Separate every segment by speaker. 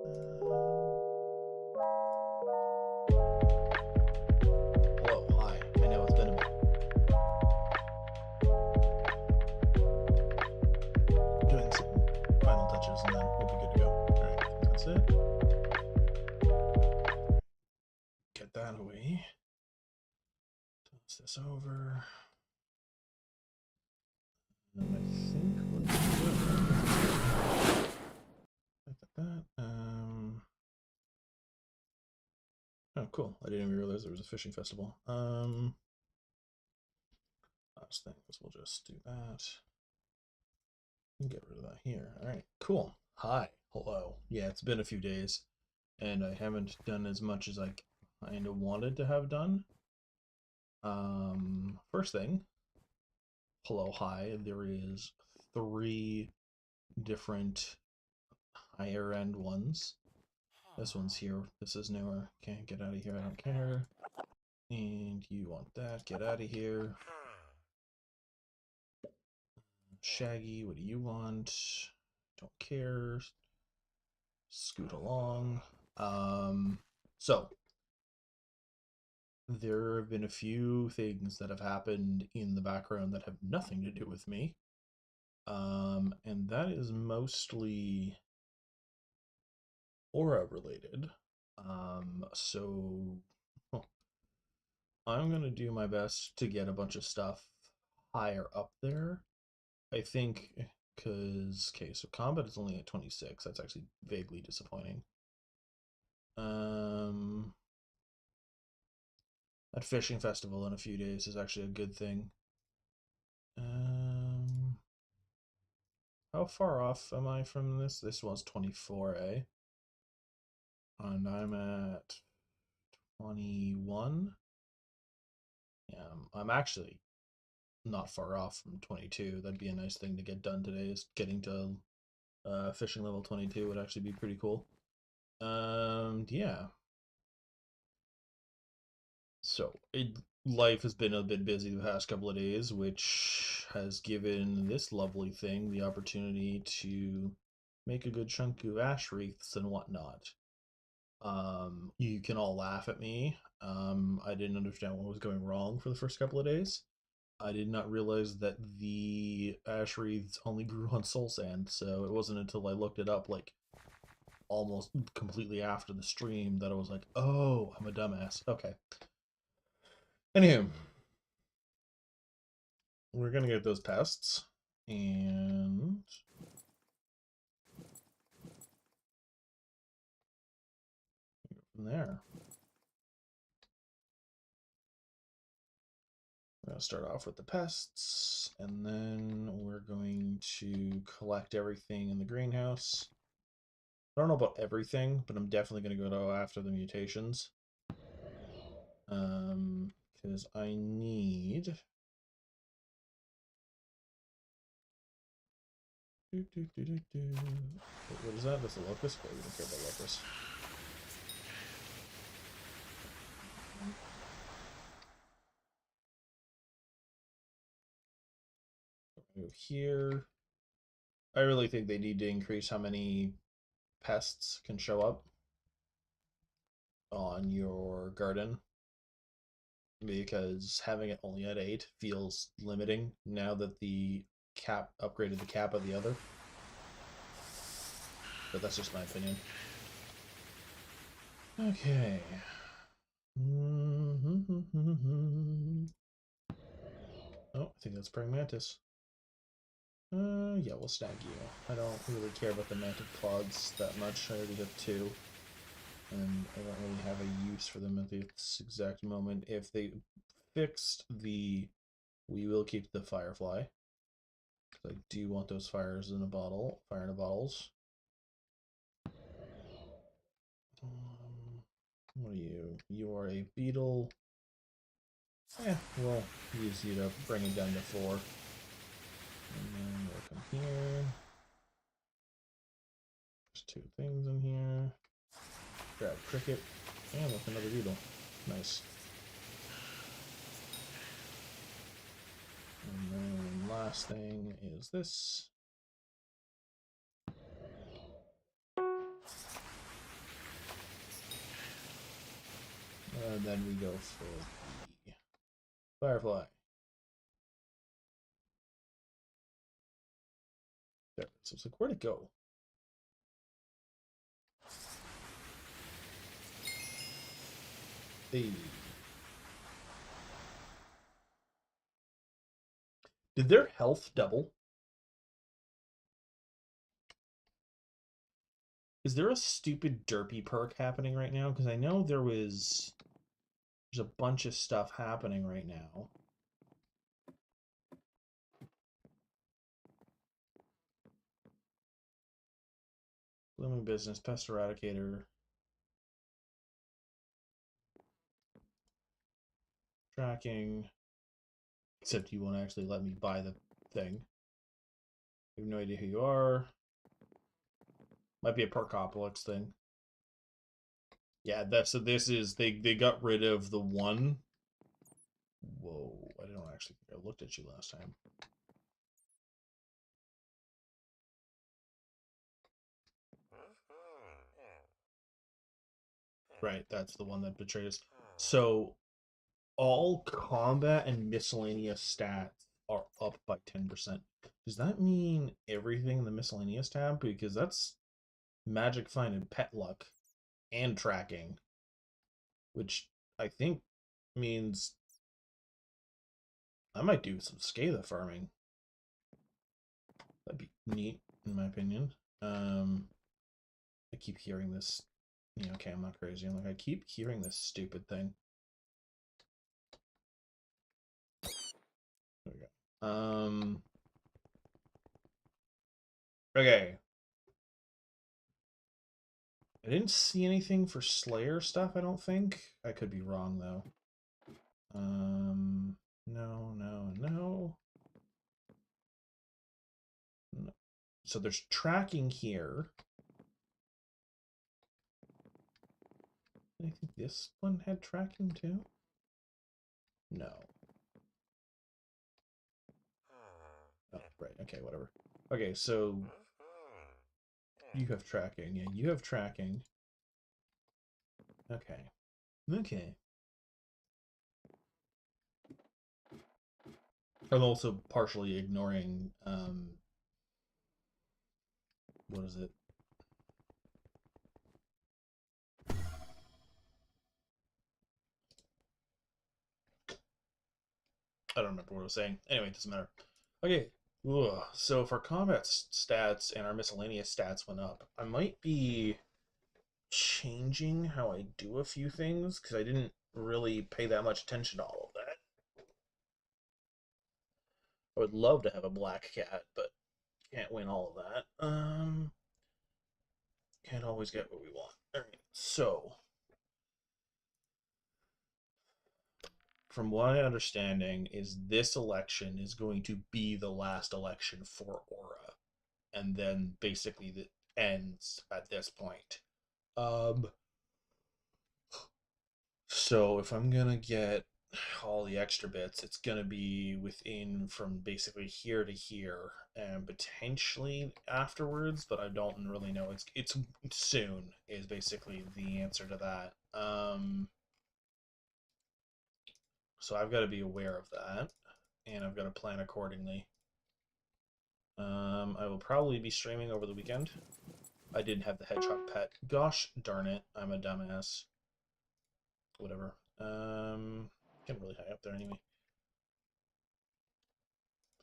Speaker 1: Hello, hi. I know it's been a bit. Doing some final touches and then we'll be good to go. Alright, that's it. Get that away. Toss this over. And I think we're good. Like that. Oh, cool. I didn't even realize there was a fishing festival. Last thing is we'll just do that. And get rid of that here. Alright, cool. Hi. Hello. Yeah, it's been a few days, and I haven't done as much as I kind of wanted to have done. First thing, hello, hi. There is 3 different higher end ones. This one's here. This is newer. Okay, get out of here. I don't care. And you want that. Get out of here. Shaggy, what do you want? Don't care. Scoot along. So there have been a few things that have happened in the background that have nothing to do with me. And that is mostly aura related. So I'm gonna do my best to get a bunch of stuff higher up there. I think because okay, so combat is only at 26. That's actually vaguely disappointing. That fishing festival in a few days is actually a good thing. How far off am I from this? This was 24A. And I'm at 21. Yeah, I'm actually not far off from 22. That'd be a nice thing to get done today, is getting to fishing level 22 would actually be pretty cool. Yeah. So, life has been a bit busy the past couple of days, which has given this lovely thing the opportunity to make a good chunk of ash wreaths and whatnot. You can all laugh at me. I didn't understand what was going wrong for the first couple of days. I did not realize that the ash wreaths only grew on soul sand, so it wasn't until I looked it up, like, almost completely after the stream that I was like, oh, I'm a dumbass. Okay. Anywho, we're gonna get those tests, and from there, we're gonna start off with the pests, and then we're going to collect everything in the greenhouse. I don't know about everything, but I'm definitely gonna go after the mutations. Because I need. What is that? That's a locust? But we don't care about locusts. Move here. I really think they need to increase how many pests can show up on your garden, because having it only at 8 feels limiting now that the cap upgraded the cap of the other. But that's just my opinion. Okay. Oh, I think that's praying mantis. Yeah, we'll snag you. I don't really care about the mantis clods that much. I already have 2. And I don't really have a use for them at this exact moment. If they fixed the... We will keep the firefly. Because I do want those fires in a bottle. Fire in a bottles. What are you? You are a beetle. We'll use you to bring it down to 4. And then we'll come here. There's 2 things in here. Grab cricket. And with another beetle. Nice. And then last thing is this. And then we go for the Firefly. There. So it's like, where'd it go? Hey. Did their health double? Is there a stupid derpy perk happening right now? Because I know there's a bunch of stuff happening right now. Blooming Business, Pest Eradicator. Tracking. Except you won't actually let me buy the thing. I have no idea who you are. Might be a Perkopolis thing. Yeah, so this is they got rid of the one. Whoa, I don't actually think I looked at you last time. Right, that's the one that betrayed us. So all combat and miscellaneous stats are up by 10%. Does that mean everything in the miscellaneous tab? Because that's magic find and pet luck and tracking, which I think means I might do some Scatha farming. That'd be neat, in my opinion. I keep hearing this. Yeah, okay, I'm not crazy. I'm like, I keep hearing this stupid thing. There we go. Okay. I didn't see anything for Slayer stuff, I don't think. I could be wrong, though. No, no, no. No. So there's tracking here. I think this one had tracking, too? No. Oh, right, okay, whatever. Okay, so you have tracking. Yeah, you have tracking. Okay. Okay. I'm also partially ignoring, what is it? I don't remember what I was saying. Anyway, it doesn't matter. Okay. Ugh. So if our combat stats and our miscellaneous stats went up, I might be changing how I do a few things because I didn't really pay that much attention to all of that. I would love to have a black cat, but can't win all of that. Can't always get what we want. All right. So, from what I'm understanding, is this election is going to be the last election for Aura, and then basically the ends at this point. Um, so if I'm gonna get all the extra bits, it's gonna be within from basically here to here, and potentially afterwards, but I don't really know. It's soon is basically the answer to that. So I've got to be aware of that, and I've got to plan accordingly. I will probably be streaming over the weekend. I didn't have the hedgehog pet. Gosh darn it, I'm a dumbass. Whatever. Getting really high up there anyway.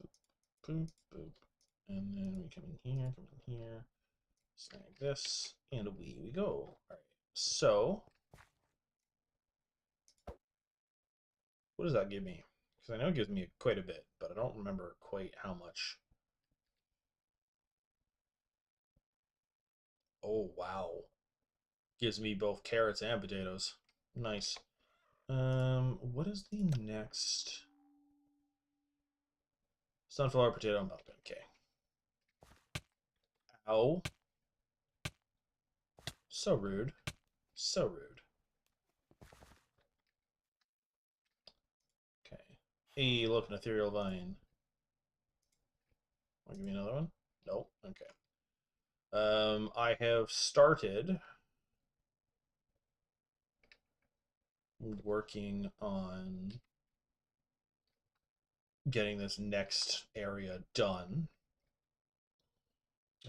Speaker 1: Boop, boop, boop. And then we come in here, snag this, and away we go. Alright, so what does that give me? Because I know it gives me quite a bit, but I don't remember quite how much. Oh, wow. Gives me both carrots and potatoes. Nice. What is the next? Sunflower, potato, milk. Okay. Ow. So rude. So rude. Okay. Hey, look, an ethereal vine. Want to give me another one? Nope. Okay. I have started working on getting this next area done.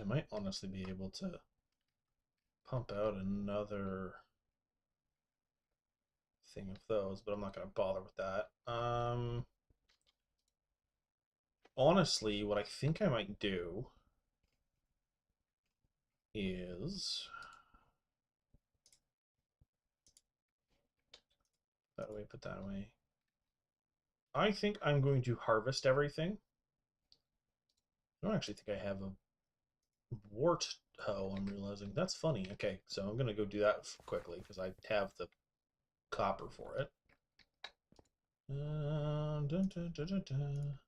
Speaker 1: I might honestly be able to pump out another thing of those, but I'm not going to bother with that. Honestly, what I think I might do is that away, put that away. I think I'm going to harvest everything. I don't actually think I have a wart hoe, I'm realizing. That's funny. Okay, so I'm going to go do that quickly because I have the copper for it. Dun, dun, dun, dun.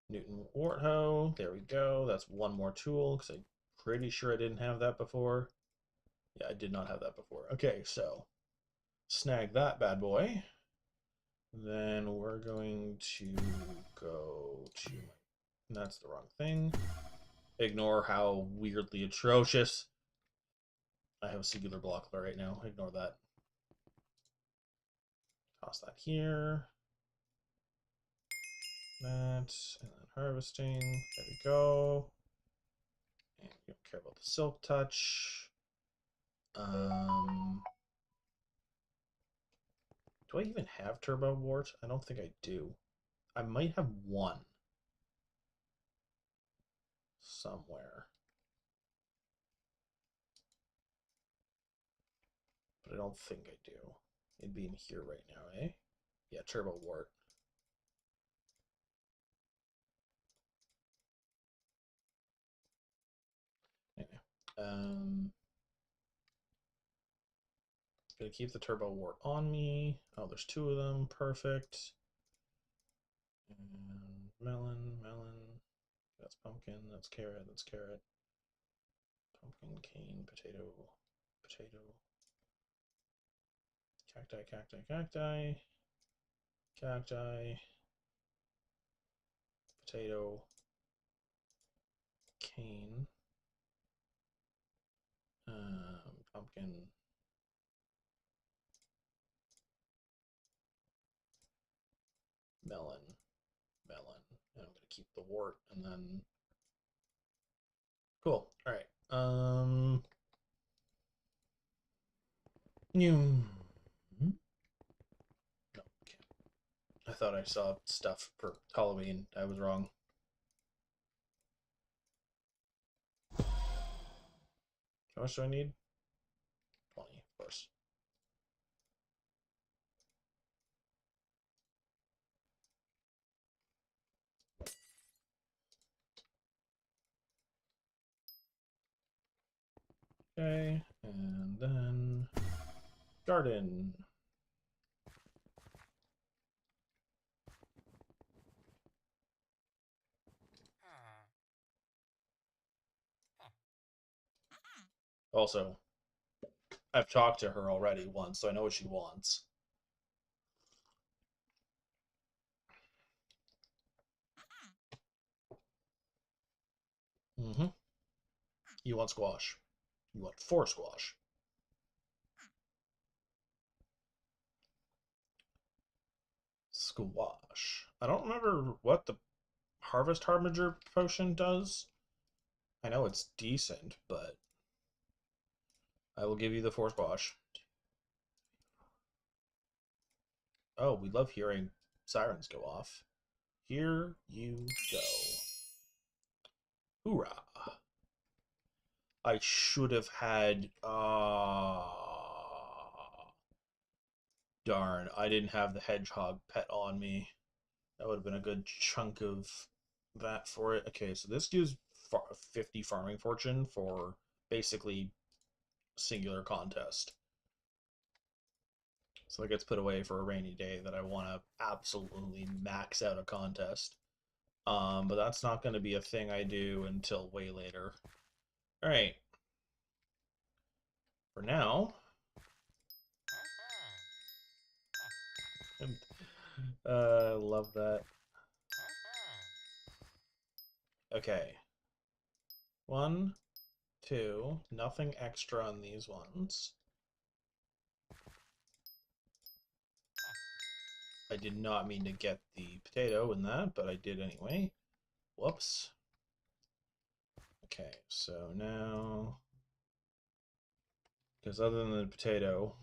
Speaker 1: Newton wart hoe. There we go. That's one more tool because I'm pretty sure I didn't have that before. Yeah, I did not have that before. Okay, so snag that bad boy. Then we're going to go to my... That's the wrong thing. Ignore how weirdly atrocious. I have a singular block right now. Ignore that. Toss that here. That. And then harvesting. There we go. And we don't care about the silk touch. Do I even have turbo wart? I don't think I do. I might have one somewhere, but I don't think I do. It'd be in here right now, eh? Yeah, turbo wart. Anyway, gonna keep the turbo wart on me. Oh, there's two of them. Perfect. And melon, melon. That's pumpkin. That's carrot. That's carrot. Pumpkin, cane, potato, potato. Cacti, cacti, cacti. Cacti. Potato. Cane. Pumpkin. Melon. Melon. And I'm gonna keep the wart and then cool. Alright. No, okay. I thought I saw stuff for Halloween. I was wrong. How much do I need? 20, of course. Okay, and then garden. Also, I've talked to her already once, so I know what she wants. Mm-hmm. You want squash. You want 4 squash. Squash. I don't remember what the Harvest Harbinger potion does. I know it's decent, but I will give you the 4 squash. Oh, we love hearing sirens go off. Here you go. Hoorah. I should have had... darn, I didn't have the hedgehog pet on me. That would have been a good chunk of that for it. Okay, so this gives 50 farming fortune for basically singular contest. So that gets put away for a rainy day that I want to absolutely max out a contest. But that's not going to be a thing I do until way later. All right. For now, love that. Okay. 1, 2, nothing extra on these ones. I did not mean to get the potato in that, but I did anyway. Whoops. Okay, so now, because other than the potato,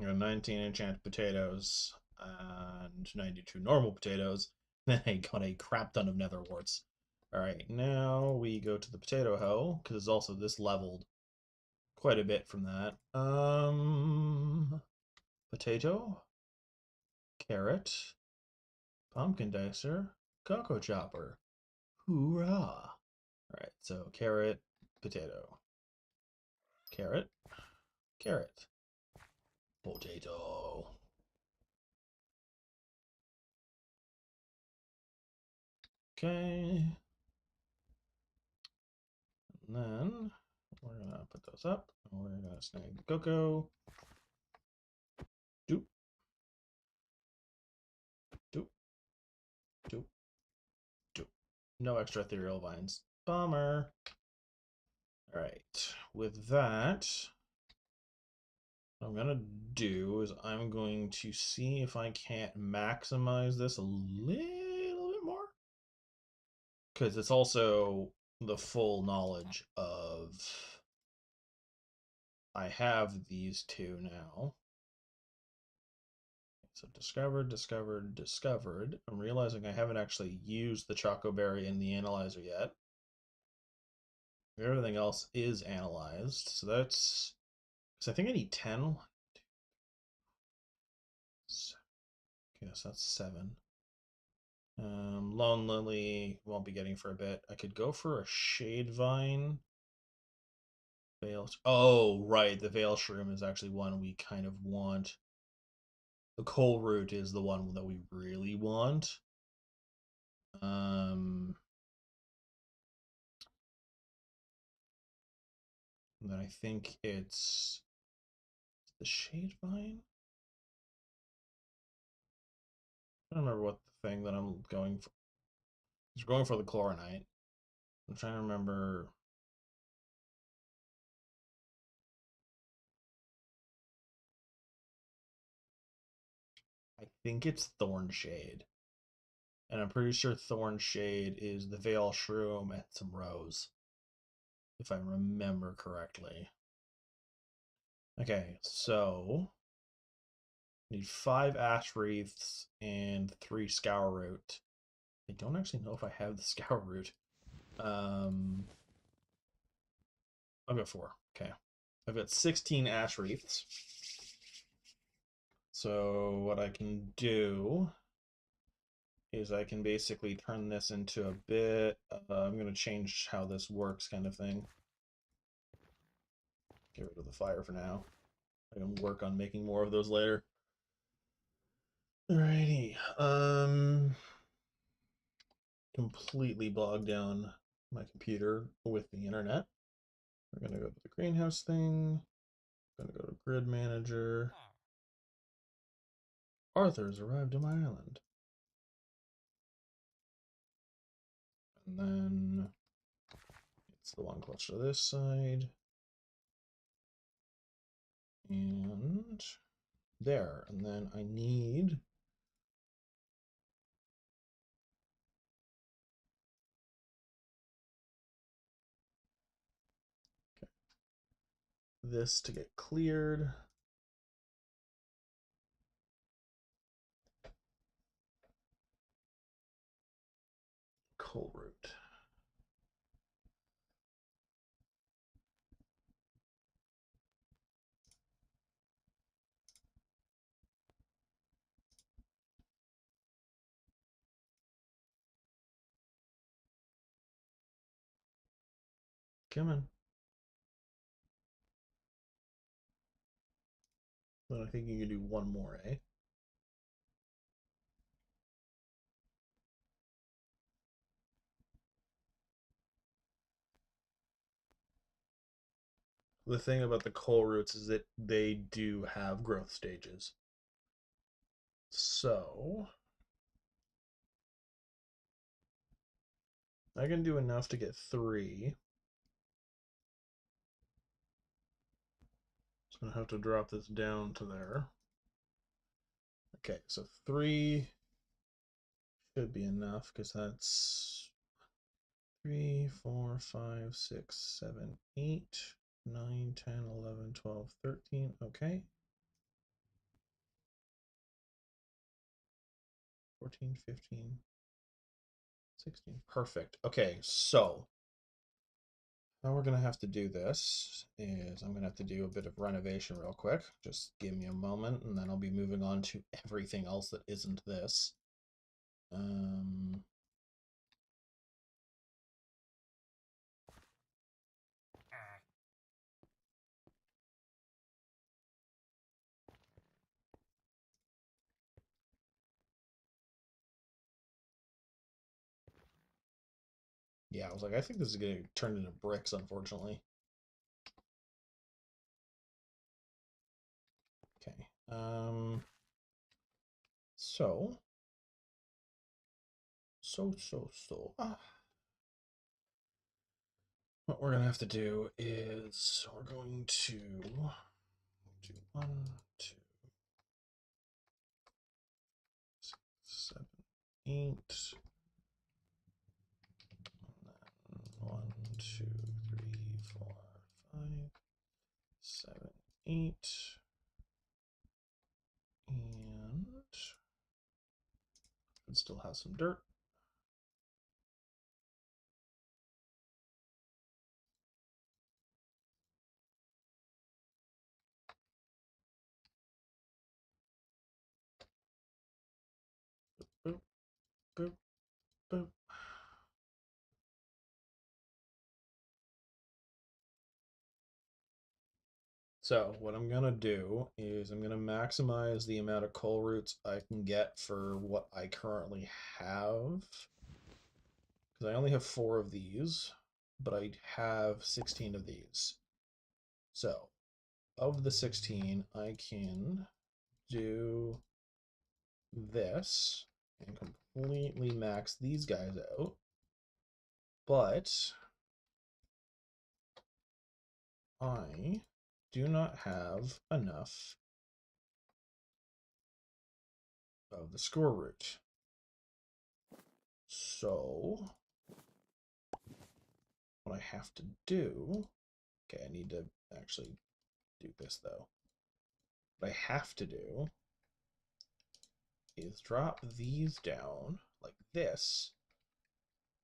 Speaker 1: I got 19 enchanted potatoes and 92 normal potatoes. Then I got a crap ton of nether warts. Alright, now we go to the potato hoe, because also this leveled quite a bit from that. Potato, carrot, pumpkin dicer, cocoa chopper. Hoorah! Alright, so carrot, potato, carrot, carrot, potato. Okay. And then we're gonna put those up. And we're gonna snag the cocoa. Doop, doop, doop, doop. No extra ethereal vines. Bummer. Alright, with that, what I'm gonna do is I'm going to see if I can't maximize this a little bit more. Because it's also the full knowledge of I have these two now. So discovered, discovered, discovered. I'm realizing I haven't actually used the Chocoberry in the analyzer yet. Everything else is analyzed. So that's... because I think I need 10. Yes, that's 7. Lone Lily won't be getting for a bit. I could go for a Shade Vine. Veil. Oh, right. The Veil Shroom is actually one we kind of want. The Coal Root is the one that we really want. Then I think it's the Shade Vine. I don't remember what the thing that I'm going for. It's going for the Chloronite. I'm trying to remember. I think it's Thorn Shade. And I'm pretty sure Thorn Shade is the Veil Shroom and some Rose. If I remember correctly. Okay, so need 5 Ash Wreaths and 3 Scour Root. I don't actually know if I have the Scour Root. I'll go 4. Okay. I've got 16 Ash Wreaths. So what I can do is I can basically turn this into a bit, I'm going to change how this works kind of thing. Get rid of the fire for now. I can work on making more of those later. Alrighty. Completely bogged down my computer with the internet. We're going to go to the greenhouse thing. Going to go to grid manager. Arthur's arrived on my island. And then it's the one closer to this side. And there. And then I need this to get cleared. Coal root. Come on. But I think you can do one more, eh? The thing about the coal roots is that they do have growth stages. So I can do enough to get 3. So I'm gonna have to drop this down to there. Okay, so 3 should be enough because that's 3, 4, 5, 6, 7, 8, 9, 10, 11, 12, 13. Okay. 14, 15, 16. Perfect. Okay, so how we're going to have to do this is I'm going to have to do a bit of renovation real quick. Just give me a moment, and then I'll be moving on to everything else that isn't this. Yeah, I was like, I think this is going to turn into bricks, unfortunately. Okay. So. What we're going to have to do is we're going to do 1, 2, 6, 7, 8. And then 1, 2, 3, 4, 5, 7, 8. And it still has some dirt. Boop, boop, boop. So what I'm going to do is I'm going to maximize the amount of coal roots I can get for what I currently have. Because I only have 4 of these, but I have 16 of these. So of the 16, I can do this and completely max these guys out. But I do not have enough of the score root. So what I have to do, okay, I need to actually do this though. What I have to do is drop these down like this,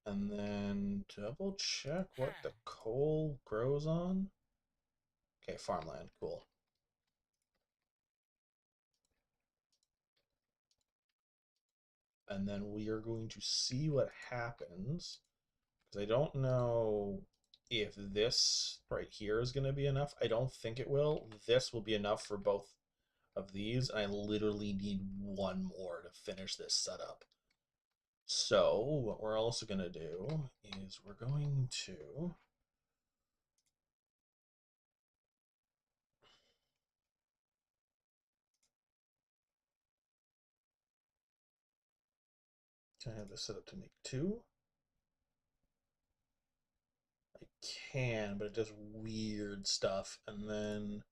Speaker 1: and then double check what the coal grows on. Okay, farmland, cool. And then we are going to see what happens, because I don't know if this right here is going to be enough. I don't think it will. This will be enough for both of these. I literally need 1 more to finish this setup. So what we're also going to do is we're going to have this set up to make 2. I can, but it does weird stuff. And then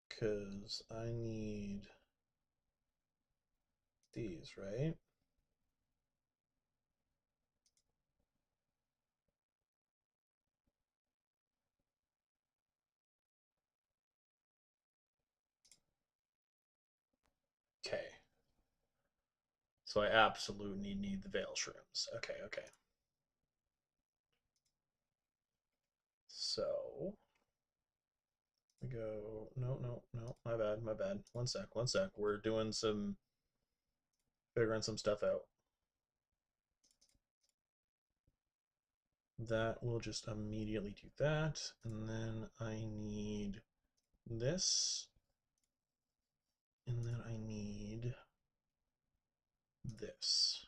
Speaker 1: because I need these, right? Okay. So I absolutely need the veil shrooms. Okay, okay. So we go, no, my bad, my bad. One sec, one sec. We're doing some, figuring some stuff out. That will just immediately do that. And then I need this. And then I need this.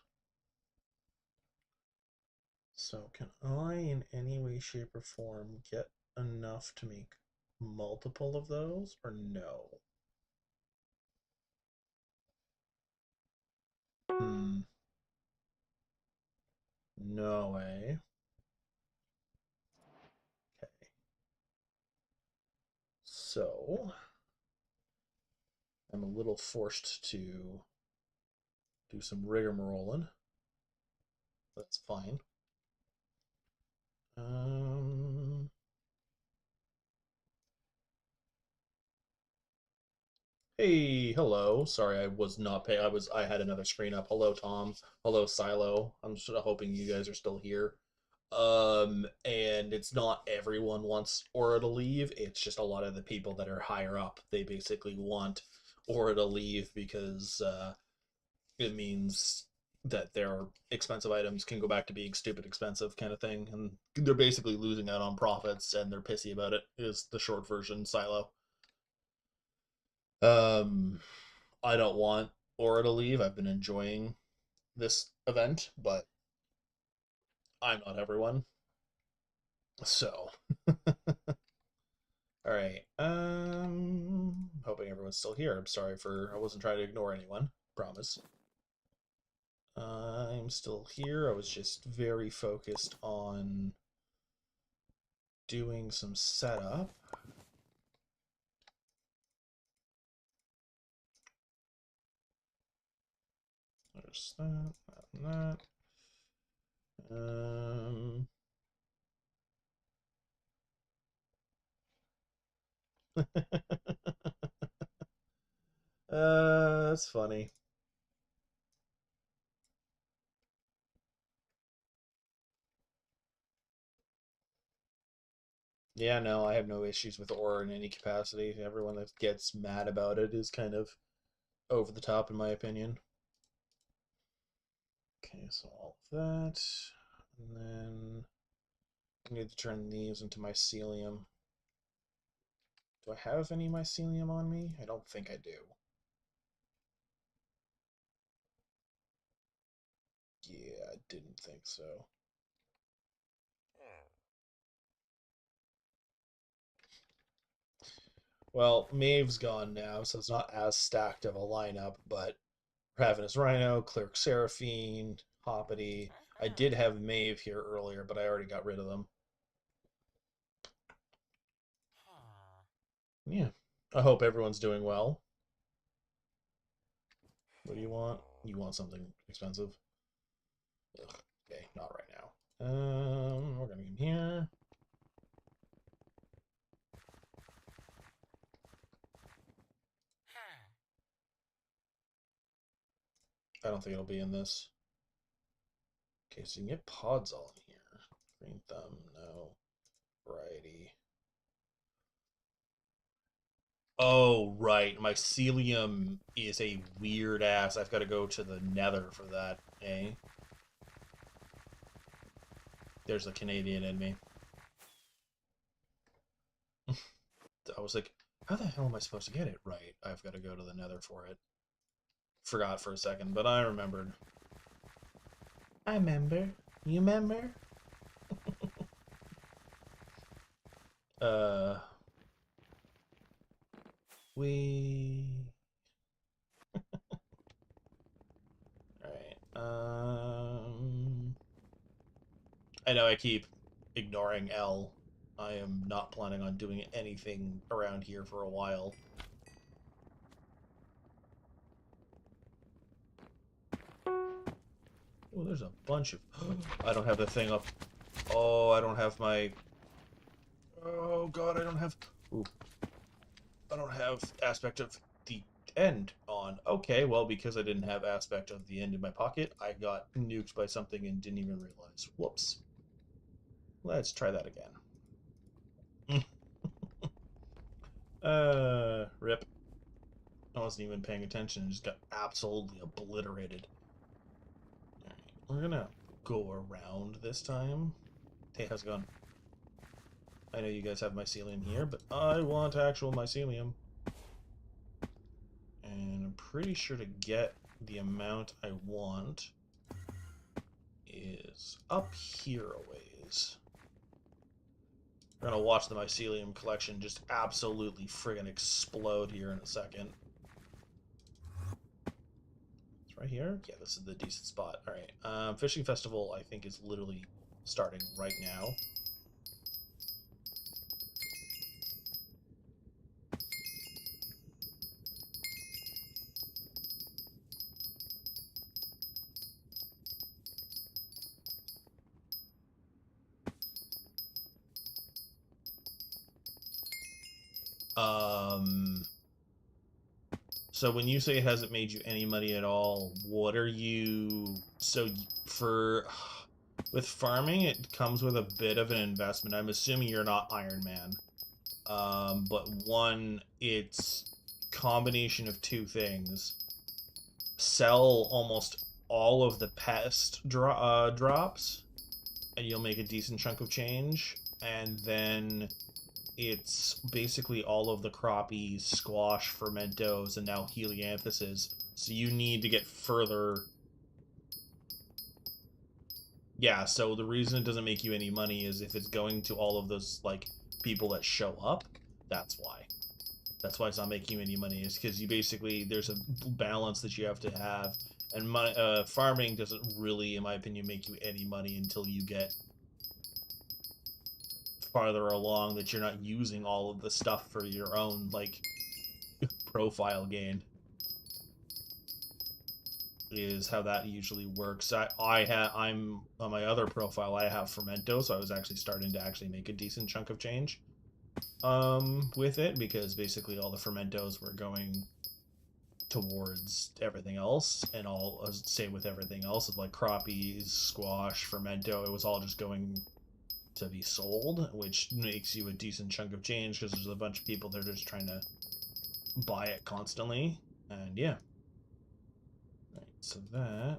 Speaker 1: So can I, in any way, shape, or form, get enough to make multiple of those, or no? No way. Okay. So I'm a little forced to do some rigmaroling. That's fine. Hey, hello. Sorry, I was not paying. I had another screen up. Hello, Tom. Hello, Silo. I'm sort of hoping you guys are still here. And it's not everyone wants Aura to leave. It's just a lot of the people that are higher up. They basically want Aura to leave because it means that their expensive items can go back to being stupid expensive kind of thing, and they're basically losing out on profits, and they're pissy about it. Is the short version, Silo. Um, I don't want Aura to leave. I've been enjoying this event, but I'm not everyone. So, all right. Hoping everyone's still here. I'm sorry for I wasn't trying to ignore anyone. Promise. I'm still here. I was just very focused on doing some setup. There's that, that. That's funny. Yeah, no, I have no issues with Aura in any capacity. Everyone that gets mad about it is kind of over the top, in my opinion. Okay, so all of that. And then I need to turn these into mycelium. Do I have any mycelium on me? I don't think I do. Yeah, I didn't think so. Well, Maeve's gone now, so it's not as stacked of a lineup, but Ravenous Rhino, Cleric Seraphine, Hoppity. I did have Maeve here earlier, but I already got rid of them. Yeah. I hope everyone's doing well. What do you want? You want something expensive? Ugh, okay, not right now. We're gonna get in here. I don't think it'll be in this. Okay, so you can get pods all in here. Green thumb, no. Variety. Oh, right. Mycelium is a weird ass. I've got to go to the nether for that, eh? There's a Canadian in me. I was like, how the hell am I supposed to get it right? I've got to go to the nether for it. Forgot for a second, but I remembered. I remember. You remember? Uh, we... Alright, I know I keep ignoring L. I am not planning on doing anything around here for a while. Oh, there's a bunch of... I don't have the thing up. Oh, I don't have my... Oh, God, I don't have... Ooh. I don't have aspect of the end on. Okay, well, because I didn't have aspect of the end in my pocket, I got nuked by something and didn't even realize. Whoops. Let's try that again. Rip. I wasn't even paying attention. Just got absolutely obliterated. Alright, we're gonna go around this time. Hey, how's it going? I know you guys have mycelium here, but I want actual mycelium. And I'm pretty sure to get the amount I want is up here a ways. We're gonna watch the mycelium collection just absolutely friggin' explode here in a second. It's right here? Yeah, this is the decent spot. Alright, Fishing Festival I think is literally starting right now. Um, so when you say it hasn't made you any money at all, what are you... So for... With farming, it comes with a bit of an investment. I'm assuming you're not Ironman. But one, it's combination of two things. Sell almost all of the drops, and you'll make a decent chunk of change. And then it's basically all of the crappies, squash, fermentos, and now helianthuses. So you need to get further. Yeah, so the reason it doesn't make you any money is if it's going to all of those, like, people that show up, that's why. That's why it's not making you any money, is because you basically, there's a balance that you have to have, and farming doesn't really, in my opinion, make you any money until you get farther along that you're not using all of the stuff for your own, like, profile gain. Is how that usually works. I'm on my other profile, I have Fermento, so I was actually starting to actually make a decent chunk of change with it, because basically all the Fermentos were going towards everything else, and all same with everything else, of like crappies, squash, Fermento, it was all just going to be sold, which makes you a decent chunk of change because there's a bunch of people that are just trying to buy it constantly, and yeah. Right, so that.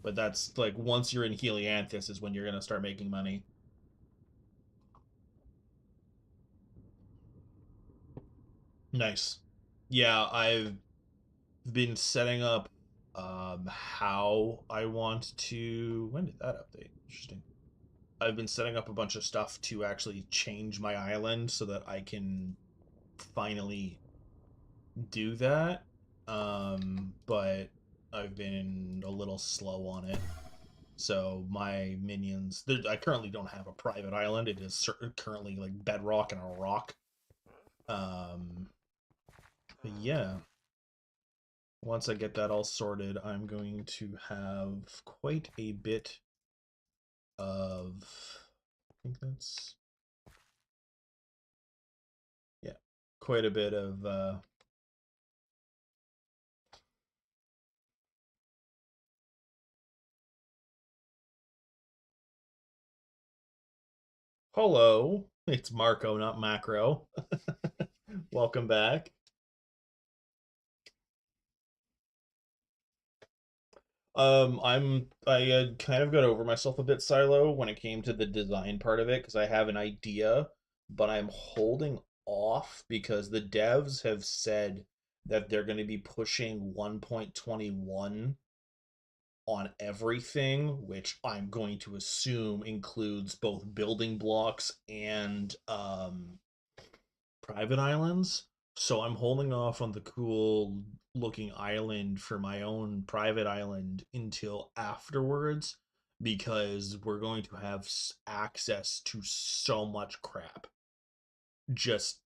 Speaker 1: But that's like once you're in Helianthus is when you're gonna start making money. Nice. Yeah, I've been setting up how I want to. When did that update? Interesting. I've been setting up a bunch of stuff to actually change my island so that I can finally do that. But I've been a little slow on it. So my minions, I currently don't have a private island. It is currently like bedrock and a rock. But yeah, once I get that all sorted, I'm going to have quite a bit of. I think that's, yeah, quite a bit of. Hello, it's Marco, not Macro. Welcome back. I kind of got over myself a bit, Silo, when it came to the design part of it, because I have an idea, but I'm holding off because the devs have said that they're going to be pushing 1.21 on everything, which I'm going to assume includes both building blocks and private islands. So I'm holding off on the cool looking island for my own private island until afterwards, because we're going to have access to so much crap just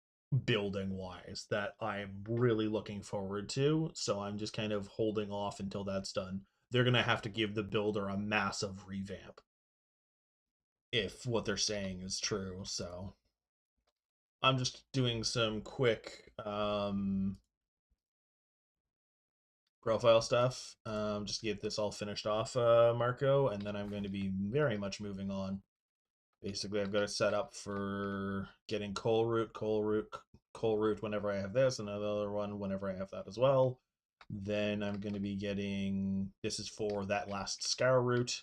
Speaker 1: building wise that I'm really looking forward to. So I'm just kind of holding off until that's done. They're going to have to give the builder a massive revamp if what they're saying is true. So I'm just doing some quick profile stuff, just to get this all finished off, Marco, and then I'm going to be very much moving on. Basically, I've got it set up for getting coal root whenever I have this, and another one whenever I have that as well. Then I'm going to be getting, this is for that last scour root,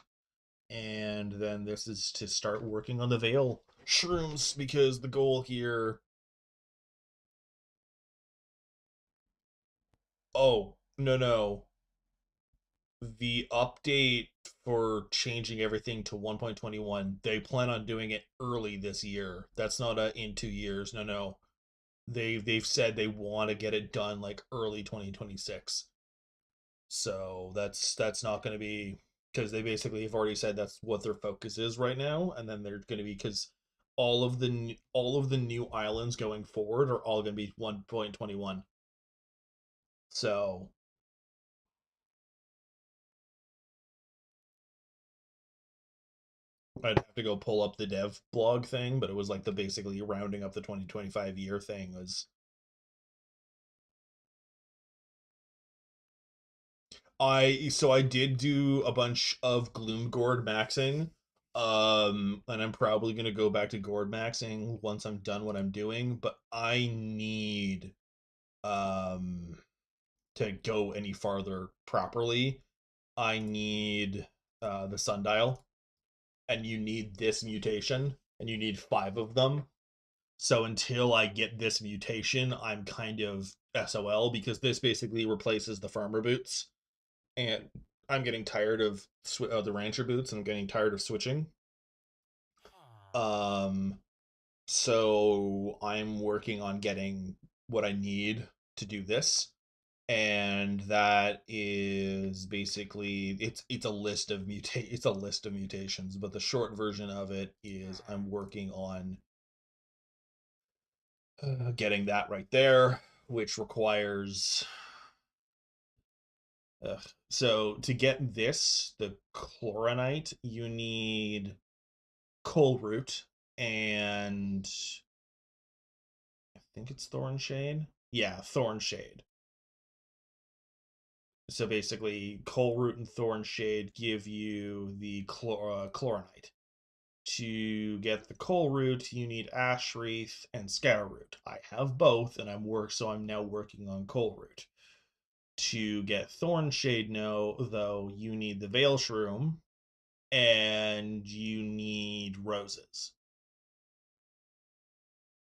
Speaker 1: and then this is to start working on the Veil shrooms, because the goal here. Oh, no, no. The update for changing everything to 1.21, they plan on doing it early this year. That's not in 2 years. No, no. They've said they want to get it done like early 2026. So that's not going to be, because they basically have already said that's what their focus is right now, and then they're going to be, because all of the new islands going forward are all going to be 1.21. So I'd have to go pull up the dev blog thing, but it was like the basically rounding up the 2025 year thing was I did do a bunch of Gloom Gourd maxing. And I'm probably gonna go back to Gourd maxing once I'm done what I'm doing, but I need um to go any farther properly. I need the sundial, and you need this mutation, and you need 5 of them. So until I get this mutation, I'm kind of SOL because this basically replaces the farmer boots, and I'm getting tired of the rancher boots, and I'm getting tired of switching. Um, so I'm working on getting what I need to do this, and that is basically it's a list of mutations, but the short version of it is I'm working on getting that right there, which requires so to get this, the chloronite, you need coal root and I think it's thorn shade. Yeah, thorn shade. So basically, coal root and thorn shade give you the chloronite. To get the coal root, you need ash wreath and scour root. I have both, and I'm now working on coal root. To get thorn shade, no, though, you need the veil shroom and you need roses.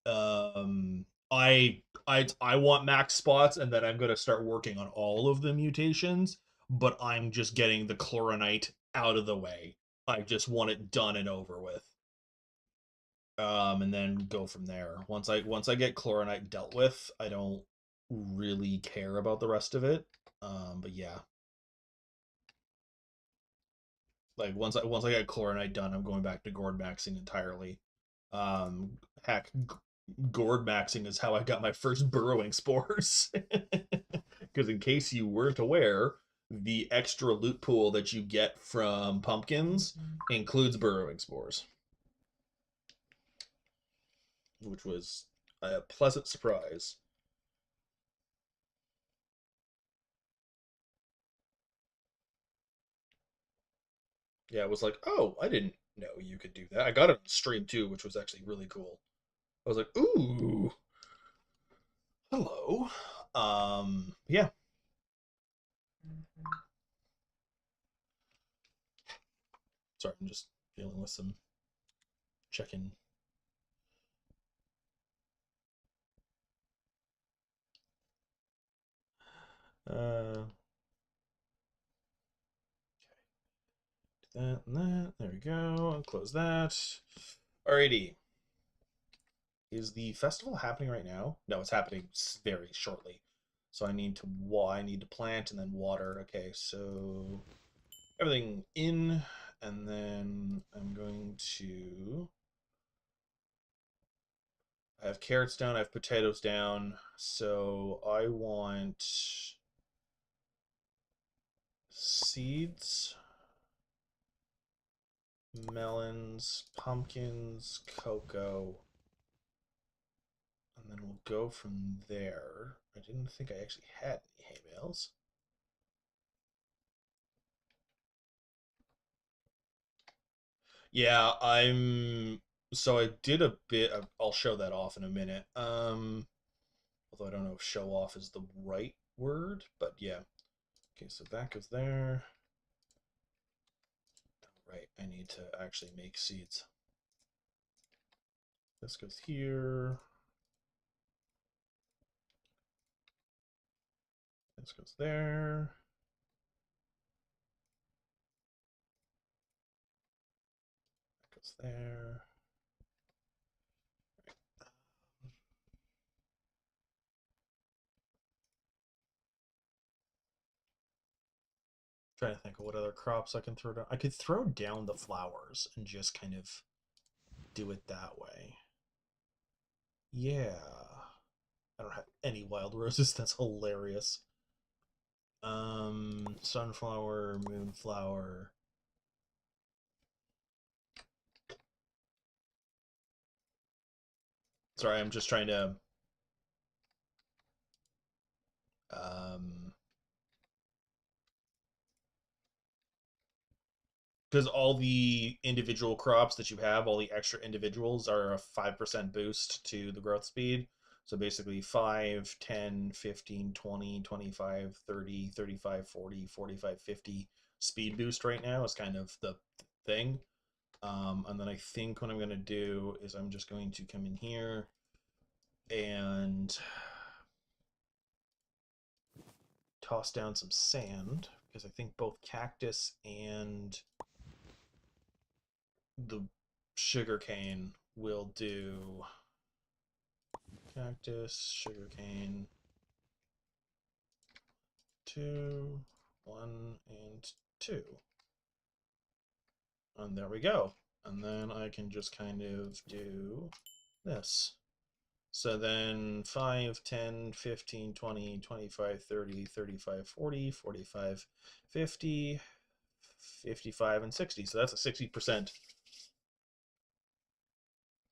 Speaker 1: I want max spots, and then I'm gonna start working on all of the mutations, but I'm just getting the chloronite out of the way. I just want it done and over with. And then go from there. Once I get chloronite dealt with, I don't really care about the rest of it. But yeah, like once I get chloronite done, I'm going back to gourd maxing entirely. Heck, gourd maxing is how I got my first burrowing spores. Because in case you weren't aware, the extra loot pool that you get from pumpkins includes burrowing spores, which was a pleasant surprise. Yeah, it was like, oh, I didn't know you could do that. I got it on stream too, which was actually really cool. I was like, ooh, hello. Yeah. Sorry, I'm just dealing with some check-in. Uh, that and that. There we go. I'll close that. Alrighty. Is the festival happening right now? No, it's happening very shortly. So I need to plant and then water. Okay, so everything in, and then I'm going to. I have carrots down. I have potatoes down. So I want seeds, melons, pumpkins, cocoa, and then we'll go from there. I didn't think I actually had any hay bales. Yeah, so I did a bit of, I'll show that off in a minute. Although I don't know if show off is the right word, but yeah. Okay, so that goes there. Right, I need to actually make seeds. This goes here. This goes there. That goes there. Trying to think of what other crops I can throw down. I could throw down the flowers and just kind of do it that way. Yeah. I don't have any wild roses. That's hilarious. Sunflower, moonflower. Sorry, I'm just trying to um because all the individual crops that you have, all the extra individuals are a 5% boost to the growth speed. So basically 5, 10, 15, 20, 25, 30, 35, 40, 45, 50 speed boost right now is kind of the thing. And then I think what I'm going to do is I'm just going to come in here and toss down some sand because I think both cactus and the sugarcane will do. Cactus, sugarcane, 2, 1, and 2. And there we go. And then I can just kind of do this. So then 5, 10, 15, 20, 25, 30, 35, 40, 45, 50, 55, and 60. So that's a 60%.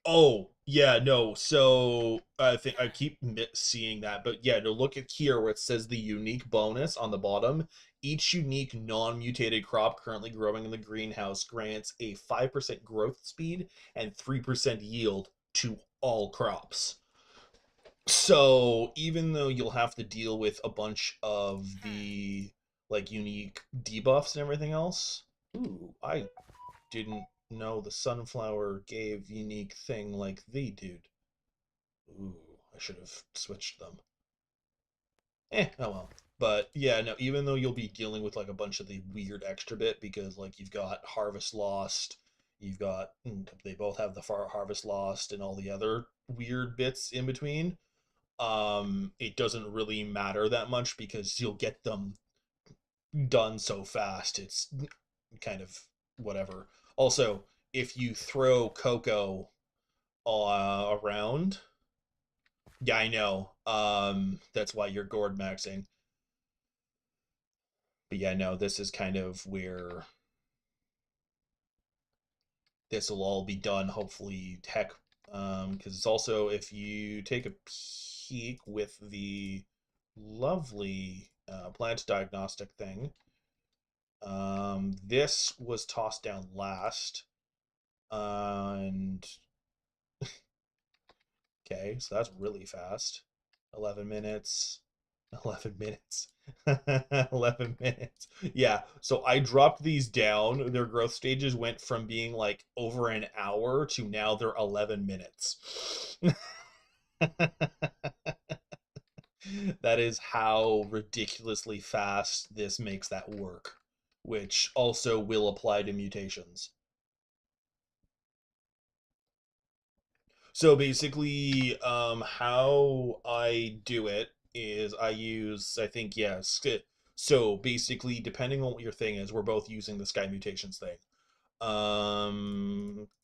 Speaker 1: Oh, yeah, no. So I think I keep seeing that, but yeah, no, look at here where it says the unique bonus on the bottom. Each unique non-mutated crop currently growing in the greenhouse grants a 5% growth speed and 3% yield to all crops. So even though you'll have to deal with a bunch of the like unique debuffs and everything else, ooh, I didn't know the sunflower gave unique thing like thee, dude. Ooh, I should have switched them. Oh well. But yeah, no, even though you'll be dealing with like a bunch of the weird extra bit because like you've got Harvest Lost, you've got they both have the far Harvest Lost and all the other weird bits in between. It doesn't really matter that much because you'll get them done so fast. It's kind of whatever. Also, if you throw Coco around, yeah, I know. That's why you're gourd maxing. But yeah, no, this is kind of where this will all be done. Hopefully, heck, because it's also if you take a peek with the lovely plant diagnostic thing, this was tossed down last, and okay, so that's really fast. 11 minutes. 11 minutes. 11 minutes. Yeah, so I dropped these down. Their growth stages went from being like over an hour to now they're 11 minutes. That is how ridiculously fast this makes that work, which also will apply to mutations. So basically, how I do it is I use, I think, yes. So basically, depending on what your thing is, we're both using the Sky Mutations thing.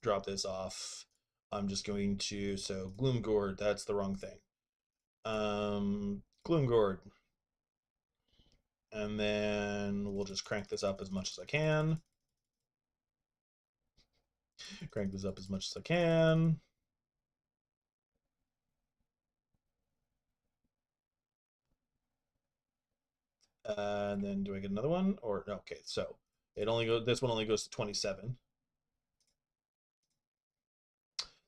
Speaker 1: Drop this off. I'm just going to, so Gloomgourd, that's the wrong thing. Gloomgourd. And then we'll just crank this up as much as I can. Crank this up as much as I can. And then do I get another one? Or no, okay, so it only goes this one only goes to 27.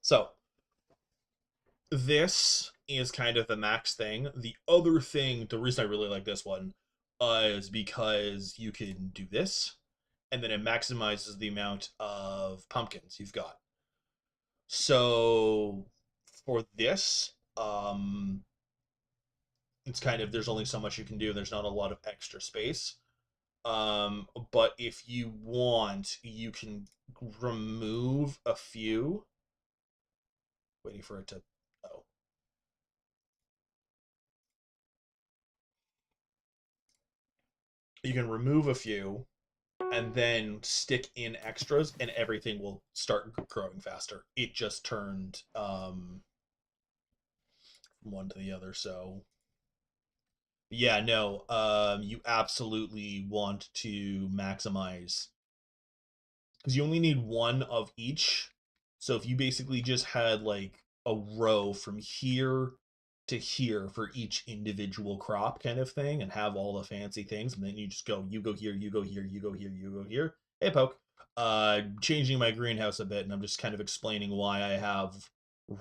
Speaker 1: So this is kind of the max thing. The other thing, the reason I really like this one is because you can do this, and then it maximizes the amount of pumpkins you've got. So for this, it's kind of there's only so much you can do. There's not a lot of extra space. But if you want, you can remove a few. Waiting for it to. Oh. You can remove a few and then stick in extras, and everything will start growing faster. It just turned from one to the other. So yeah, no, you absolutely want to maximize because you only need one of each. So if you basically just had like a row from here to here for each individual crop kind of thing and have all the fancy things, and then you just go, you go here, you go here, you go here, you go here. Hey, Poke. Changing my greenhouse a bit, and I'm just kind of explaining why I have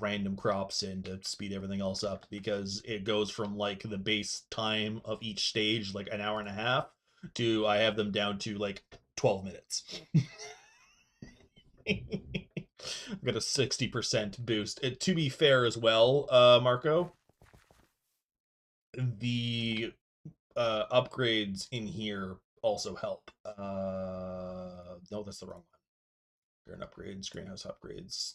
Speaker 1: random crops in to speed everything else up, because it goes from like the base time of each stage, like an hour and a half, to I have them down to like 12 minutes. I've got a 60% boost. To be fair as well, Marco, the upgrades in here also help. No, that's the wrong one. Garden upgrades, greenhouse upgrades.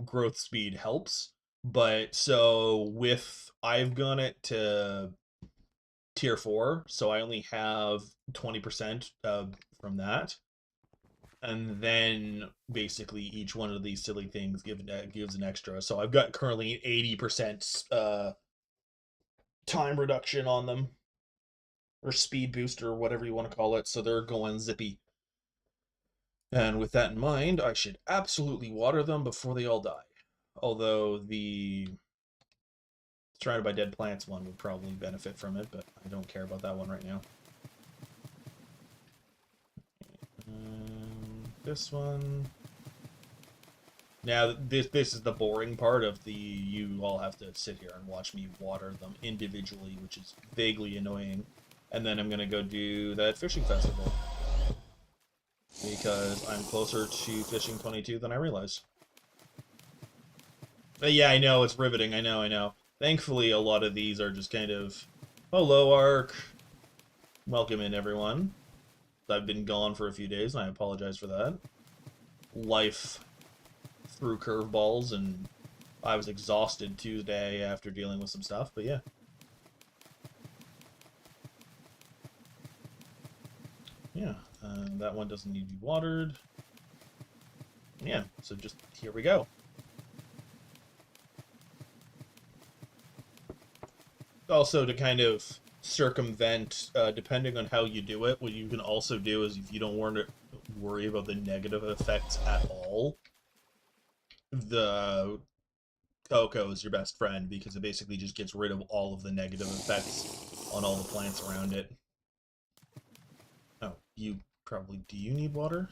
Speaker 1: Growth speed helps, but so with I've gone it to tier 4, so I only have 20% from that, and then basically each one of these silly things gives an extra. So I've got currently 80% time reduction on them, or speed boost, or whatever you want to call it. So they're going zippy. And with that in mind, I should absolutely water them before they all die. Although the Surrounded by Dead Plants one would probably benefit from it, but I don't care about that one right now. This one. Now, this is the boring part of the, you all have to sit here and watch me water them individually, which is vaguely annoying. And then I'm going to go do that fishing festival, because I'm closer to fishing 22 than I realize. But yeah, I know, it's riveting, I know. Thankfully, a lot of these are just kind of, hello, Ark. Welcome in, everyone. I've been gone for a few days, and I apologize for that. Life threw curveballs, and I was exhausted Tuesday after dealing with some stuff, but yeah. Yeah, that one doesn't need to be watered. Yeah, so just, here we go. Also, to kind of circumvent, depending on how you do it, what you can also do is, if you don't want to worry about the negative effects at all, the cocoa is your best friend, because it basically just gets rid of all of the negative effects on all the plants around it. Oh, you probably... Do you need water?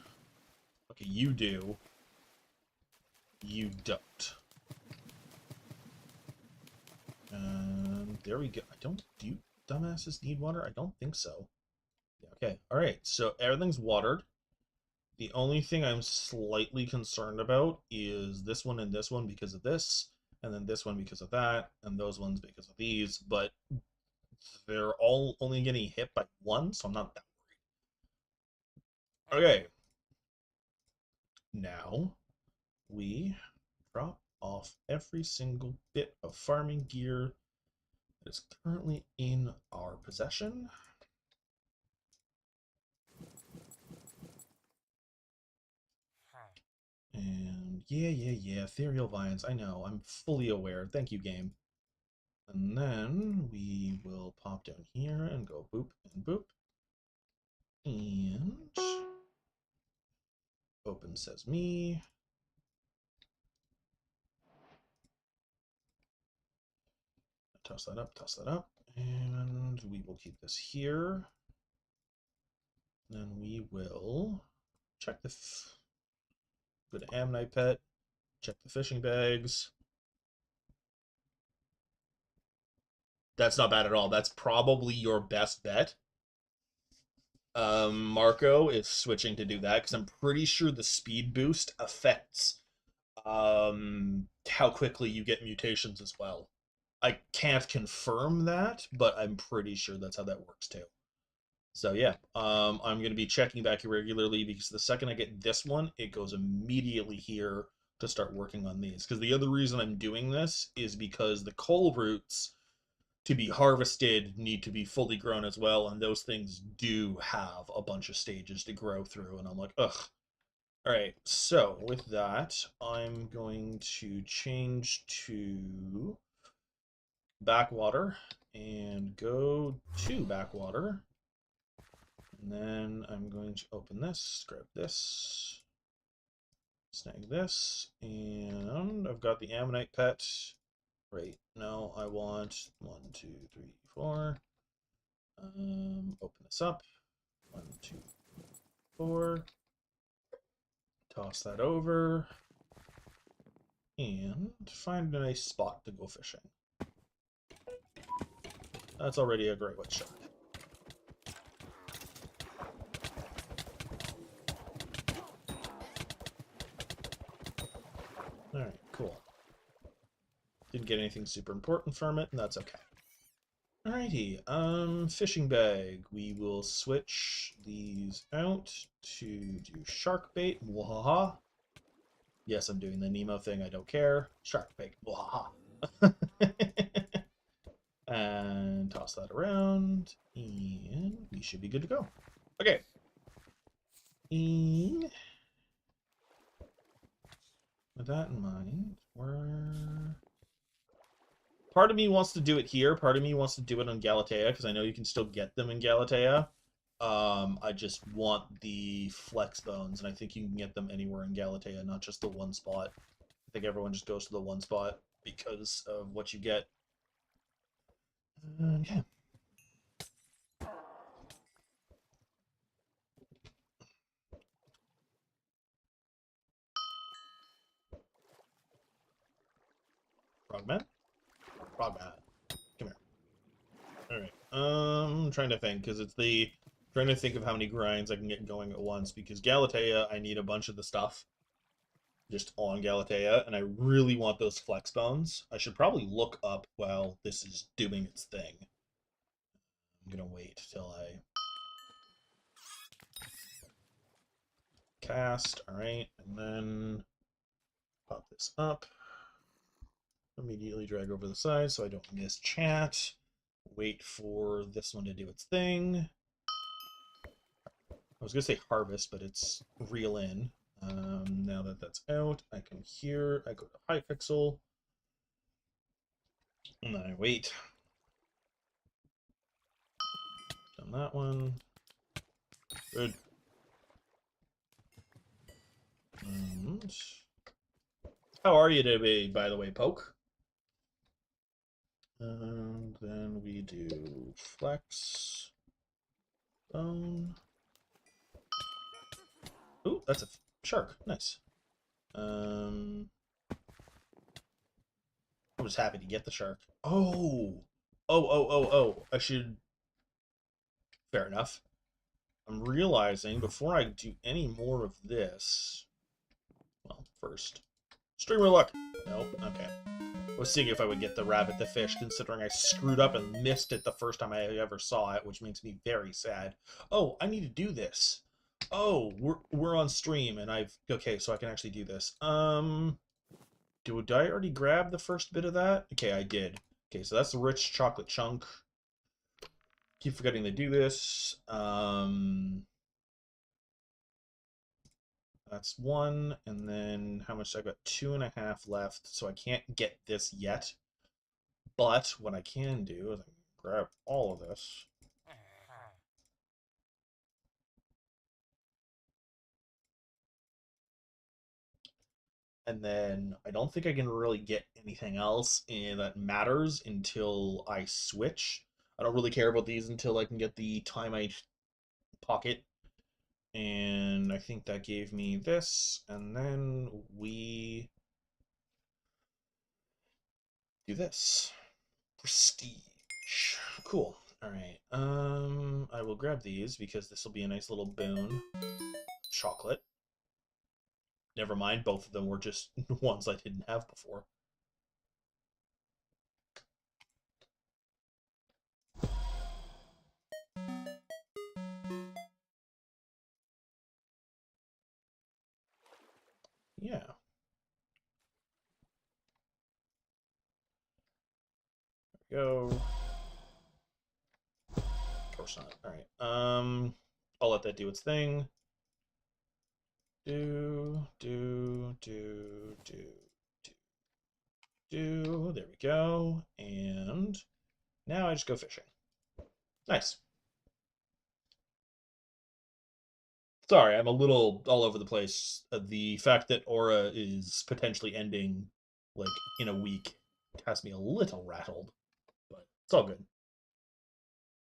Speaker 1: Okay, you do. You don't. There we go. I don't... Do you dumbasses need water? I don't think so. Okay, alright, so everything's watered. The only thing I'm slightly concerned about is this one and this one because of this, and then this one because of that, and those ones because of these, but they're all only getting hit by one, so I'm not that worried. Okay. Now, we drop off every single bit of farming gear that is currently in our possession. And yeah, ethereal vines, I know, I'm fully aware. Thank you, game. And then we will pop down here and go boop and boop. And open sesame. Toss that up. And we will keep this here. Then we will check the... Go to Ammonite Pet. Check the fishing bags. That's not bad at all. That's probably your best bet. Marco is switching to do that, because I'm pretty sure the speed boost affects how quickly you get mutations as well. I can't confirm that, but I'm pretty sure that's how that works too. So yeah, I'm going to be checking back here regularly, because the second I get this one, it goes immediately here to start working on these. Because the other reason I'm doing this is because the coal roots, to be harvested, need to be fully grown as well, and those things do have a bunch of stages to grow through, and I'm like, ugh. Alright, so with that, I'm going to change to backwater and go to backwater. And then I'm going to open this, grab this snag this, and I've got the ammonite pet. Right, no, I want 1, 2, 3, 4. Open this up. 1, 2, 4. Toss that over. And find a nice spot to go fishing. That's already a great white shark. Alright, cool. Didn't get anything super important from it, and that's okay. Alrighty, fishing bag. We will switch these out to do shark bait. Mwahaha. Yes, I'm doing the Nemo thing, I don't care. Shark bait. Mwahaha. And toss that around, and we should be good to go. Okay. And with that in mind, part of me wants to do it here. Part of me wants to do it on Galatea, because I know you can still get them in Galatea. I just want the flex bones, and I think you can get them anywhere in Galatea, not just the one spot. I think everyone just goes to the one spot because of what you get. Okay. Frogman? Frogman. Come here. Alright. I'm trying to think, because it's the... Trying to think of how many grinds I can get going at once, because Galatea, I need a bunch of the stuff just on Galatea, and I really want those flex bones. I should probably look up while this is doing its thing. I'm gonna wait till I cast. Alright, and then pop this up. Immediately drag over the side so I don't miss chat. Wait for this one to do its thing. I was going to say harvest, but it's reel in. Now that that's out, I come here, I go to Hypixel, and then I wait. Done that one. Good. And how are you today, by the way, Poke? And then we do flex bone. Ooh, that's a shark. Nice. I was happy to get the shark. Oh! Oh. I should... Fair enough. I'm realizing, before I do any more of this... Well, first... Streamer luck! Nope, okay. I was seeing if I would get the rabbit the fish, considering I screwed up and missed it the first time I ever saw it, which makes me very sad. Oh, I need to do this. Oh, we're on stream, and I've... Okay, so I can actually do this. Did I already grab the first bit of that? Okay, I did. Okay, so that's the rich chocolate chunk. Keep forgetting to do this. That's one, and then how much? I've got 2.5 left, so I can't get this yet. But what I can do is I can grab all of this. And then I don't think I can really get anything else that matters until I switch. I don't really care about these until I can get the Timeite pocket. And I think that gave me this. And then we do this. Prestige. Cool. Alright. I will grab these because this will be a nice little boon. Chocolate. Never mind, both of them were just ones I didn't have before. Yeah. There we go. Of course not. Alright. I'll let that do its thing. There we go. And now I just go fishing. Nice. Sorry, I'm a little all over the place. The fact that Aura is potentially ending, like, in a week has me a little rattled, but it's all good.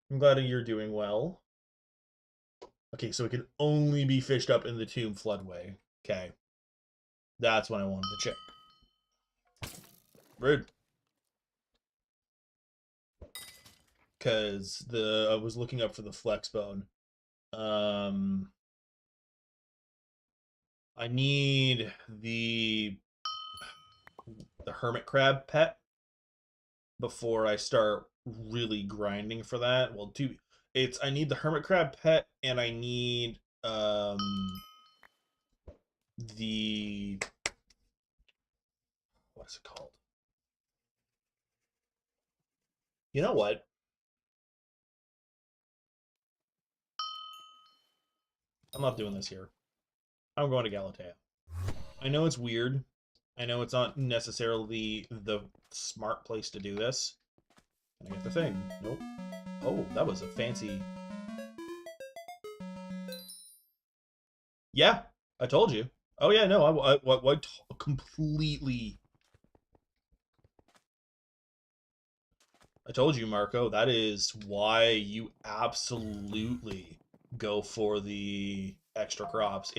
Speaker 1: I'm glad you're doing well. Okay, so it can only be fished up in the tomb floodway. Okay. That's what I wanted to check. Rude. Because I was looking up for the flex bone. I need the hermit crab pet before I start really grinding for that. Well, I need the hermit crab pet and I need the what's it called? You know what? I'm not doing this here. I'm going to Galatea. I know it's weird. I know it's not necessarily the smart place to do this. Can I get the thing? Nope. Oh, that was a fancy. Yeah, I told you. Oh yeah, no, I completely. I told you, Marco. That is why you absolutely go for the extra crops.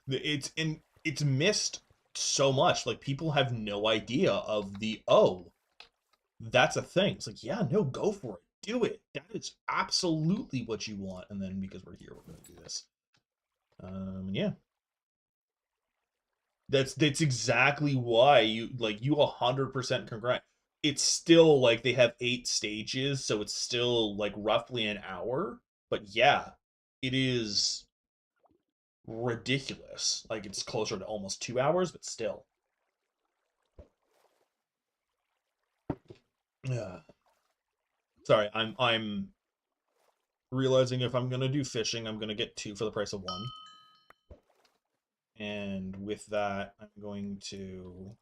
Speaker 1: It's missed so much. Like people have no idea of that's a thing. It's like, yeah, no, go for it. Do it. That is absolutely what you want. And then because we're here, we're gonna do this. Yeah. That's exactly why you 100% correct. It's still like they have 8 stages, so it's still like roughly an hour. But yeah, it is ridiculous. Like it's closer to almost 2 hours, but still. Yeah. Sorry, I'm realizing if I'm gonna do fishing, I'm gonna get 2 for the price of 1. And with that, I'm going to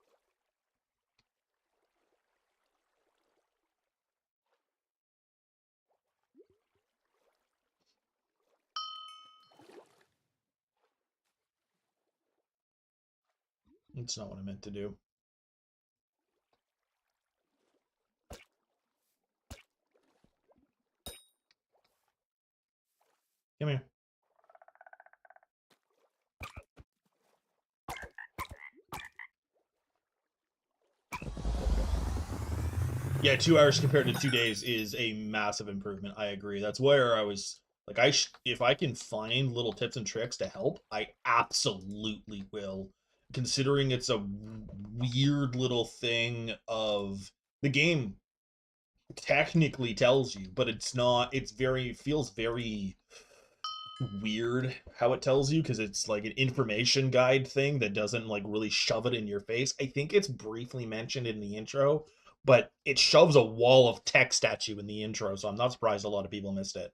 Speaker 1: it's not what I meant to do. Come here. Yeah, 2 hours compared to 2 days is a massive improvement. I agree. That's where I was like, if I can find little tips and tricks to help, I absolutely will. Considering it's a weird little thing of the game technically tells you, but it's not. Feels very weird how it tells you because it's like an information guide thing that doesn't like really shove it in your face. I think it's briefly mentioned in the intro, but it shoves a wall of text at you in the intro, so I'm not surprised a lot of people missed it.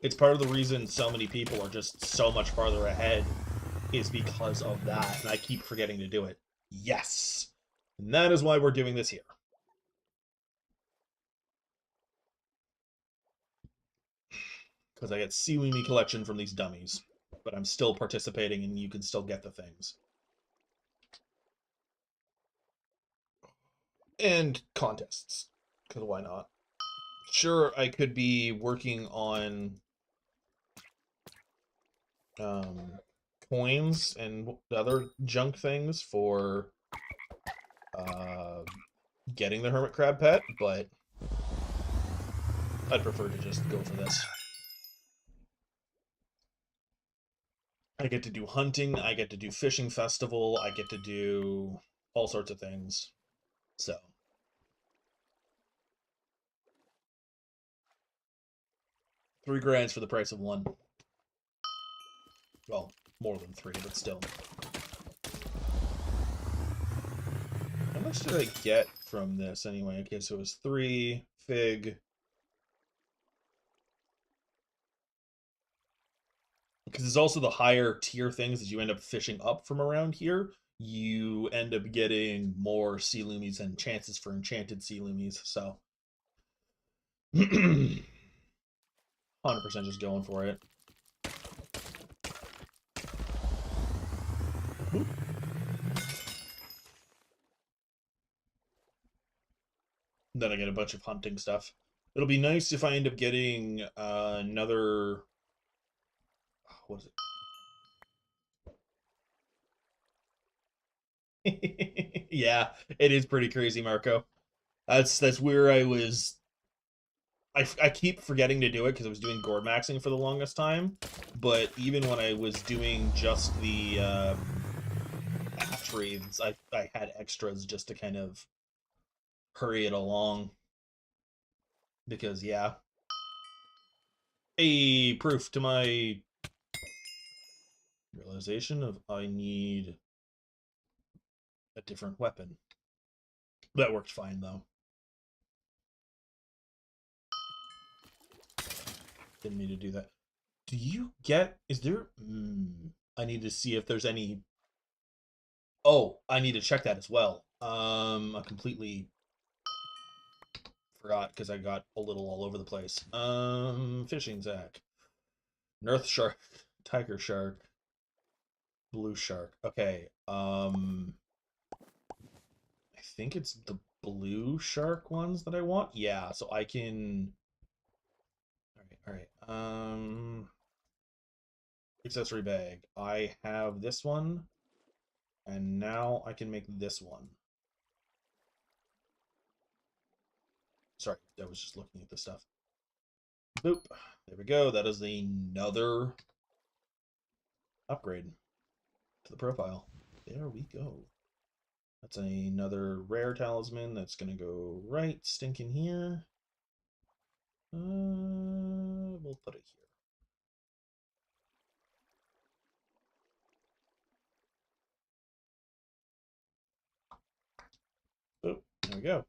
Speaker 1: It's part of the reason so many people are just so much farther ahead is because of that, and I keep forgetting to do it. Yes. And that is why we're doing this here. Because I get Seaweemy collection from these dummies, but I'm still participating and you can still get the things. And contests, because why not? Sure, I could be working on coins and other junk things for getting the hermit crab pet, but I'd prefer to just go for this. I get to do hunting, I get to do fishing festival, I get to do all sorts of things. So 3 grand for the price of 1. Well, more than 3, but still. How much did I get from this anyway? Okay, so it was 3 fig. Because it's also the higher tier things that you end up fishing up from around here. You end up getting more sea loomies and chances for enchanted sea loomies. So 100% just going for it. Boop. Then I get a bunch of hunting stuff. It'll be nice if I end up getting another. What is it? Yeah, it is pretty crazy, Marco. That's where I was. I keep forgetting to do it because I was doing gourd maxing for the longest time. But even when I was doing just the trades, I had extras just to kind of hurry it along. Because yeah, a proof to my realization of I need a different weapon. That worked fine though. Didn't need to do that. Do you get? Is there? I need to see if there's any. Oh, I need to check that as well. I completely forgot because I got a little all over the place. Fishing Zack, North Shark, Tiger Shark, Blue Shark. Okay. I think it's the blue shark ones that I want. Yeah, so I can. All right, all right. Accessory bag. I have this one, and now I can make this one. Sorry, I was just looking at the stuff. Boop. There we go. That is another upgrade to the profile. There we go. That's another rare talisman that's going to go right stinking here. We'll put it here. Oh, there we go.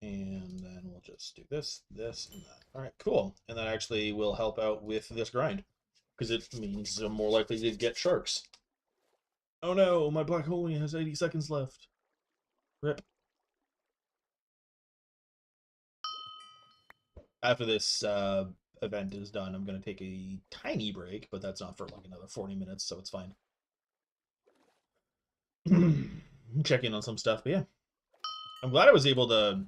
Speaker 1: And then we'll just do this, this, and that. All right, cool. And that actually will help out with this grind because it means I'm more likely to get sharks. Oh no, my black hole only has 80 seconds left. Rip. After this event is done, I'm going to take a tiny break, but that's not for like another 40 minutes, so it's fine. Check in on some stuff, but yeah. I'm glad I was able to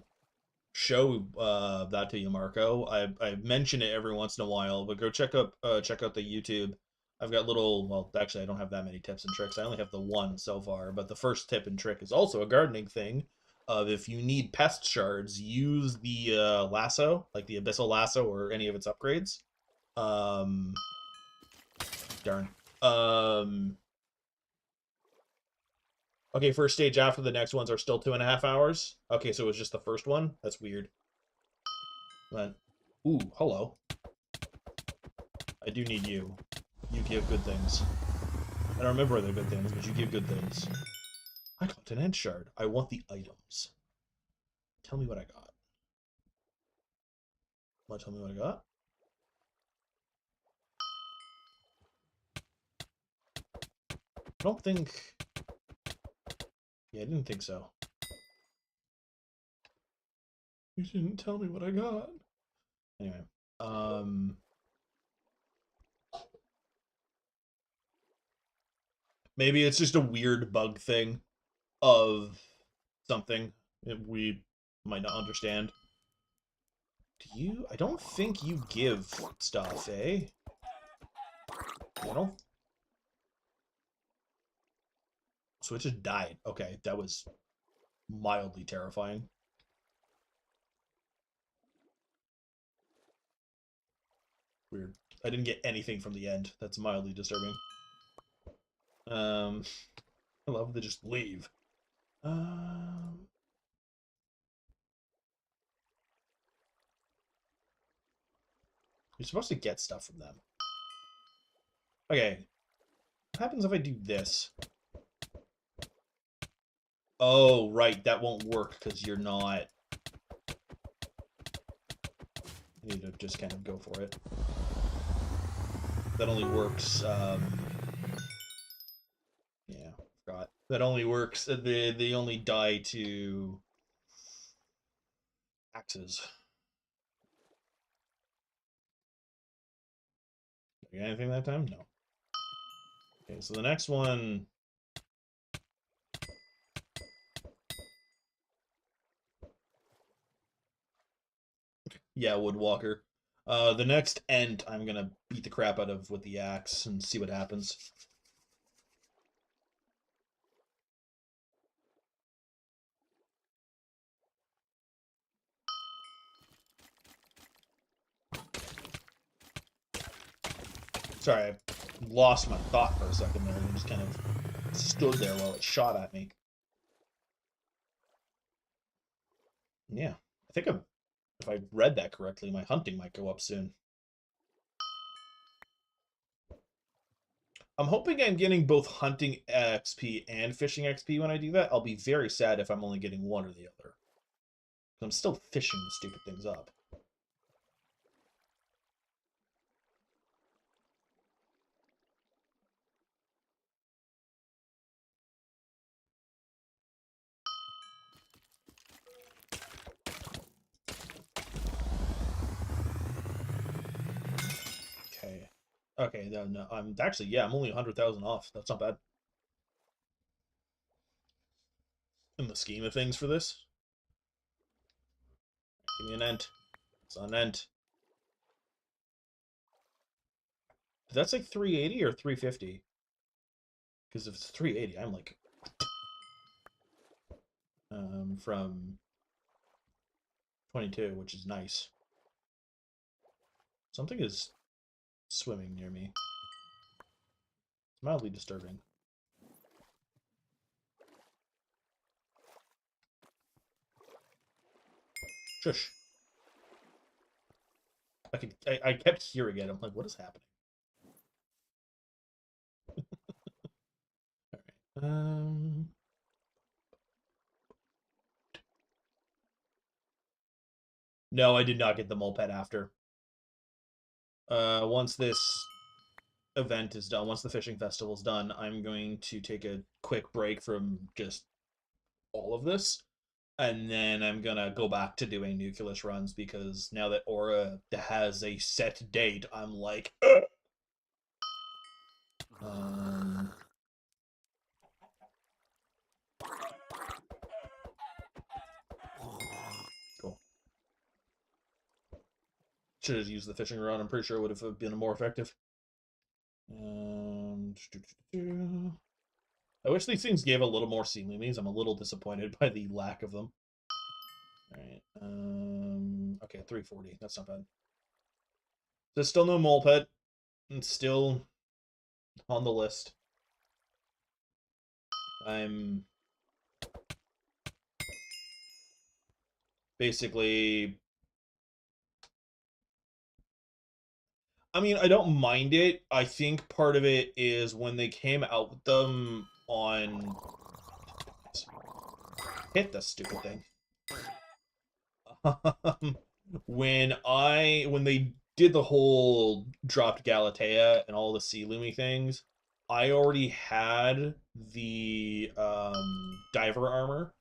Speaker 1: show that to you, Marco. I mention it every once in a while, but go check out the YouTube. I've got little, well, actually I don't have that many tips and tricks. I only have the one so far, but the first tip and trick is also a gardening thing. Of if you need pest shards, use the lasso, like the abyssal lasso or any of its upgrades. Um, darn. Um, okay, first stage after the next ones are still 2.5 hours. Okay, so it was just the first one. That's weird. Then, ooh, hello. I do need you. You give good things. I don't remember the good things, but you give good things. I got an end shard. I want the items. Tell me what I got. Want to tell me what I got? I don't think... Yeah, I didn't think so. You didn't tell me what I got. Anyway. Maybe it's just a weird bug thing of something that we might not understand. Do you? I don't think you give stuff, eh? I don't. So it just died. Okay, that was mildly terrifying. Weird. I didn't get anything from the end. That's mildly disturbing. Um, I love to just leave. Um, you're supposed to get stuff from them. Okay. What happens if I do this? Oh, right. That won't work because you're not... I need to just kind of go for it. That only works, yeah, forgot. That only works, they only die to axes. Did I get anything that time? No. Okay, so the next one Yeah, Woodwalker. The next Ent, I'm gonna beat the crap out of with the axe and see what happens. Sorry, I lost my thought for a second there and just kind of stood there while it shot at me. Yeah, I think if I read that correctly, my hunting might go up soon. I'm hoping I'm getting both hunting XP and fishing XP when I do that. I'll be very sad if I'm only getting one or the other. I'm still fishing the stupid things up. Okay. Okay, no, I'm actually, yeah, I'm only 100,000 off. That's not bad. In the scheme of things for this. Give me an Ent. It's an Ent. That's like 380 or 350? Because if it's 380, I'm like from 22, which is nice. Something is swimming near me. It's mildly disturbing. Shush. I kept hearing it. I'm like, what is happening? All right. No, I did not get the mole pet after. Once this event is done, once the fishing festival is done, I'm going to take a quick break from just all of this, and then I'm gonna go back to doing nucleus runs because now that Aura has a set date, I'm like, ugh! um, cool. Should have used the fishing rod. I'm pretty sure it would have been more effective. I wish these things gave a little more sea loomies. I'm a little disappointed by the lack of them. All right. Okay, 340. That's not bad. There's still no mole pet. It's still on the list. I'm basically. I mean, I don't mind it. I think part of it is when they came out with them on. Hit the stupid thing. When they did the whole dropped Galatea and all the sea loomy things, I already had the diver armor,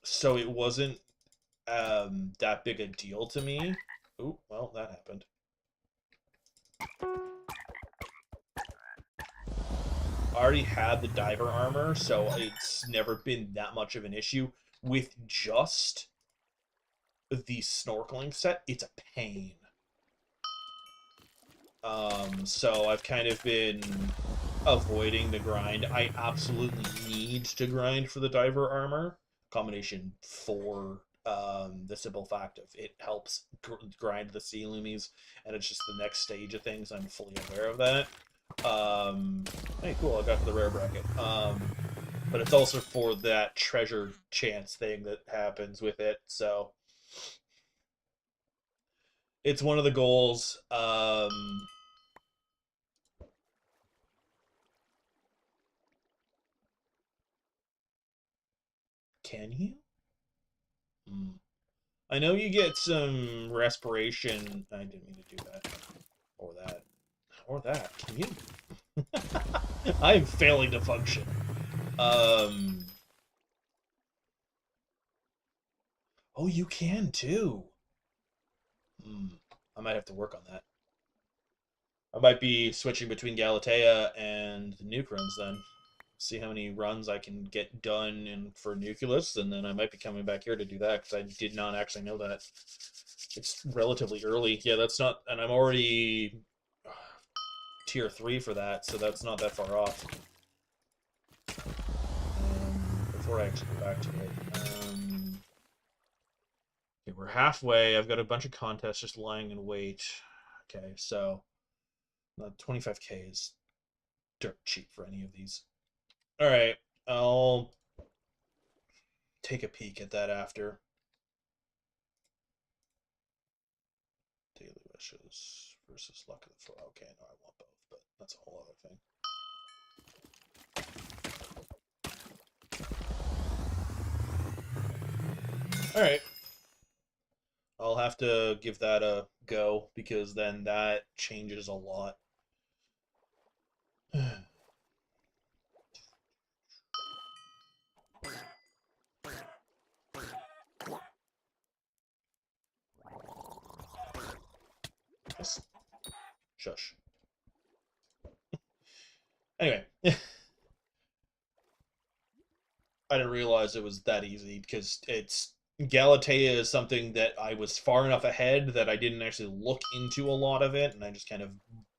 Speaker 1: so it wasn't that big a deal to me. Oh, well, that happened. I already had the diver armor, so it's never been that much of an issue. With just the snorkeling set, it's a pain. So I've kind of been avoiding the grind. I absolutely need to grind for the diver armor combination for the simple fact of it helps grind the sea loomies, and it's just the next stage of things. I'm fully aware of that. Hey, cool! I got to the rare bracket. But it's also for that treasure chance thing that happens with it. So it's one of the goals. Can you? Hmm. I know you get some respiration. I didn't mean to do that. Or that. Or that. Can you? I'm failing to function. Um. Oh, you can too. Hmm. I might have to work on that. I might be switching between Galatea and the Nuke runs then. see how many runs I can get done for Nucleus, and then I might be coming back here to do that because I did not actually know that. It's relatively early. Yeah, that's not, and I'm already tier 3 for that, so that's not that far off. Before I actually go back to it. Okay, we're halfway. I've got a bunch of contests just lying in wait. Okay, so 25k is dirt cheap for any of these. All right, I'll take a peek at that after. Daily wishes versus luck of the four. Okay, no, I want both, but that's a whole other thing. All right. I'll have to give that a go because then that changes a lot. Yes. Shush. Anyway, I didn't realize it was that easy because it's Galatea is something that I was far enough ahead that I didn't actually look into a lot of it, and I just kind of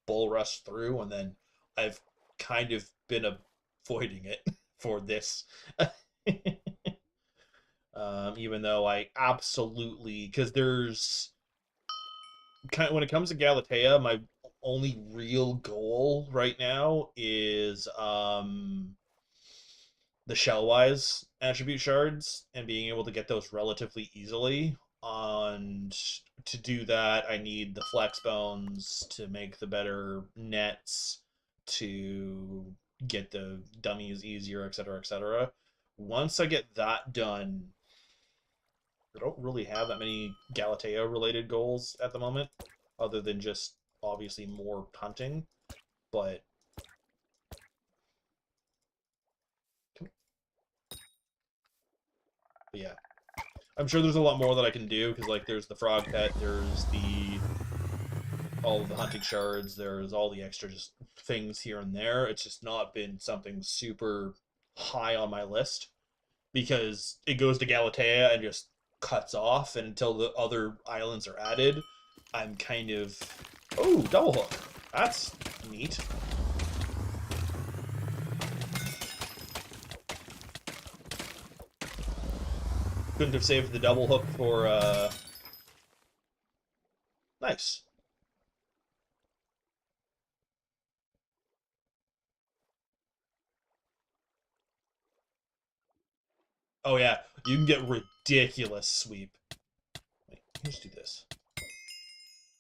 Speaker 1: bull rushed through, and then I've kind of been avoiding it for this. Even though I absolutely, because there's kind of, when it comes to Galatea, my only real goal right now is the shell-wise attribute shards and being able to get those relatively easily. And to do that, I need the flex bones to make the better nets, to get the dummies easier, etc., etc. Once I get that done, I don't really have that many Galatea related goals at the moment, other than just obviously more hunting. But yeah, I'm sure there's a lot more that I can do because like there's the frog pet, there's the all of the hunting shards, there's all the extra just things here and there. It's just not been something super high on my list because it goes to Galatea and just cuts off, and until the other islands are added, I'm kind of oh, double hook. That's neat. Couldn't have saved the double hook for nice. Oh yeah, you can get ridiculous sweep. Wait, let's do this.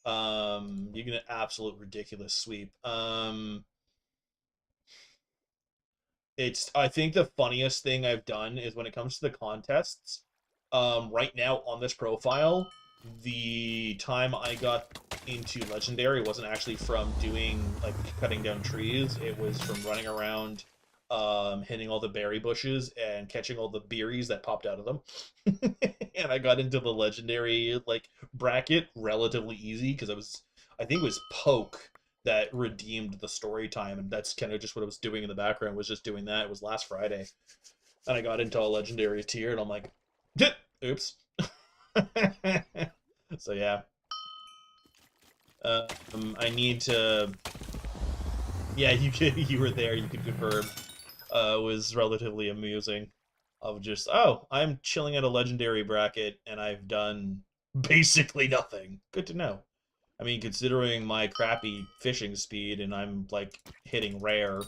Speaker 1: You can get absolute ridiculous sweep. It's I think the funniest thing I've done is when it comes to the contests. Right now on this profile, the time I got into legendary wasn't actually from doing like cutting down trees. It was from running around, hitting all the berry bushes and catching all the berries that popped out of them. And I got into the legendary like bracket relatively easy because I think it was poke that redeemed the story time, and that's kind of just what I was doing in the background, was just doing that. It was last Friday, and I got into a legendary tier, and I'm like, oops. So yeah, I need to. Yeah, you were there. You could confirm. It was relatively amusing. Of just I'm chilling at a legendary bracket, and I've done basically nothing. Good to know. I mean, considering my crappy fishing speed, and I'm like hitting rare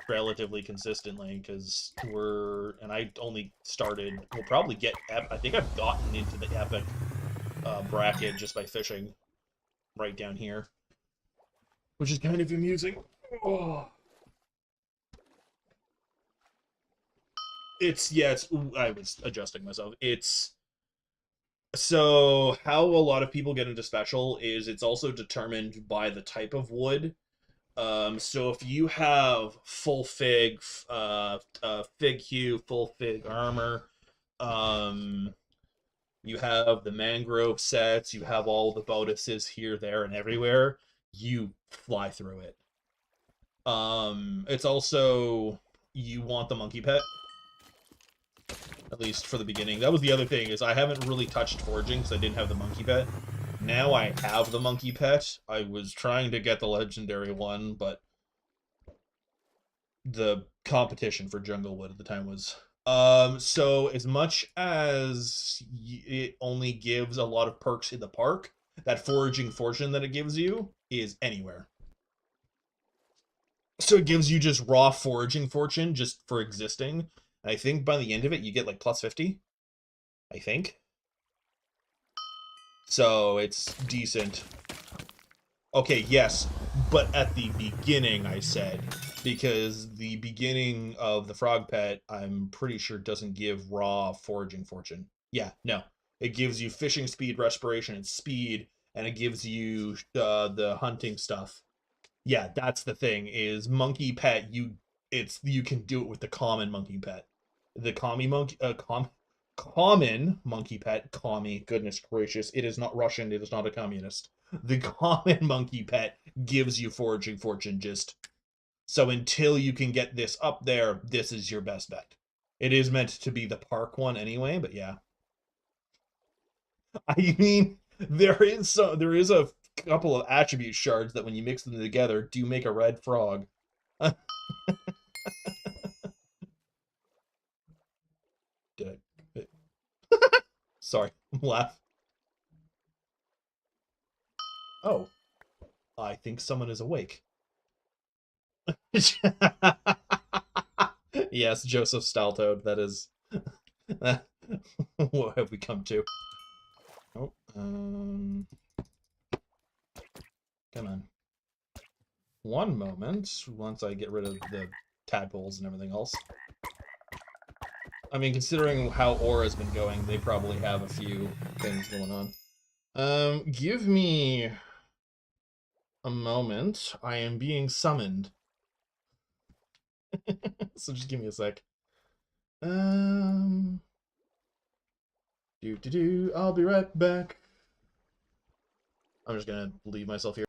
Speaker 1: relatively consistently because I only started. We'll probably get. I think I've gotten into the epic bracket just by fishing right down here, which is kind of amusing. Oh. It's yeah. It's I was adjusting myself. It's so how a lot of people get into special is it's also determined by the type of wood. So if you have full fig, fig hue, full fig armor, um, you have the mangrove sets, you have all the bonuses here, there, and everywhere, you fly through it. It's also you want the monkey pet, at least for the beginning. That was the other thing, is I haven't really touched foraging because I didn't have the monkey pet. Now I have the monkey pet. I was trying to get the legendary one, but the competition for Junglewood at the time was so as much as it only gives a lot of perks in the park, that foraging fortune that it gives you is anywhere. So it gives you just raw foraging fortune just for existing. And I think by the end of it you get like plus 50, I think. So it's decent. Okay, yes, but at the beginning I said, because the beginning of the frog pet, I'm pretty sure doesn't give raw foraging fortune. Yeah, no. It gives you fishing speed, respiration, and speed, and it gives you the hunting stuff. Yeah, that's the thing, is monkey pet, you can do it with the common monkey pet. The common monkey pet, commie, goodness gracious, it is not Russian, it is not a communist. The common monkey pet gives you foraging fortune, just so until you can get this up there, this is your best bet. It is meant to be the park one anyway, but yeah. I mean, there is a couple of attribute shards that when you mix them together do make a red frog. Did I? Sorry, laugh. Oh, I think someone is awake. Yes, Joseph Staltoad. That is. What have we come to? Oh, come on. One moment. Once I get rid of the tadpoles and everything else. I mean, considering how Aura's been going, they probably have a few things going on. Give me a moment. I am being summoned. So just give me a sec. Um, I'll be right back. I'm just gonna leave myself here.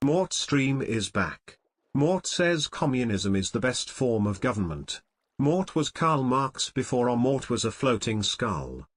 Speaker 2: Mort stream is back. Mort says communism is the best form of government. Mort was Karl Marx before, or Mort was a floating skull.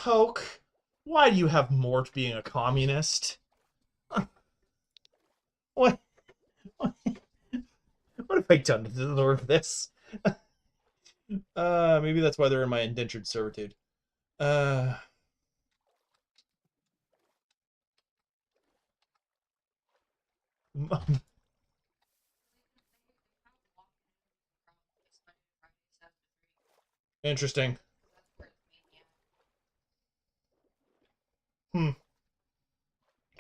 Speaker 1: Poke, why do you have Mort being a communist? What? What have I done to deserve this? Maybe that's why they're in my indentured servitude. Uh, Interesting. Hmm.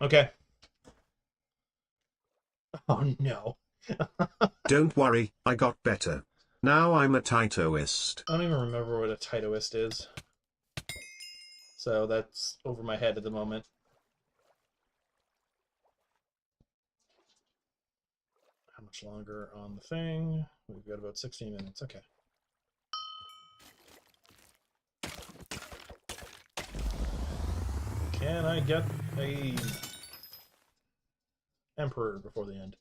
Speaker 1: Okay. Oh no.
Speaker 2: Don't worry, I got better. Now I'm a Taitoist.
Speaker 1: I don't even remember what a Taitoist is. So that's over my head at the moment. How much longer on the thing? We've got about 16 minutes. Okay. Can I get a Emperor before the end?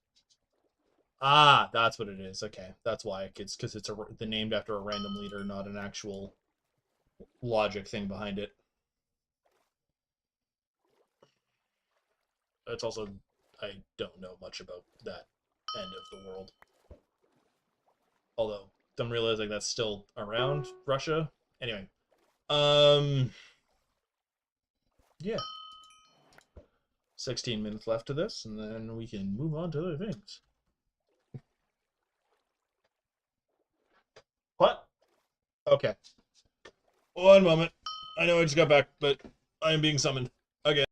Speaker 1: Ah, that's what it is. Okay, that's why. It's because it's the named after a random leader, not an actual logic thing behind it. It's also I don't know much about that end of the world. Although I'm realizing that's still around Russia. Anyway, um, yeah, 16 minutes left to this, and then we can move on to other things. What? Okay. One moment. I know I just got back, but I am being summoned again.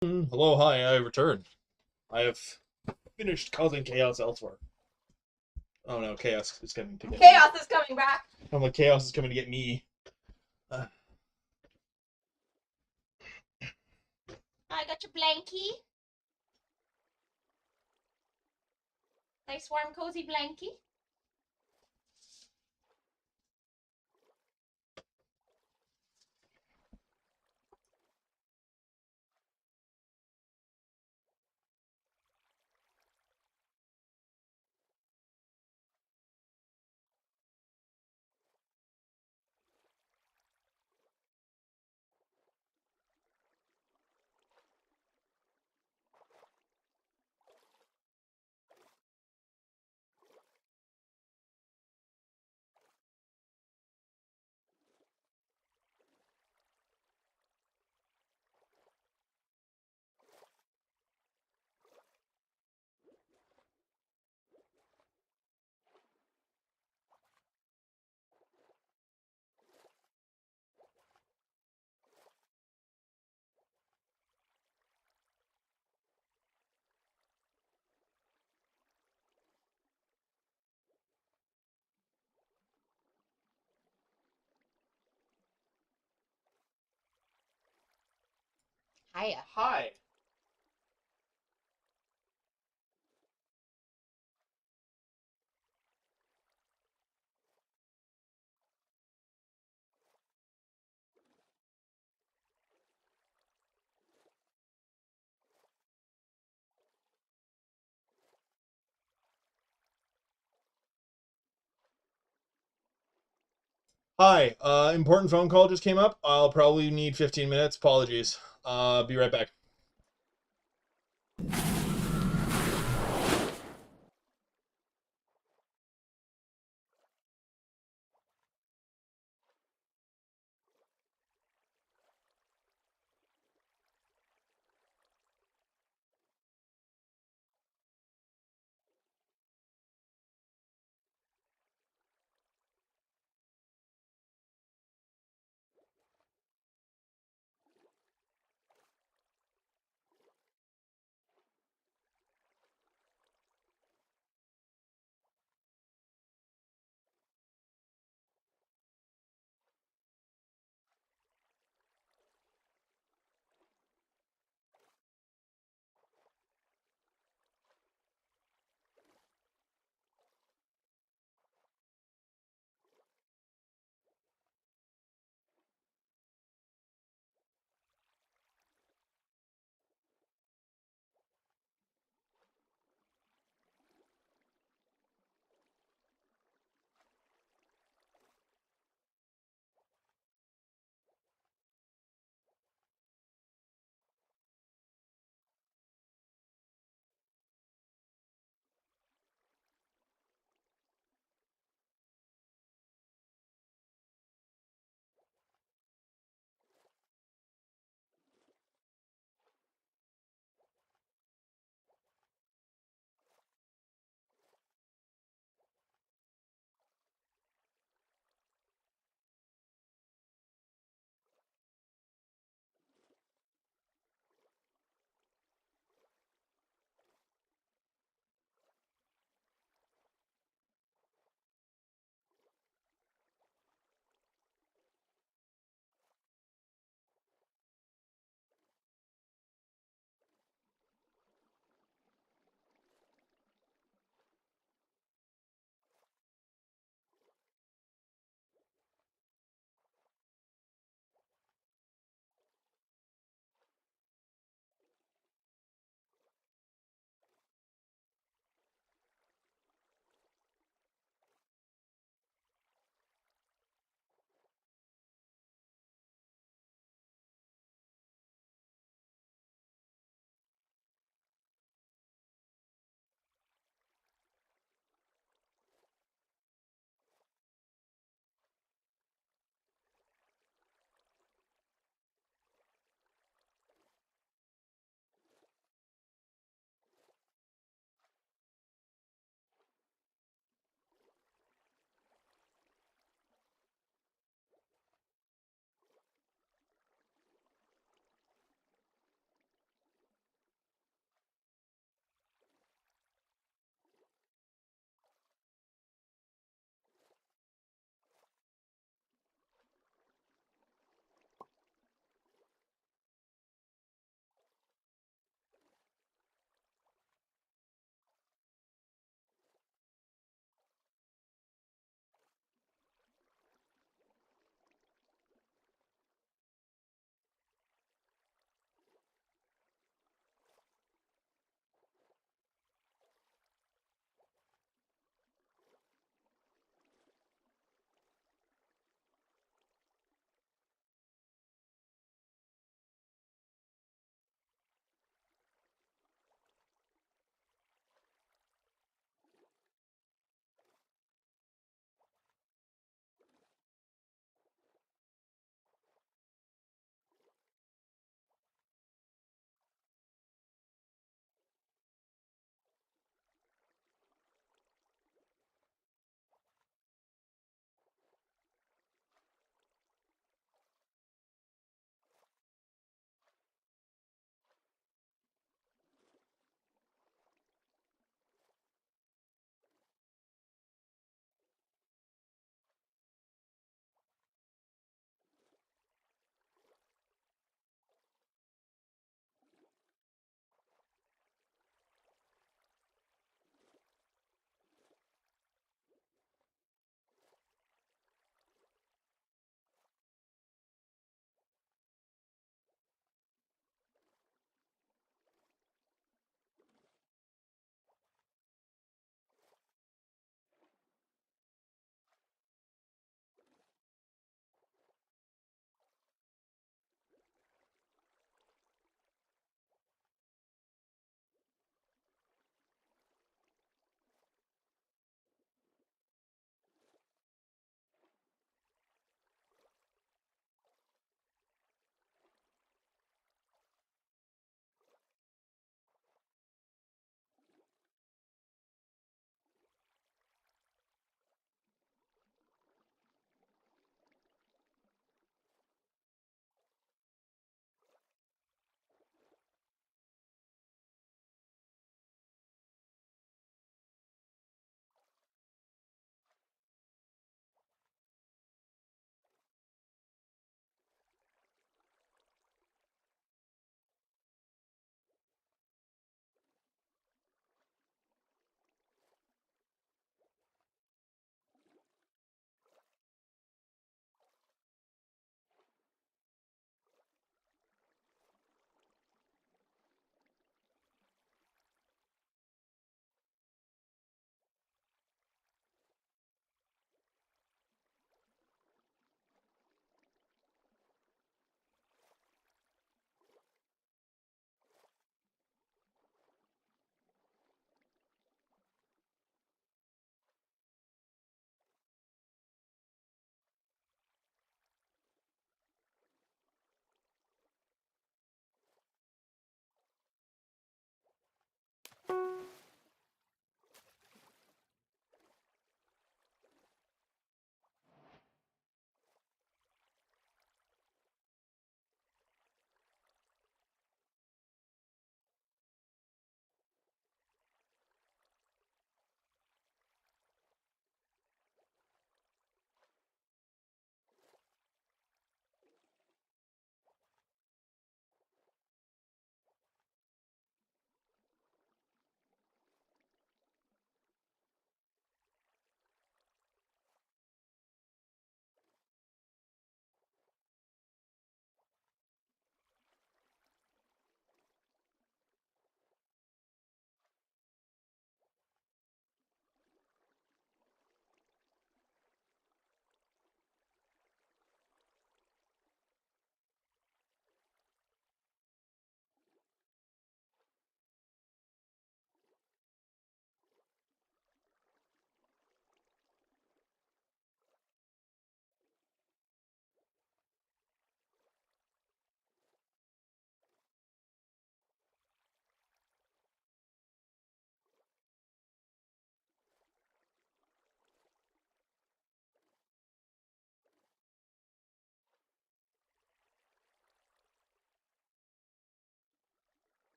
Speaker 1: Hello, hi, I returned. I have finished causing chaos elsewhere. Oh no, chaos is coming to get me.
Speaker 3: Chaos is coming back.
Speaker 1: I'm like, chaos is coming to get me. Uh,
Speaker 3: I got your blankie. Nice warm cozy blankie. Hiya.
Speaker 1: Hi. Hi. Important phone call just came up. I'll probably need 15 minutes. Apologies. Be right back.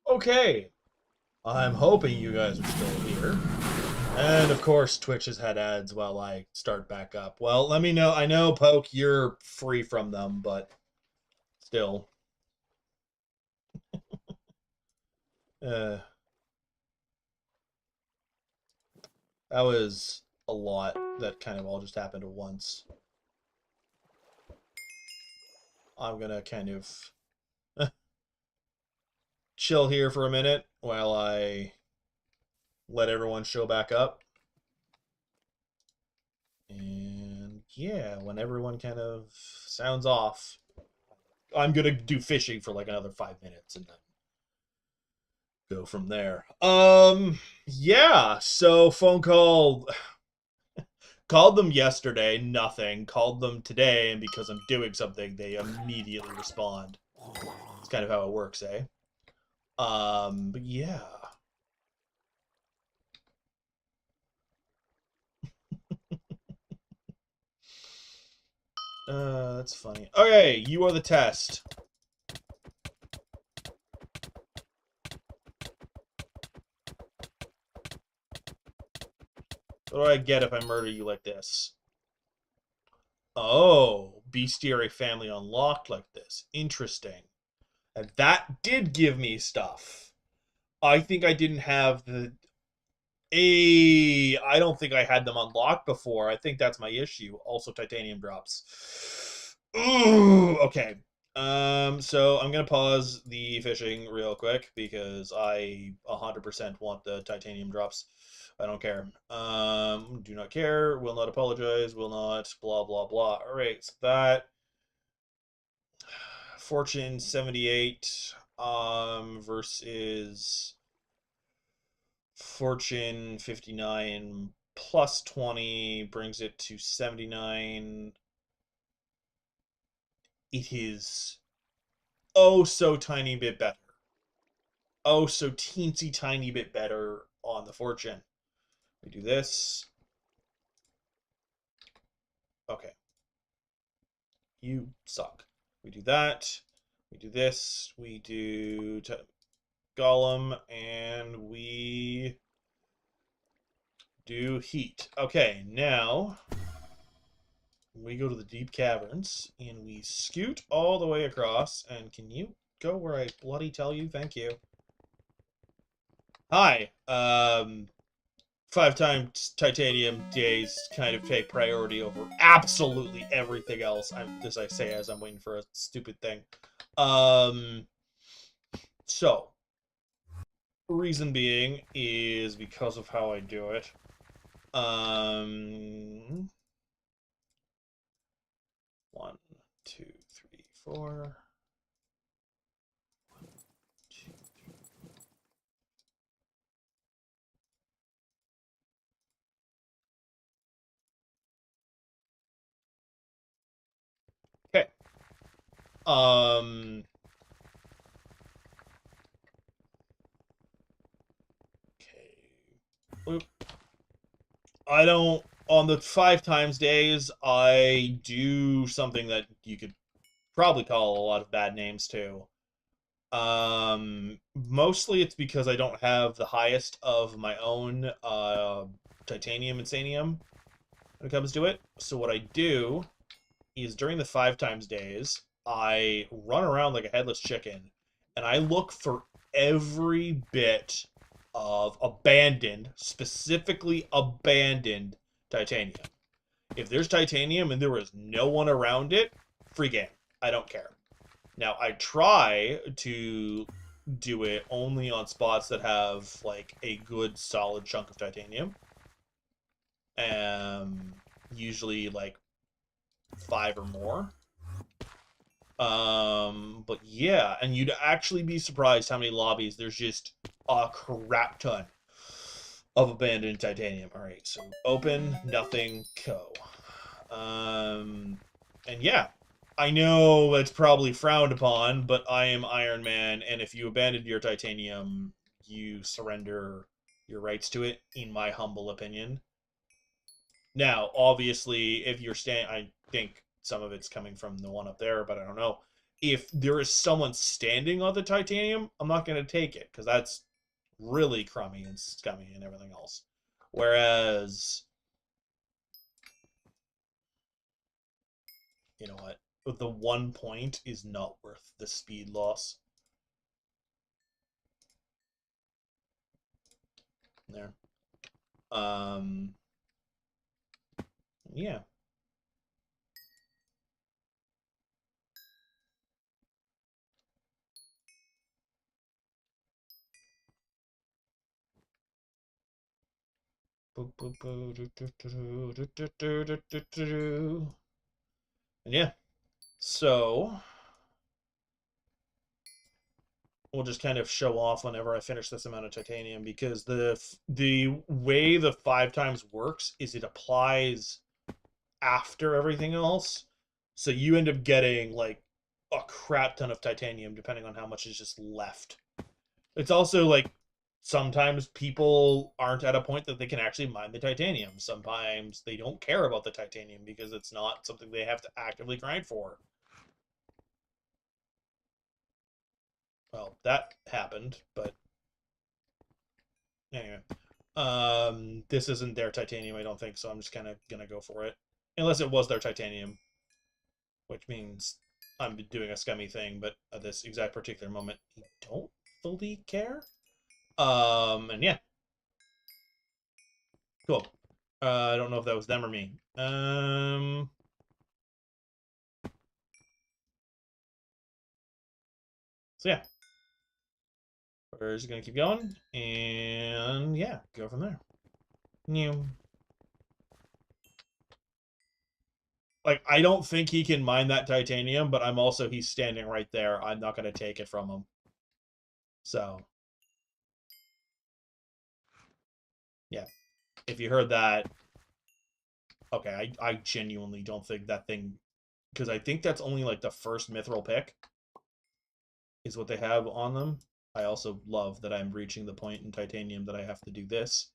Speaker 1: Okay, I'm hoping you guys are still here. And of course, Twitch has had ads while I start back up. Well, let me know. I know, Poke, you're free from them, but still. Uh, that was a lot that kind of all just happened at once. I'm gonna kind of chill here for a minute while I let everyone show back up. And yeah, when everyone kind of sounds off, I'm gonna do fishing for like another 5 minutes and then go from there. Yeah, so phone call. Called them yesterday, nothing. Called them today, and because I'm doing something, they immediately respond. It's kind of how it works, eh? But yeah. That's funny. Okay, you are the test. What do I get if I murder you like this? Oh, bestiary family unlocked like this. Interesting. And that did give me stuff. I think I didn't have the I don't think I had them unlocked before. I think that's my issue. Also, titanium drops. Ooh, okay. So I'm gonna pause the fishing real quick because I 100% want the titanium drops. I don't care. Do not care. Will not apologize. Will not. Blah blah blah. All right. So that Fortune 78 versus Fortune 59 plus 20 brings it to 79. It is oh so tiny bit better. Oh so teensy tiny bit better on the Fortune. We do this. Okay. You suck. We do that. We do this. We do Golem. And we do heat. Okay, now we go to the deep caverns and we scoot all the way across. And can you go where I bloody tell you? Thank you. Hi. 5 times titanium days kind of take priority over absolutely everything else. This I say as I'm waiting for a stupid thing. So reason being is because of how I do it. One, two, three, four. One, two, three. Okay. Okay. I don't. On the 5 times days, I do something that you could probably call a lot of bad names too. Mostly it's because I don't have the highest of my own titanium and sanium when it comes to it. So what I do is during the 5 times days, I run around like a headless chicken and I look for every bit of abandoned, specifically abandoned titanium. If there's titanium and there is no one around it, free game. I don't care. Now, I try to do it only on spots that have like a good solid chunk of titanium. Usually like 5 or more. But yeah, and you'd actually be surprised how many lobbies there's just a crap ton of abandoned titanium. All right, so open, nothing, co. And yeah, I know it's probably frowned upon, but I am Iron Man, and if you abandon your titanium, you surrender your rights to it, in my humble opinion. Now, obviously, if you're I think some of it's coming from the one up there, but I don't know. if there is someone standing on the titanium, I'm not going to take it because that's really crummy and scummy and everything else. Whereas, you know what? The 1 point is not worth the speed loss. There. Yeah. And yeah, so we'll just kind of show off whenever I finish this amount of titanium, because the way the 5 times works is it applies after everything else. So you end up getting like a crap ton of titanium depending on how much is just left. It's also like sometimes people aren't at a point that they can actually mine the titanium. Sometimes they don't care about the titanium because it's not something they have to actively grind for. Well, that happened, but anyway. This isn't their titanium, I don't think, so I'm just kind of gonna go for it. Unless it was their titanium, which means I'm doing a scummy thing, but at this exact particular moment, I don't fully care. And yeah. Cool. I don't know if that was them or me. So yeah. We're just gonna keep going, and yeah, go from there. New. Like, I don't think he can mine that titanium, but he's standing right there. I'm not gonna take it from him. So yeah. If you heard that, okay, I genuinely don't think that thing, because I think that's only like the first mithril pick is what they have on them. I also love that I'm reaching the point in titanium that I have to do this.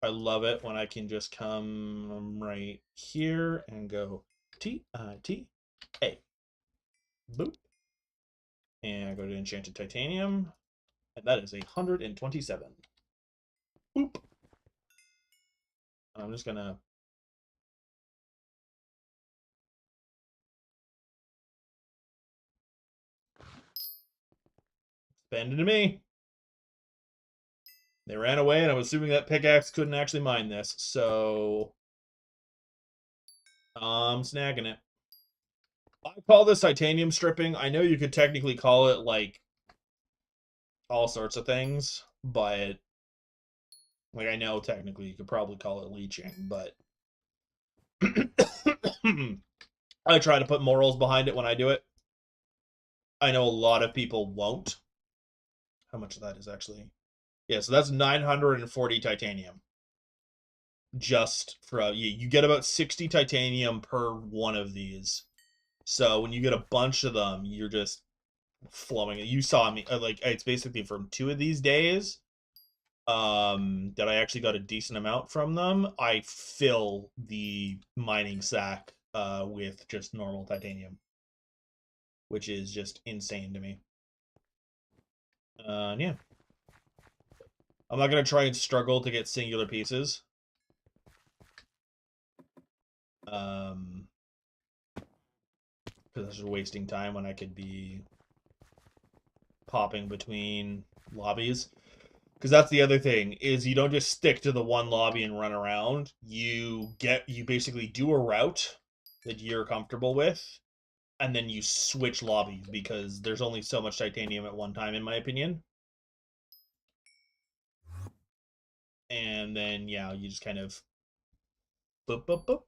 Speaker 1: I love it when I can just come right here and go T-I-T-A. Boop. And I go to Enchanted Titanium. And that is 127. Boop. I'm just gonna spend it to me. They ran away, and I'm assuming that pickaxe couldn't actually mine this, so I'm snagging it. I call this titanium stripping. I know you could technically call it, like, all sorts of things, but, like, I know technically you could probably call it leeching, but I try to put morals behind it when I do it. I know a lot of people won't. How much of that is actually... Yeah, so that's 940 titanium. Just for... you get about 60 titanium per one of these. So when you get a bunch of them, you're just flowing. You saw me, like, it's basically from 2 of these days that I actually got a decent amount from them. I fill the mining sack with just normal titanium, which is just insane to me. Yeah. I'm not going to try and struggle to get singular pieces. Because it's wasting time when I could be popping between lobbies. Because that's the other thing, is you don't just stick to the one lobby and run around. You basically do a route that you're comfortable with, and then you switch lobbies, because there's only so much titanium at one time, in my opinion. And then, yeah, you just kind of... Boop, boop, boop.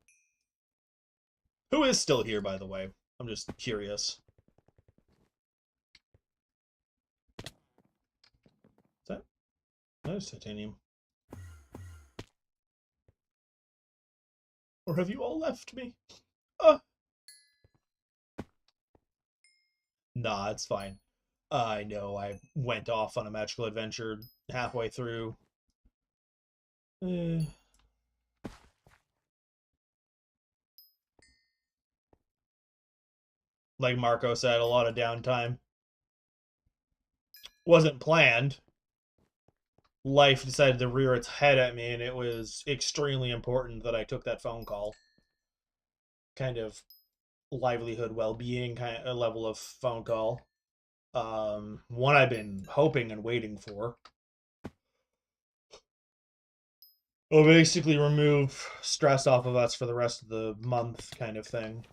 Speaker 1: Who is still here, by the way? I'm just curious. Is that... That is titanium. Or have you all left me? Nah, it's fine. I know I went off on a magical adventure halfway through. Eh. like Marco said, a lot of downtime. Wasn't planned. Life decided to rear its head at me, and it was extremely important that I took that phone call. Kind of livelihood, well-being kind of level of phone call. One I've been hoping and waiting for. Will basically remove stress off of us for the rest of the month, kind of thing.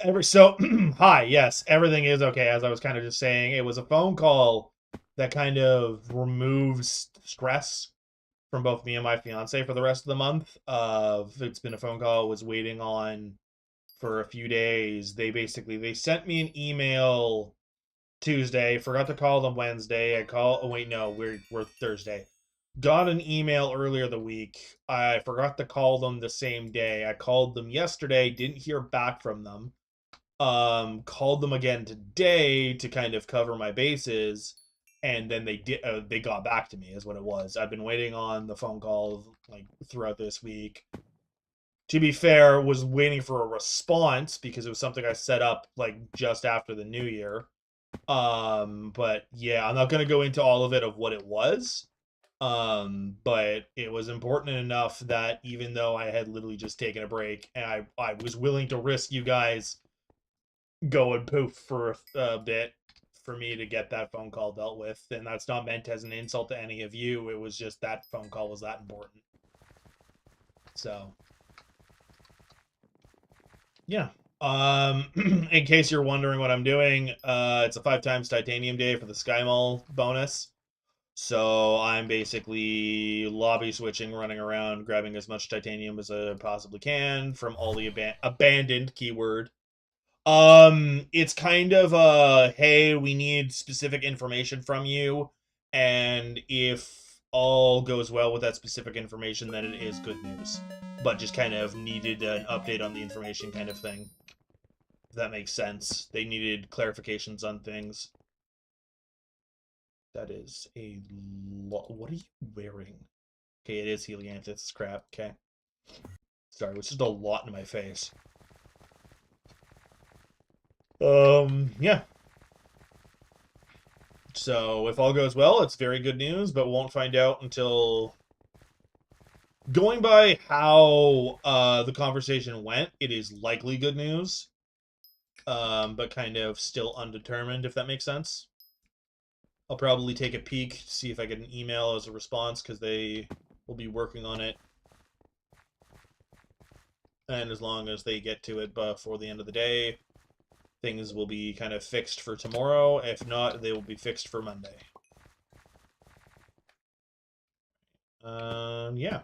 Speaker 1: Hi, yes, everything is okay. As I was kind of just saying, it was a phone call that kind of removes stress from both me and my fiance for the rest of the month. It's been a phone call I was waiting on for a few days. They sent me an email Tuesday, forgot to call them Wednesday. Oh wait, no, we're Thursday. Got an email earlier the week. I forgot to call them the same day. I called them yesterday, didn't hear back from them. Called them again today to kind of cover my bases, and then they got back to me is what it was. I've been waiting on the phone call like throughout this week. To be fair, was waiting for a response because it was something I set up like just after the new year. But yeah, I'm not gonna go into all of it of what it was. But it was important enough that even though I had literally just taken a break and I was willing to risk you guys going poof for a bit for me to get that phone call dealt with. And that's not meant as an insult to any of you. It was just that phone call was that important. So yeah. In case you're wondering what I'm doing, it's a 5 times titanium day for the Sky Mall bonus. So I'm basically lobby switching, running around, grabbing as much titanium as I possibly can from all the abandoned keyword. It's kind of hey, we need specific information from you, and if all goes well with that specific information, then it is good news. But just kind of needed an update on the information kind of thing. If that makes sense. They needed clarifications on things. That is a lot. What are you wearing? Okay, it is Helianthus crap. Okay. Sorry, it was just a lot in my face. Yeah. So if all goes well, it's very good news, but won't find out until going by how the conversation went, it is likely good news. But kind of still undetermined, if that makes sense. I'll probably take a peek, see if I get an email as a response, because they will be working on it. And as long as they get to it before the end of the day, things will be kind of fixed for tomorrow. If not, they will be fixed for Monday. Yeah.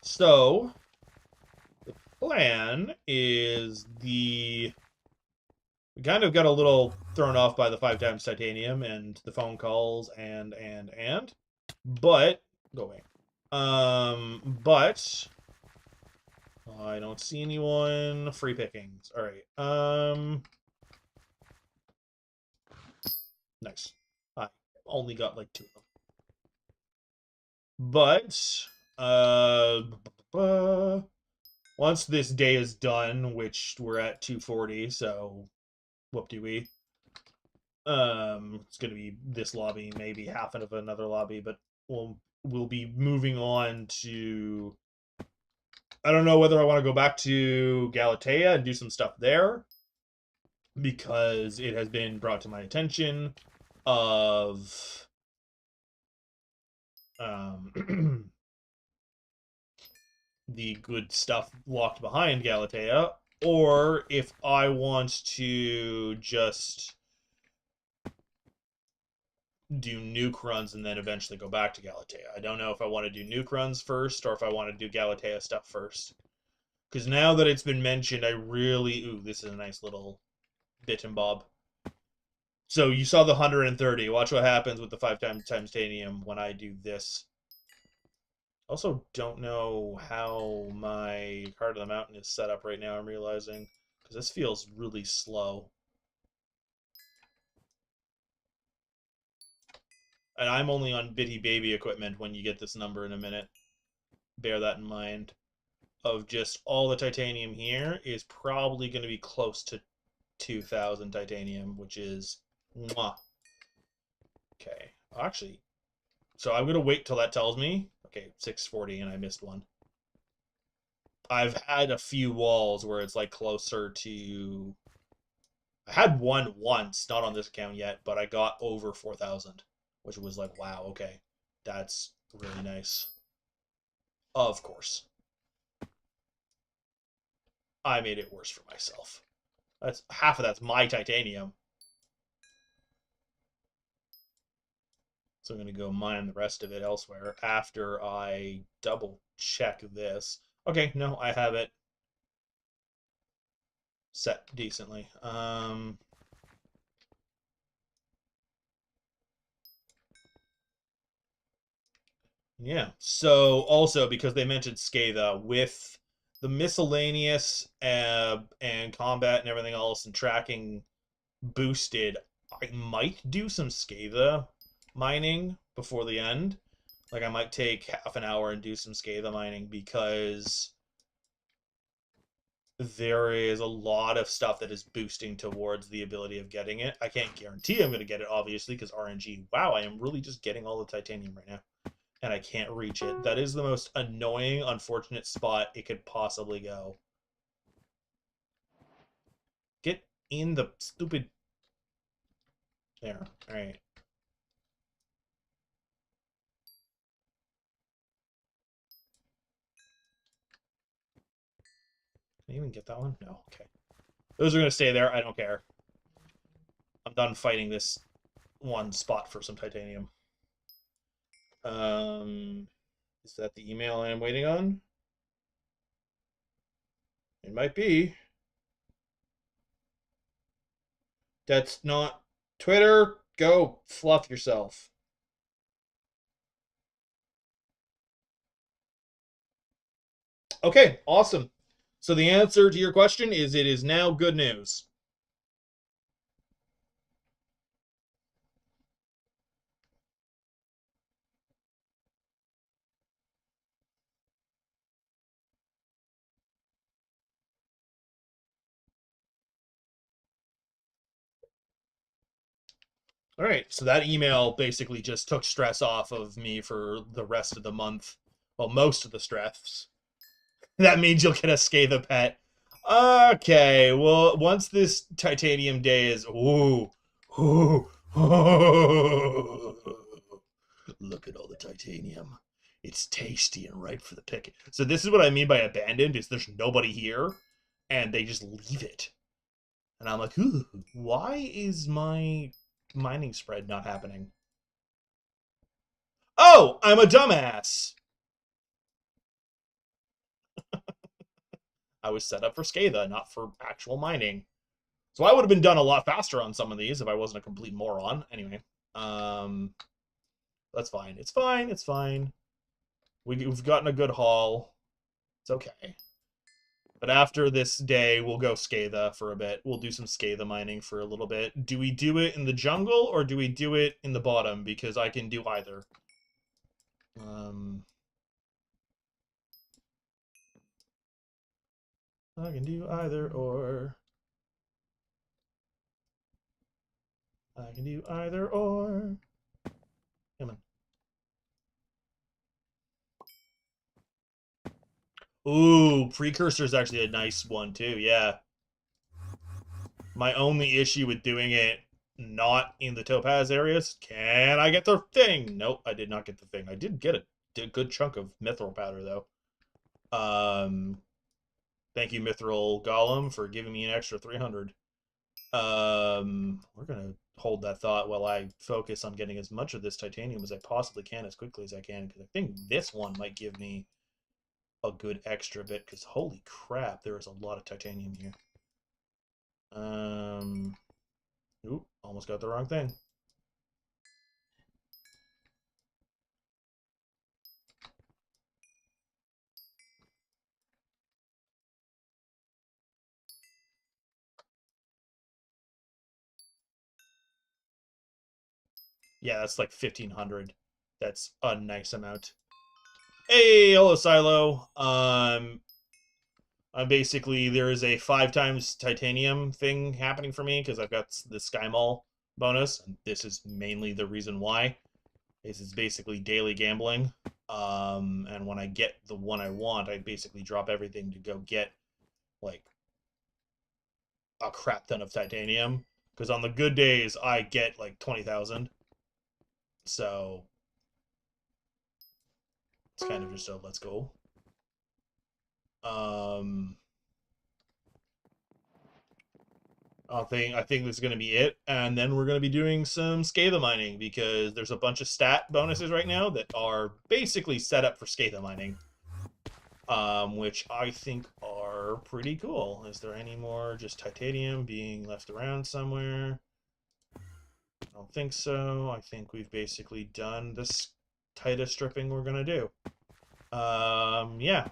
Speaker 1: So, the plan is we kind of got a little thrown off by the 5 times titanium and the phone calls but go away. But I don't see anyone free pickings. All right. Nice. I only got like 2 of them. But once this day is done, which we're at 240, so whoop-de-wee. It's gonna be this lobby, maybe half of another lobby, but we'll be moving on to. I don't know whether I want to go back to Galatea and do some stuff there, because it has been brought to my attention of the good stuff locked behind Galatea, or if I want to just do nuke runs and then eventually go back to Galatea. I don't know if I want to do nuke runs first or if I want to do Galatea stuff first. Because now that it's been mentioned, I really... Ooh, this is a nice little bit and bob. So you saw the 130. Watch what happens with the 5 times titanium when I do this. Also don't know how my Heart of the Mountain is set up right now, I'm realizing. Because this feels really slow. And I'm only on bitty baby equipment when you get this number in a minute. Bear that in mind. of just all the titanium here is probably going to be close to 2,000 titanium, which is mwah. Okay, actually, so I'm going to wait till that tells me. Okay, 640 and I missed one. I've had a few walls where it's like closer to... I had one once, not on this account yet, but I got over 4,000, which was like, wow, okay. That's really nice. Of course. I made it worse for myself. That's half of that's my titanium. So I'm going to go mine the rest of it elsewhere after I double check this. Okay, no, I have it set decently. Yeah. So also because they mentioned Scatha with the miscellaneous and combat and everything else and tracking boosted, I might do some Scatha mining before the end. Like I might take half an hour and do some Scatha mining because there is a lot of stuff that is boosting towards the ability of getting it. I can't guarantee I'm going to get it, obviously, because RNG. Wow, I am really just getting all the titanium right now. And I can't reach it. That is the most annoying, unfortunate spot it could possibly go. Get in the stupid... There. Alright. Can I even get that one? No. Okay. Those are going to stay there. I don't care. I'm done fighting this one spot for some titanium. Is that the email I am waiting on? It might be. That's not Twitter. Go fluff yourself. Okay, awesome. So the answer to your question is it is now good news. All right, so that email basically just took stress off of me for the rest of the month. Well, most of the stress. That means you'll get a Scatha pet. Okay, well, once this titanium day is... Ooh. Ooh. Look at all the titanium. It's tasty and ripe for the picking. So this is what I mean by abandoned, is there's nobody here, and they just leave it. And I'm like, ooh, why is my mining spread not happening? Oh, I'm a dumbass. I was set up for Scatha, not for actual mining. So I would have been done a lot faster on some of these if I wasn't a complete moron. Anyway, that's fine. It's fine. It's fine. We've gotten a good haul. It's okay. But after this day, we'll go Scatha for a bit. We'll do some Scatha mining for a little bit. Do we do it in the jungle or do we do it in the bottom? Because I can do either. I can do either or. I can do either or. Come on. Ooh, Precursor is actually a nice one too, yeah. My only issue with doing it not in the Topaz areas, can I get the thing? Nope, I did not get the thing. I did get a good chunk of mithril powder, though. Thank you, Mithril Golem, for giving me an extra 300. We're going to hold that thought while I focus on getting as much of this titanium as I possibly can as quickly as I can, because I think this one might give me a good extra bit, because holy crap, there is a lot of titanium here. Oop, almost got the wrong thing. Yeah, that's like 1,500. That's a nice amount. Hey, hello, Silo. I'm basically, there is a 5 times titanium thing happening for me because I've got the Sky Mall bonus, and this is mainly the reason why. This is basically daily gambling. And when I get the one I want, I basically drop everything to go get like a crap ton of titanium. Because on the good days, I get like 20,000. So it's kind of just a let's go. Um, I think this is going to be it, and then we're going to be doing some Scatha mining because there's a bunch of stat bonuses right now that are basically set up for Scatha mining, which I think are pretty cool. Is there any more just titanium being left around somewhere? I don't think so. I think we've basically done this tightest stripping we're going to do. Yeah.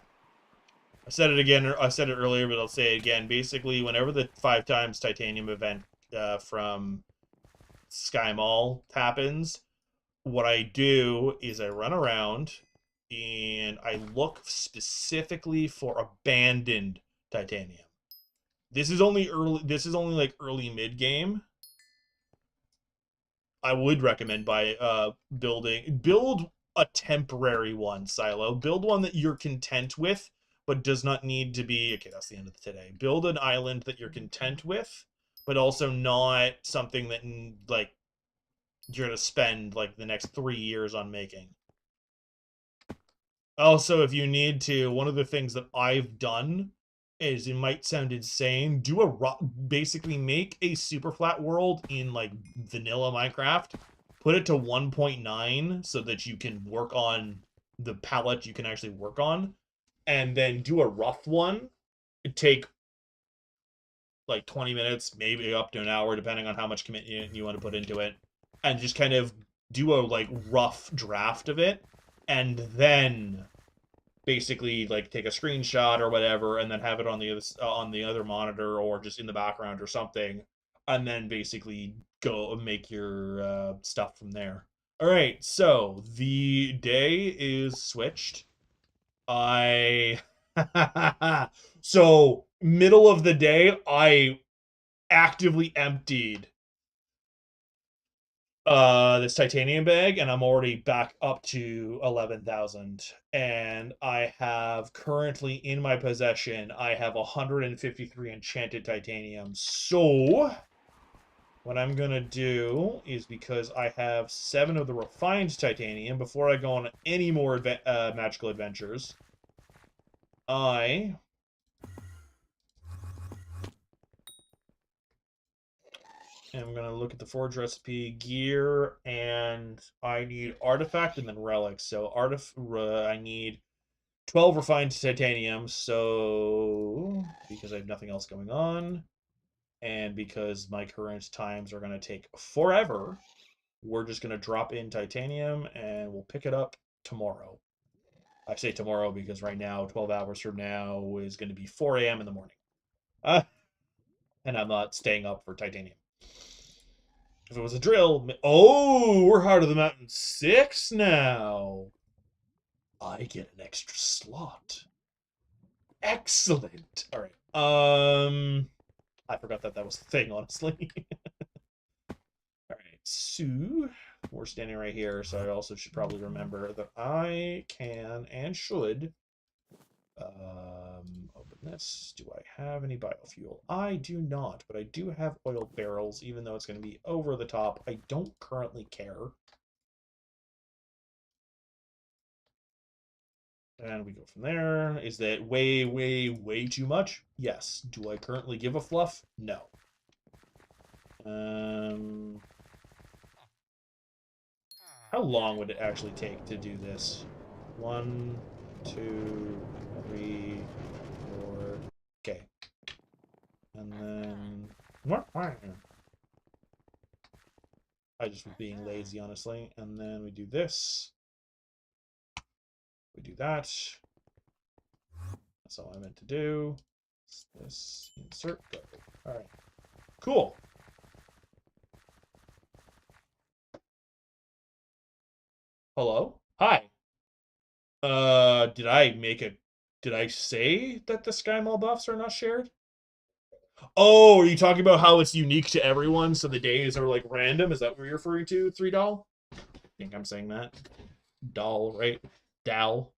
Speaker 1: I said it again. I said it earlier, but I'll say it again. Basically, whenever the 5 times titanium event from Sky Mall happens, what I do is I run around and I look specifically for abandoned titanium. This is only early. This is only like early mid game. I would recommend build a temporary one, Silo. Build one that you're content with, but does not need to be okay. That's the end of the today. Build an island that you're content with, but also not something that like you're gonna spend like the next 3 years on making. Also, if you need to, one of the things that I've done is, it might sound insane, basically make a super flat world in like vanilla Minecraft, put it to 1.9 so that you can work on the palette you can actually work on, and then do a rough one. It'd take like 20 minutes, maybe up to an hour, depending on how much commitment you want to put into it, and just kind of do a like rough draft of it, and then basically like take a screenshot or whatever, and then have it on the other monitor or just in the background or something, and then basically go make your stuff from there. All right, so the day is switched. I so middle of the day, I actively emptied this titanium bag, and I'm already back up to 11,000, and I have currently in my possession, I have 153 enchanted titanium. So what I'm gonna do is, because I have 7 of the refined titanium, before I go on any more magical adventures, I I'm gonna look at the forge recipe, gear, and I need artifact and then relics. So I need 12 refined titanium. So because I have nothing else going on, and because my current times are gonna take forever, we're just gonna drop in titanium and we'll pick it up tomorrow. I say tomorrow because right now, 12 hours from now, is going to be 4 a.m. in the morning. And I'm not staying up for titanium. If it was a drill, oh, we're Heart of the Mountain 6 now. I get an extra slot. Excellent. All right. I forgot that was a thing, honestly. All right, so we're standing right here, so I also should probably remember that I can and should open this. Do I have any biofuel? I do not, but I do have oil barrels, even though it's going to be over the top. I don't currently care. And we go from there. Is that way, way, way too much? Yes. Do I currently give a fluff? No. How long would it actually take to do this? 1, 2, 3, 4. Okay. And then I just was being lazy, honestly. And then we do this. We do that. That's all I meant to do. This, insert, go. All right. Cool. Hello? Hi. Did I make a Did I say that the Sky Mall buffs are not shared? Oh, are you talking about how it's unique to everyone, so the days are like random? Is that what you're referring to, 3 doll? I think I'm saying that. Doll, right? Dal.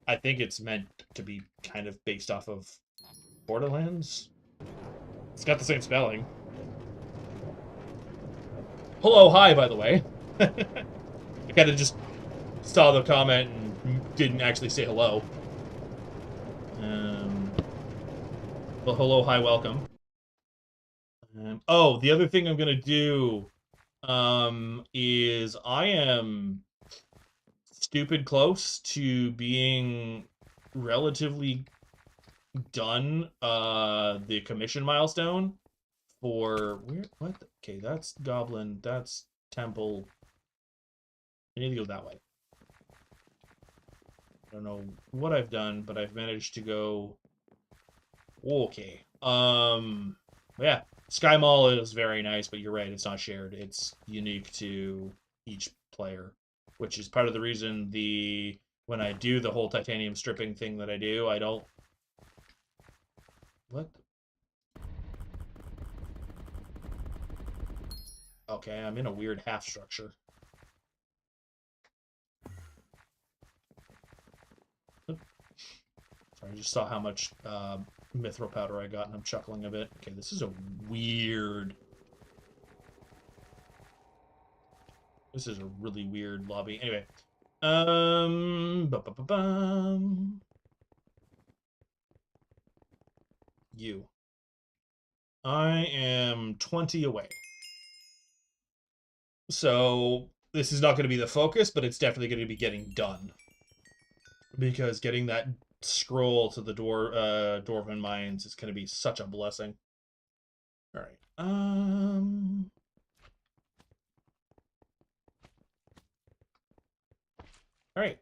Speaker 1: I think it's meant to be kind of based off of Borderlands. It's got the same spelling. Hello, hi, by the way. I kind of just saw the comment and didn't actually say hello. Well, hello, hi, welcome. Oh, the other thing I'm gonna do is I am stupid close to being relatively done the commission milestone for where what the, okay, that's goblin, that's temple. I need to go that way. I don't know what I've done, but I've managed to go okay. Yeah, Sky Mall is very nice, but you're right, it's not shared. It's unique to each player, which is part of the reason when I do the whole titanium stripping thing that I do, I don't what? Okay, I'm in a weird half structure. Sorry, I just saw how much mithril powder I got, and I'm chuckling a bit. Okay, this is a weird. This is a really weird lobby. Anyway, ba-ba-ba-bum. You. I am 20 away. So this is not going to be the focus, but it's definitely going to be getting done. Because getting that scroll to the Dwarven Mines is going to be such a blessing. All right. All right.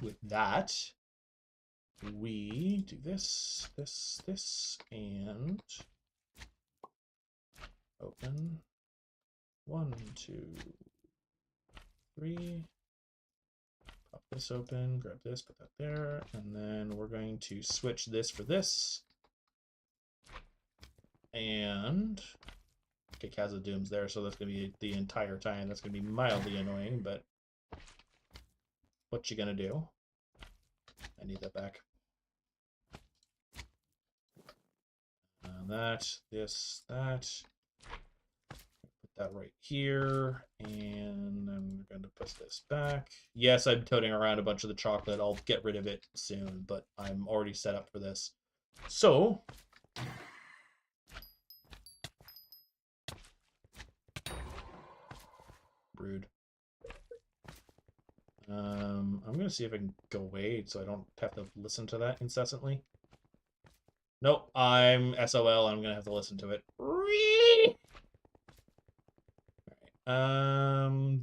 Speaker 1: With that, we do this, and open. 1, 2, 3. Pop this open, grab this, put that there, and then we're going to switch this for this. And okay, Kaza Doom's there, so that's gonna be the entire time. That's gonna be mildly annoying, but what you gonna do? I need that back. That, this, that. Put that right here, and I'm going to put this back. Yes, I'm toting around a bunch of the chocolate. I'll get rid of it soon, but I'm already set up for this. So, rude. I'm gonna see if I can go away so I don't have to listen to that incessantly. Nope, I'm SOL. I'm gonna have to listen to it.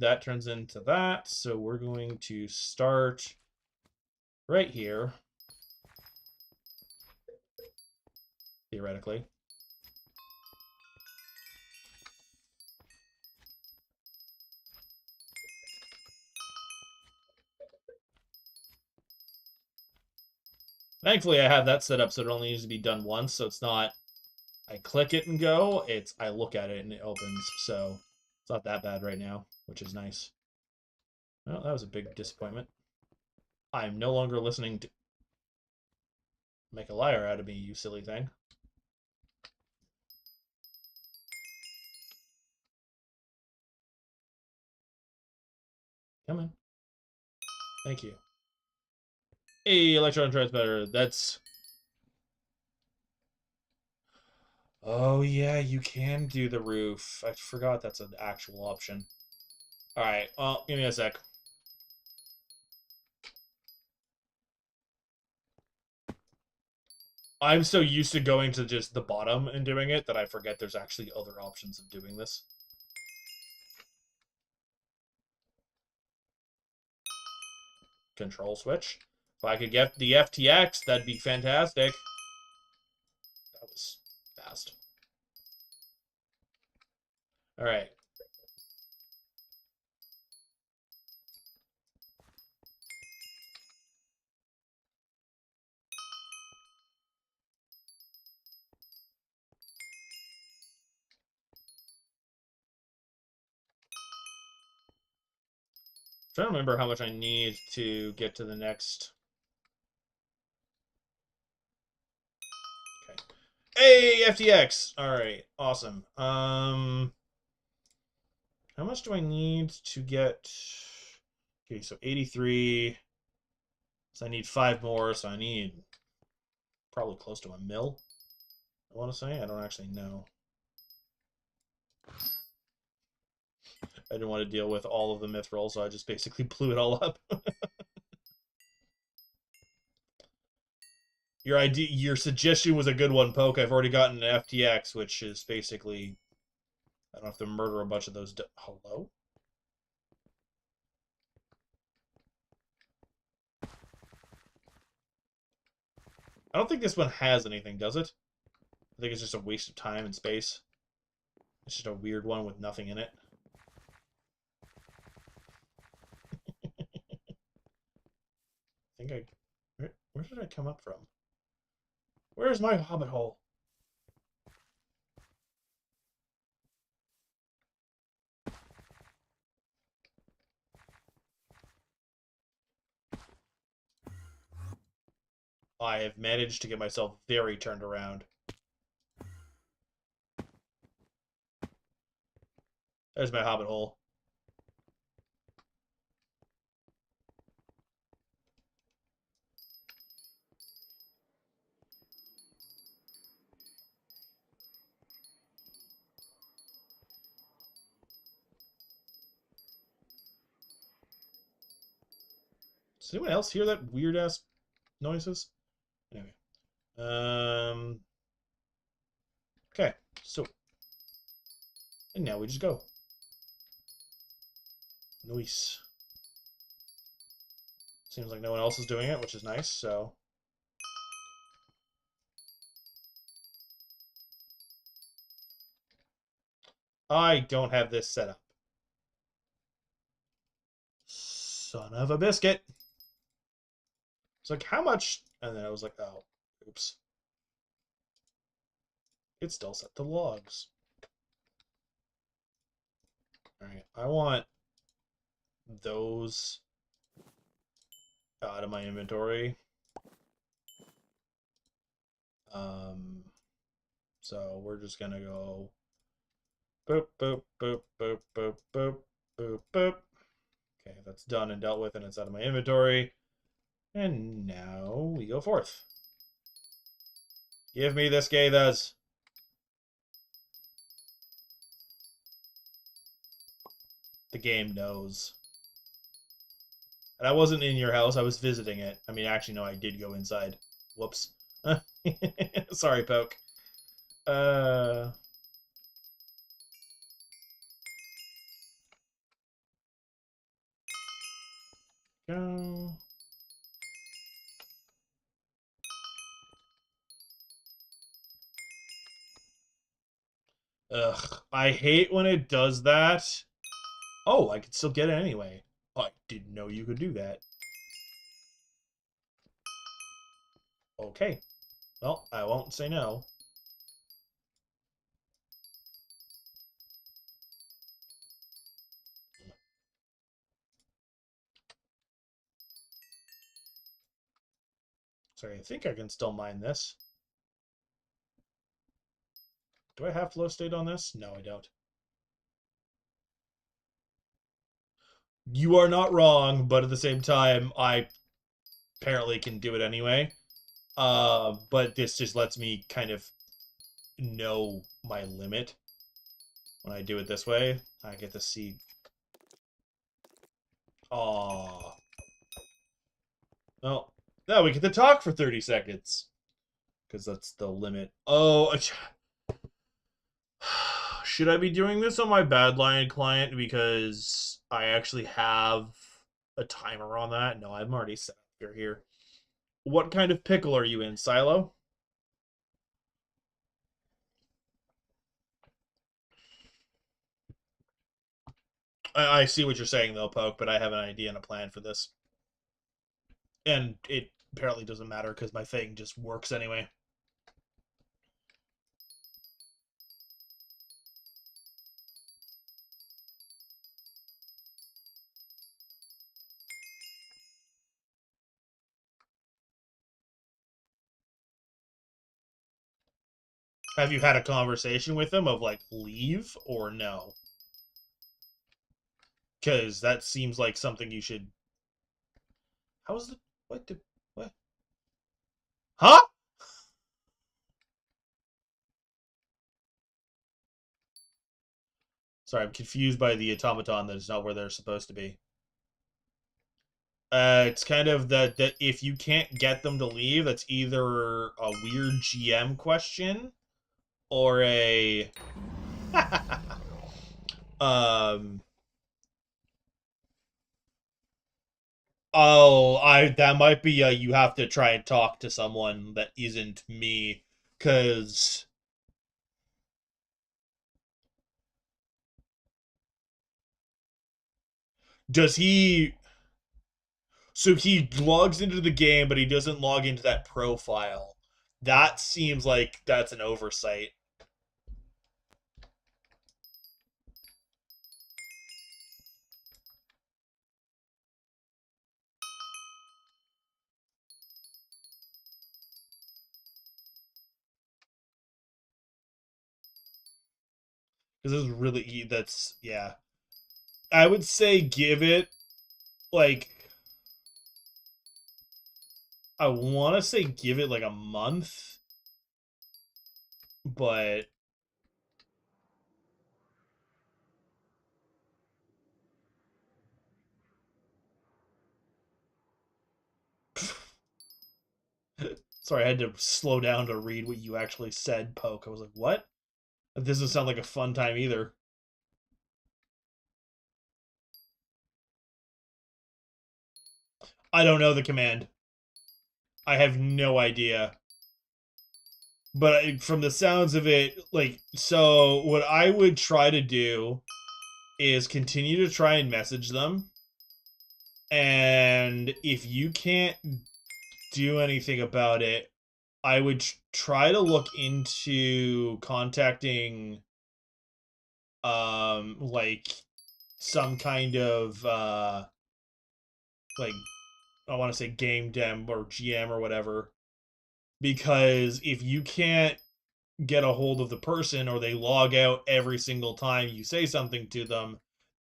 Speaker 1: That turns into that. So we're going to start right here, theoretically. Thankfully, I have that set up so it only needs to be done once, so it's not I click it and go, it's I look at it and it opens, so it's not that bad right now, which is nice. Well, that was a big disappointment. I'm no longer listening to make a liar out of me, you silly thing. Come on. Thank you. Hey, electron transmitter, that's... Oh yeah, you can do the roof. I forgot that's an actual option. Alright, well, give me a sec. I'm so used to going to just the bottom and doing it that I forget there's actually other options of doing this. Control switch. If I could get the FTX, that'd be fantastic. That was fast. Alright. trying to remember how much I need to get to the next. Okay. Hey, FTX. All right, awesome. How much do I need to get? Okay, so 83. So I need 5 more. So I need probably close to a mil. I want to say. I don't actually know. I didn't want to deal with all of the mithril, so I just basically blew it all up. Your suggestion was a good one, Poke. I've already gotten an FTX, which is basically I don't have to murder a bunch of those. Hello? I don't think this one has anything, does it? I think it's just a waste of time and space. It's just a weird one with nothing in it. I think where did I come up from? Where's my hobbit hole? I have managed to get myself very turned around. There's my hobbit hole. Does anyone else hear that weird ass noises? Anyway. Okay, so and now we just go. Nice. Seems like no one else is doing it, which is nice, so. I don't have this set up. Son of a biscuit. It's like, how much? And then I was like, oh, oops. It's still set to logs. Alright, I want those out of my inventory. So we're just gonna go boop, boop, boop, boop, boop, boop, boop, boop. Okay, that's done and dealt with, and it's out of my inventory. And now we go forth. Give me this Gathas. The game knows. And I wasn't in your house, I was visiting it. I mean, actually, no, I did go inside. Whoops. Sorry, Poke. Go. Ugh, I hate when it does that. Oh, I could still get it anyway. Oh, I didn't know you could do that. Okay. Well, I won't say no. Sorry, I think I can still mine this. Do I have flow state on this? No, I don't. You are not wrong, but at the same time, I apparently can do it anyway. But this just lets me kind of know my limit. When I do it this way, I get to see. Aww. Well, now we get to talk for 30 seconds. Because that's the limit. Oh, should I be doing this on my Badlion client? Because I actually have a timer on that. No, I'm already set up here. What kind of pickle are you in, Silo? I see what you're saying, though, Poke, but I have an idea and a plan for this. And it apparently doesn't matter because my thing just works anyway. Have you had a conversation with them of like leave or no? Because that seems like something you should. How was the what? What? Huh? Sorry, I'm confused by the automaton that is not where they're supposed to be. It's kind of that if you can't get them to leave, that's either a weird GM question or a um. Oh, I that might be you have to try and talk to someone that isn't me, cause does he? So he logs into the game, but he doesn't log into that profile. That seems like that's an oversight. Because this is really that's yeah. I would say give it like I want to say give it like a month, but sorry, I had to slow down to read what you actually said, Poke. I was like, what? That doesn't sound like a fun time either. I don't know the command. I have no idea. But from the sounds of it, like, so what I would try to do is continue to try and message them. And if you can't do anything about it, I would try to look into contacting, like some kind of, like, I want to say game dem or GM or whatever. Because if you can't get a hold of the person or they log out every single time you say something to them,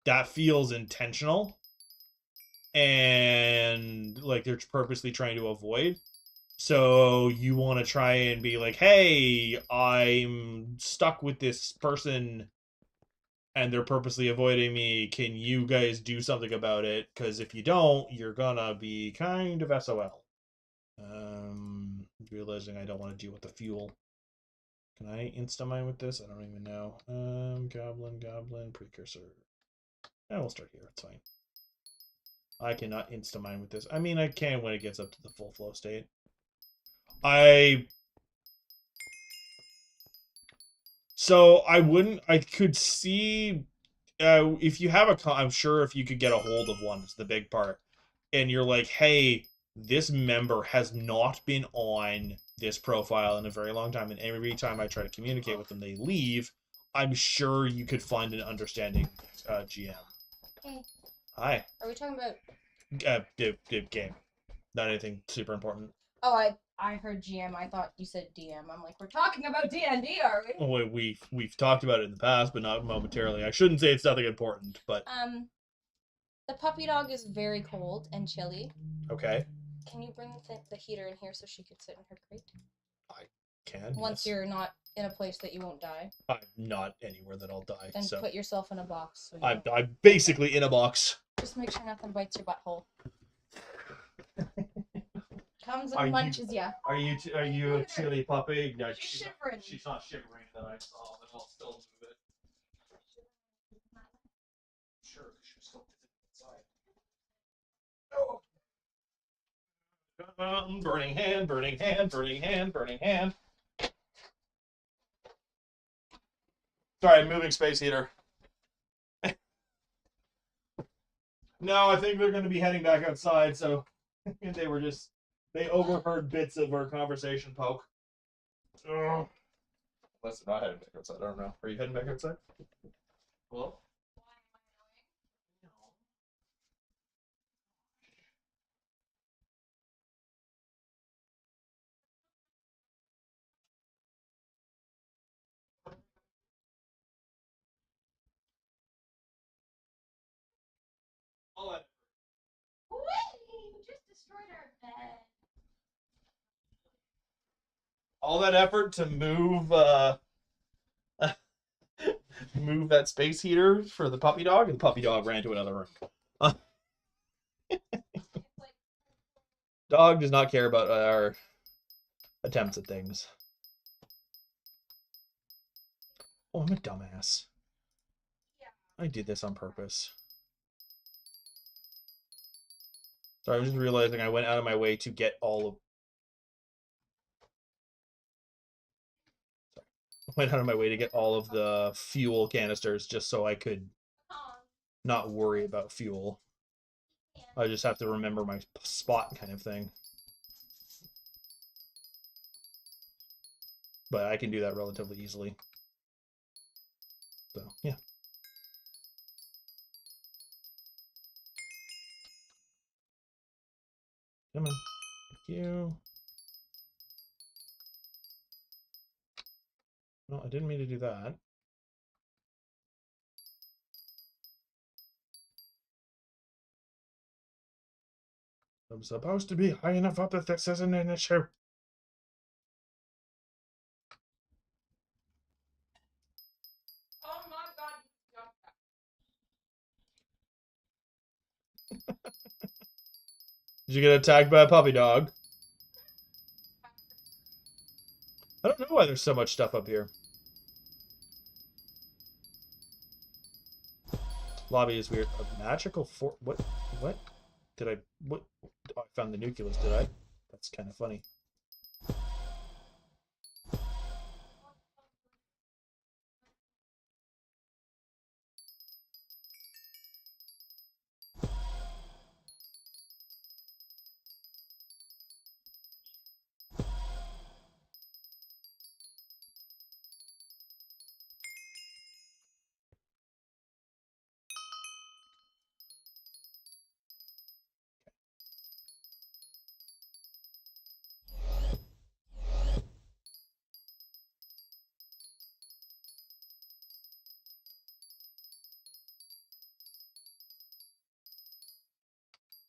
Speaker 1: that feels intentional and like they're purposely trying to avoid. So you want to try and be like, hey, I'm stuck with this person and they're purposely avoiding me. Can you guys do something about it? Because if you don't, you're gonna be kind of SOL. Realizing I don't want to deal with the fuel. Can I insta-mine with this? I don't even know. Goblin, precursor. I will start here. It's fine. I cannot insta-mine with this. I mean, I can when it gets up to the full flow state. So I wouldn't. I could see if you have a. I'm sure if you could get a hold of one, it's the big part. And you're like, hey, this member has not been on this profile in a very long time, and every time I try to communicate with them, they leave. I'm sure you could find an understanding GM.
Speaker 3: Hey.
Speaker 1: Hi.
Speaker 3: Are we talking about
Speaker 1: Game? Not anything super important.
Speaker 3: Oh, I heard GM. I thought you said DM. I'm like, we're talking about D&D, are we?
Speaker 1: Oh, we've talked about it in the past, but not momentarily. I shouldn't say it's nothing important, but
Speaker 3: the puppy dog is very cold and chilly.
Speaker 1: okay.
Speaker 3: Can you bring the heater in here so she could sit in her crate?
Speaker 1: I can.
Speaker 3: Once
Speaker 1: yes.
Speaker 3: you're not in a place that you won't die.
Speaker 1: I'm not anywhere that I'll die.
Speaker 3: Then
Speaker 1: so
Speaker 3: put yourself in a box. So
Speaker 1: I'm basically in a box.
Speaker 3: Just make sure nothing bites your butthole. Comes and munches ya.
Speaker 1: Are you a chilly puppy? No,
Speaker 3: she's shivering.
Speaker 1: She's not shivering that I saw, but I'll still move it. Sure, she's still inside. Oh. Burning hand, burning hand, burning hand, burning hand. Sorry, I'm moving space heater. No, I think they're going to be heading back outside, so they overheard bits of our conversation, Poke. Oh. Unless they're not heading back outside, I don't know. Are you heading back outside? Hello?
Speaker 3: destroyed our bed.
Speaker 1: All that effort to move move that space heater for the puppy dog, and the puppy dog ran to another room. Dog does not care about our attempts at things. Oh, I'm a dumbass. I did this on purpose. Sorry, I'm just realizing I went out of my way to get all of... went out of my way to get all of the fuel canisters just so I could not worry about fuel. I just have to remember my spot kind of thing. But I can do that relatively easily. So, yeah. Come on. Thank you. No, I didn't mean to do that. I'm supposed to be high enough up that this isn't an issue.
Speaker 3: Oh my god,
Speaker 1: Did you get attacked by a puppy dog? I don't know why there's so much stuff up here. Lobby is weird. A magical fort. What? What? Did I? What? Oh, I found the nucleus. Did I? That's kind of funny.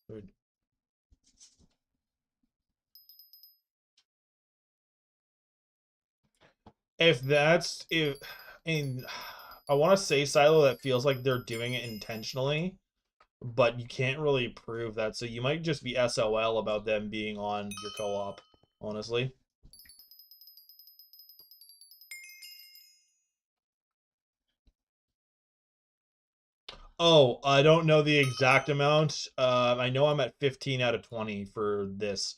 Speaker 1: Good. If that's if, and I want to say Silo, that feels like they're doing it intentionally, but you can't really prove that. So you might just be SOL about them being on your co-op, honestly. Oh, I don't know the exact amount. I know I'm at 15 out of 20 for this.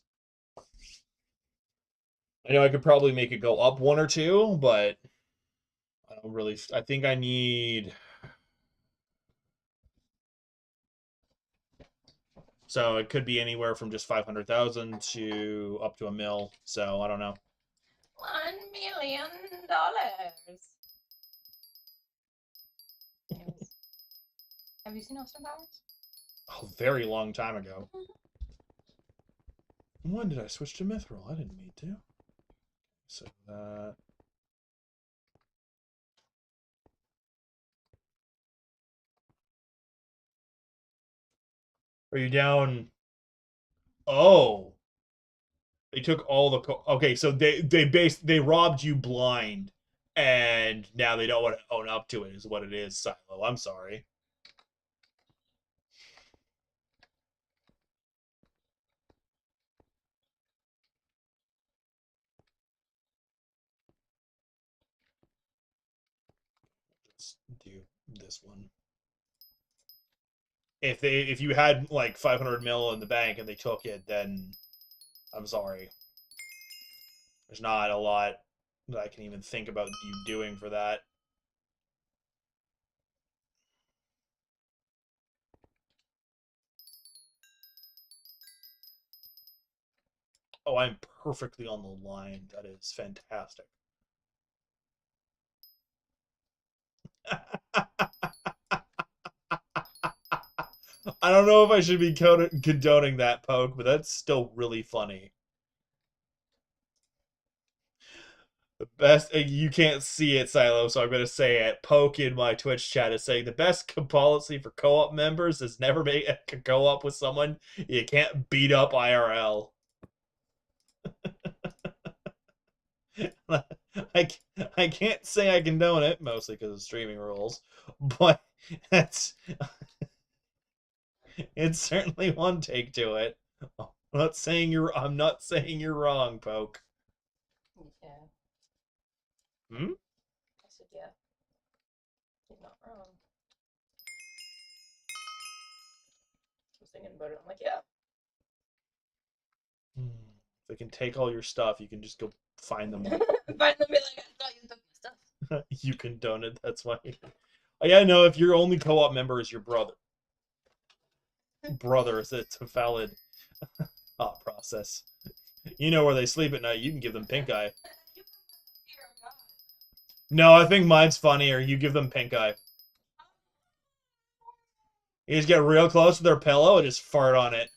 Speaker 1: I know I could probably make it go up one or two, but I don't really. I think I need. So it could be anywhere from just 500,000 to up to $1 million. So I don't know.
Speaker 3: $1 million. Have you seen Austin Powers?
Speaker 1: A very long time ago. When did I switch to Mithril? I didn't mean to. So that. Are you down? Oh, they took all the. Okay, so they robbed you blind, and now they don't want to own up to it. Is what it is, Silo. I'm sorry. Let's do this one. If you had like 500 mil in the bank and they took it, then I'm sorry. There's not a lot that I can even think about you doing for that. Oh, I'm perfectly on the line. That is fantastic. I don't know if I should be condoning that, Poke, but that's still really funny. The best, you can't see it, Silo, so I'm going to say it. Poke in my Twitch chat is saying the best policy for co-op members is never make a co-op with someone you can't beat up IRL. I, I can't say I condone it, mostly because of streaming rules, but it's certainly one take to it. I'm not saying you're wrong, Poke.
Speaker 3: Yeah.
Speaker 1: Hmm?
Speaker 3: I said yeah. You're not wrong. I was thinking about it. I'm like, yeah.
Speaker 1: If they can take all your stuff, you can just go find them.
Speaker 3: Find them and be like, I thought you took my stuff.
Speaker 1: You condone it, that's why. Oh, yeah, no, if your only co-op member is your brother. It's a valid thought process. You know where they sleep at night, you can give them pink eye. No, I think mine's funnier. You give them pink eye. You just get real close to their pillow and just fart on it.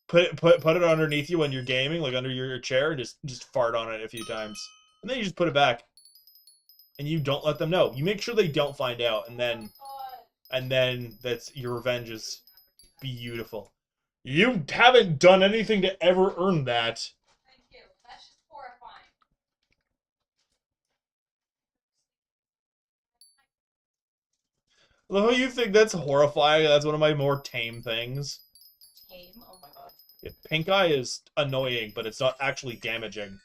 Speaker 1: Put it underneath you when you're gaming, like under your chair, and just fart on it a few times. And then you just put it back. And you don't let them know. You make sure they don't find out, and then that's your revenge is beautiful. You haven't done anything to ever earn that.
Speaker 3: Thank you. That's just horrifying.
Speaker 1: Although you think that's horrifying, that's one of my more tame things.
Speaker 3: Tame? Oh my god.
Speaker 1: Yeah, pink eye is annoying, but it's not actually damaging.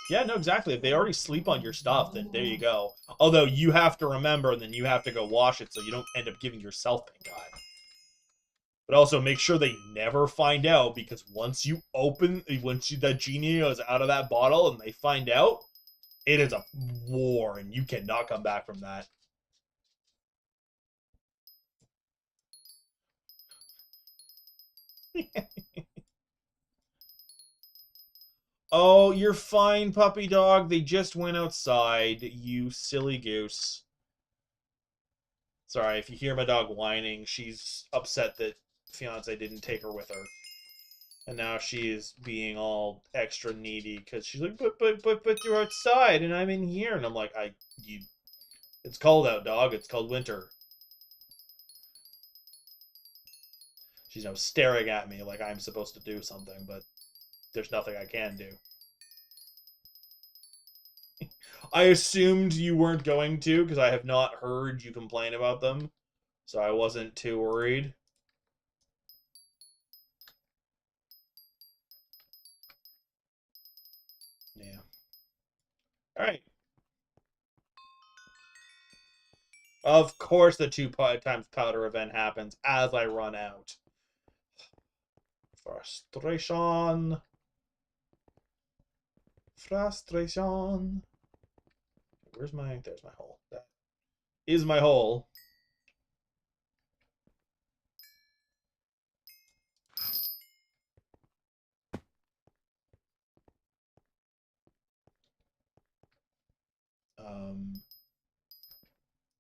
Speaker 1: Yeah, no, exactly. If they already sleep on your stuff, then there you go. Although you have to remember, and then you have to go wash it so you don't end up giving yourself pink eye. But also make sure they never find out, because once the genie is out of that bottle and they find out, it is a war, and you cannot come back from that. Oh, you're fine, puppy dog. They just went outside, you silly goose. Sorry, if you hear my dog whining, she's upset that fiance didn't take her with her. And now she is being all extra needy because she's like, but you're outside and I'm in here. And I'm like, it's cold out, dog. It's called winter. She's now staring at me like I'm supposed to do something, but there's nothing I can do. I assumed you weren't going to because I have not heard you complain about them. So I wasn't too worried. Yeah. Alright. Of course the 2 times powder event happens as I run out. Frustration. Frustration. There's my hole. That is my hole.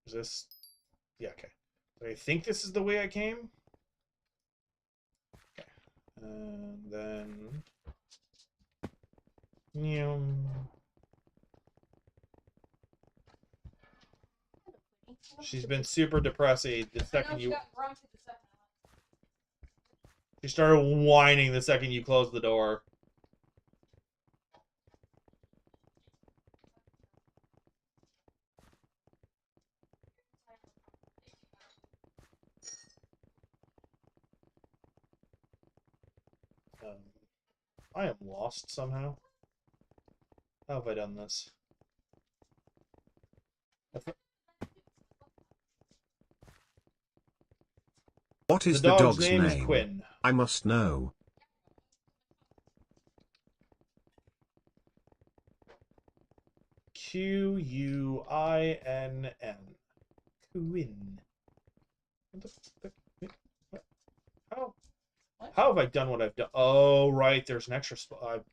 Speaker 1: Is this? Yeah, okay. I think this is the way I came. Okay. And then... She's been super depressing the second you... She started whining the second you closed the door. I am lost somehow. How have I done this?
Speaker 2: What is
Speaker 1: The
Speaker 2: the
Speaker 1: dog's
Speaker 2: dog's
Speaker 1: name
Speaker 2: name?
Speaker 1: is Quinn.
Speaker 2: I must know.
Speaker 1: Quinn. Quinn. How?
Speaker 3: What?
Speaker 1: How have I done what I've done? Oh, right. There's an extra spot.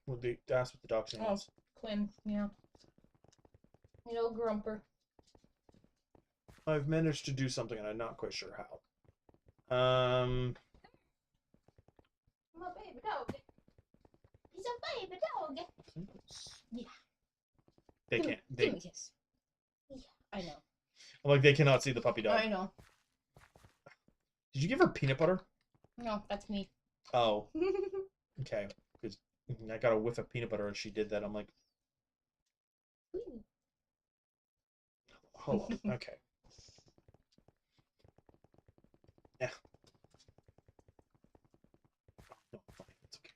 Speaker 1: That's what the dog's name is.
Speaker 3: Quinn, yeah. You know, Grumper.
Speaker 1: I've managed to do something and I'm not quite sure how.
Speaker 3: dog. He's a baby dog. Yeah.
Speaker 1: They
Speaker 3: Give
Speaker 1: can't.
Speaker 3: me a kiss. Yeah, I know.
Speaker 1: I'm like, they cannot see the puppy dog.
Speaker 3: I know.
Speaker 1: Did you give her peanut butter?
Speaker 3: No, that's me.
Speaker 1: Oh. Okay. Because I got a whiff of peanut butter and she did that. I'm like, hold on. Okay. Yeah. No, fine. It's okay.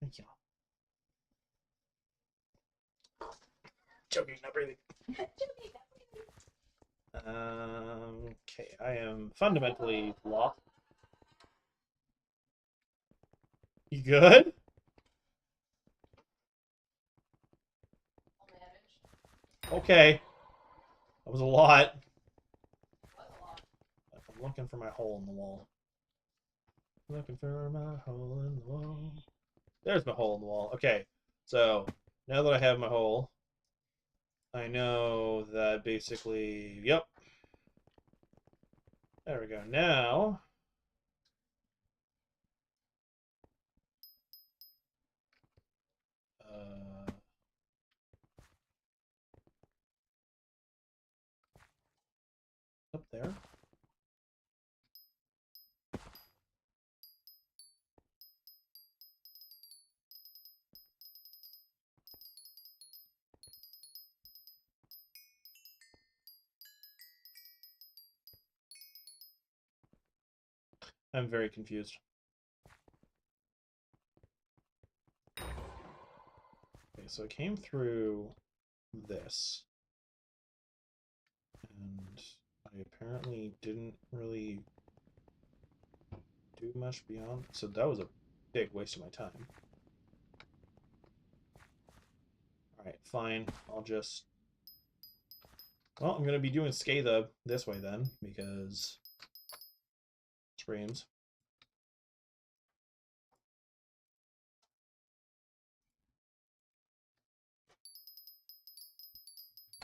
Speaker 1: Thank you. Joking, not breathing. Okay, I am fundamentally lost. You good? Okay. That was a lot. I'm looking for my hole in the wall. Looking for my hole in the wall. There's my hole in the wall. Okay, so now that I have my hole, I know that basically, yep. There we go. Now, up there. I'm very confused. Okay, so I came through this, and I apparently didn't really do much beyond. So that was a big waste of my time. Alright, fine. I'll just... Well, I'm going to be doing Scathe this way then, because... Screams.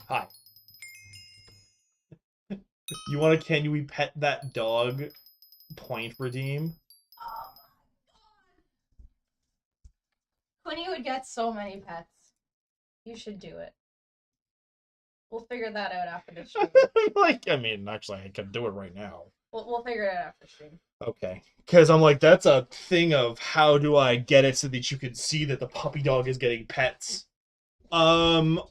Speaker 1: Hi. You want to can we pet that dog? Point redeem?
Speaker 3: Oh my god. Quinny would get so many pets. You should do it. We'll figure that out after the stream.
Speaker 1: Like, I mean, actually, I can do it right now.
Speaker 3: We'll figure it out after stream.
Speaker 1: Okay. Because I'm like, that's a thing of how do I get it so that you can see that the puppy dog is getting pets. To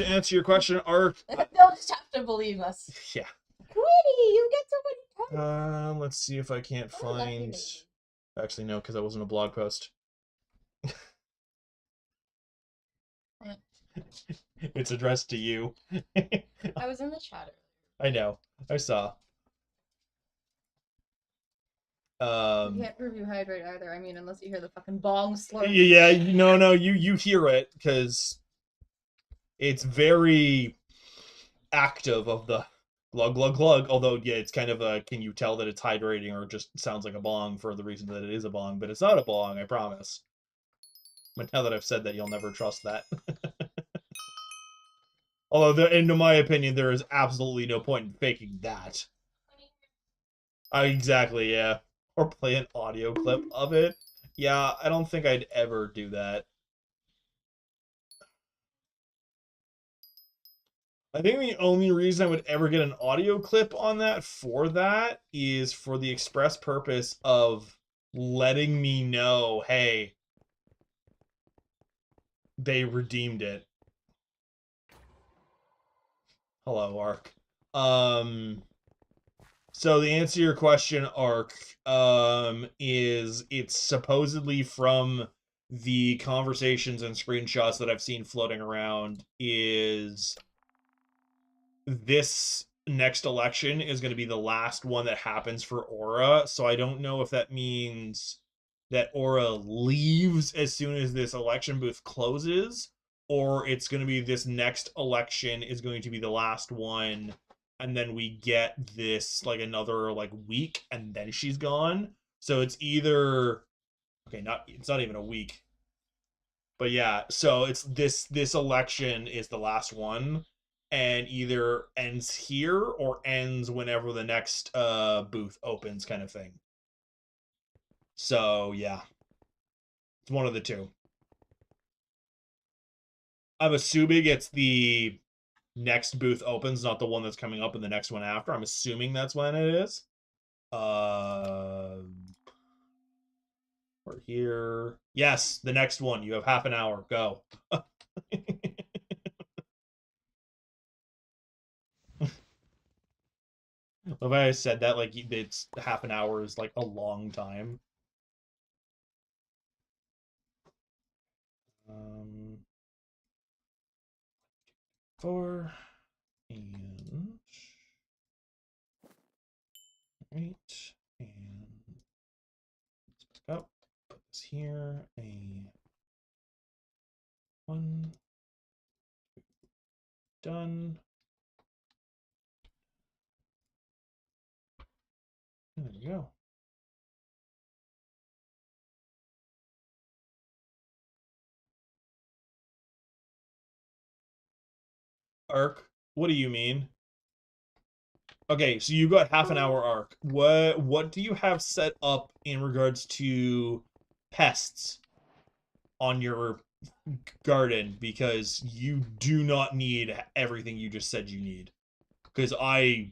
Speaker 1: answer your question, Ark.
Speaker 3: They'll just have to believe us.
Speaker 1: Yeah.
Speaker 3: Quinny, you get so many pets.
Speaker 1: Let's see if I can't find... Actually, no, because that wasn't a blog post. It's addressed to you.
Speaker 3: I was in the chat.
Speaker 1: I know. I saw.
Speaker 3: You can't prove you hydrate either. I mean, unless you hear the fucking bong slurp.
Speaker 1: Yeah, no, you hear it, because it's very active of the glug, glug, glug. Although, yeah, it's kind of a, can you tell that it's hydrating or just sounds like a bong for the reason that it is a bong, but it's not a bong, I promise. But now that I've said that, you'll never trust that. Although, in my opinion, there is absolutely no point in faking that. Exactly, yeah. Or play an audio clip of it. Yeah, I don't think I'd ever do that. I think the only reason I would ever get an audio clip on that is for the express purpose of letting me know, hey, they redeemed it. Hello, Ark. So the answer to your question, Ark, is it's supposedly from the conversations and screenshots that I've seen floating around is this next election is going to be the last one that happens for Aura, so I don't know if that means that Aura leaves as soon as this election booth closes, or it's going to be this next election is going to be the last one, and then we get this, like, another, like, week, and then she's gone. So it's either... Okay, it's not even a week. But yeah, so it's this election is the last one, and either ends here or ends whenever the next booth opens, kind of thing. So yeah. It's one of the two. I'm assuming it's the next booth opens, not the one that's coming up in the next one after. I'm assuming that's when it is. We're here. Yes, the next one. You have half an hour. Go. The way I said that, like, it's half an hour is like a long time. Four and 8 and let's go. Put this here. A 1 done. There you go. Arc, what do you mean? Okay, so you got half an hour arc. What do you have set up in regards to pests on your garden? Because you do not need everything you just said you need. Because I